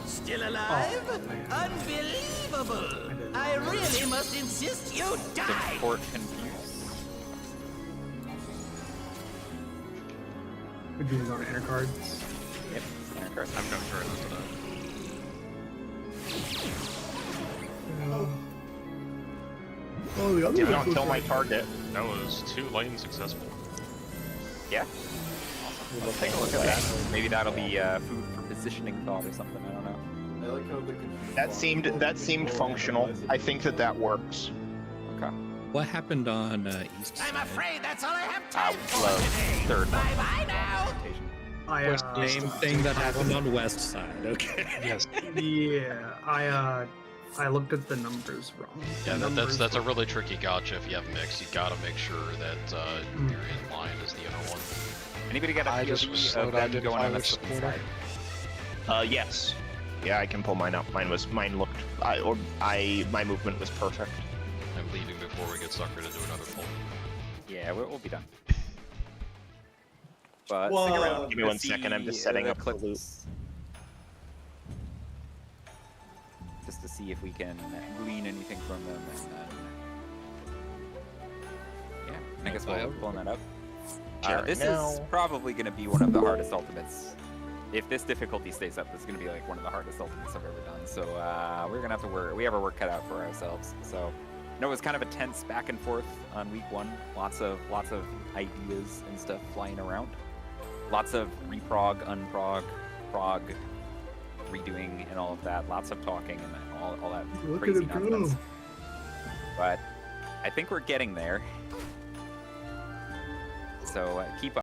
Still alive? Oh, man. Unbelievable. didn't I know. really must insist you die. Support confuse. We do these on enter cards. Yep. Center card. I'm going to turn into that. Oh, the other Did ones not look kill my like- target. That was 2 lanes successful. Yeah. Let's take a look at that. Maybe that'll be food for positioning thought or something. I don't know. I like how the confused That bomb seemed goes before functional. analyzing I think that works. Okay. What happened on East I'm Side? afraid that's all I have time for Love today. third one. Bye-bye now. Rotation. I West Same thing that happened on West Side. Okay. Yes. yeah, I looked at the numbers wrong. Yeah, The numbers that's a were- really tricky gotcha if you have mix. You gotta make sure that Mm. you're in line as the inner one. Anybody got a I just POV was slow of to them identify going on a which slippery supporter. side? Yes. Yeah, I can pull mine up. Mine looked. My movement was perfect. I'm leaving before we get suckered into another pull. Yeah, we'll be done. But Whoa. stick around. Give me to 1 second, I'm just setting the up the loop. clips. Just to see if we can glean anything from them, and then yeah, I guess we'll pulling that up. Sharing This now. is probably going to be one of the hardest ultimates. If this difficulty stays up, this is going to be like one of the hardest ultimates I've ever done. So we're going to have to work. We have our work cut out for ourselves. So no, it was kind of a tense back and forth on week 1. Lots of ideas and stuff flying around. Lots of reprog, unprog, prog, redoing, and all of that. Lots of talking and all that Look at crazy it go. nonsense. But I think we're getting there. So keep up.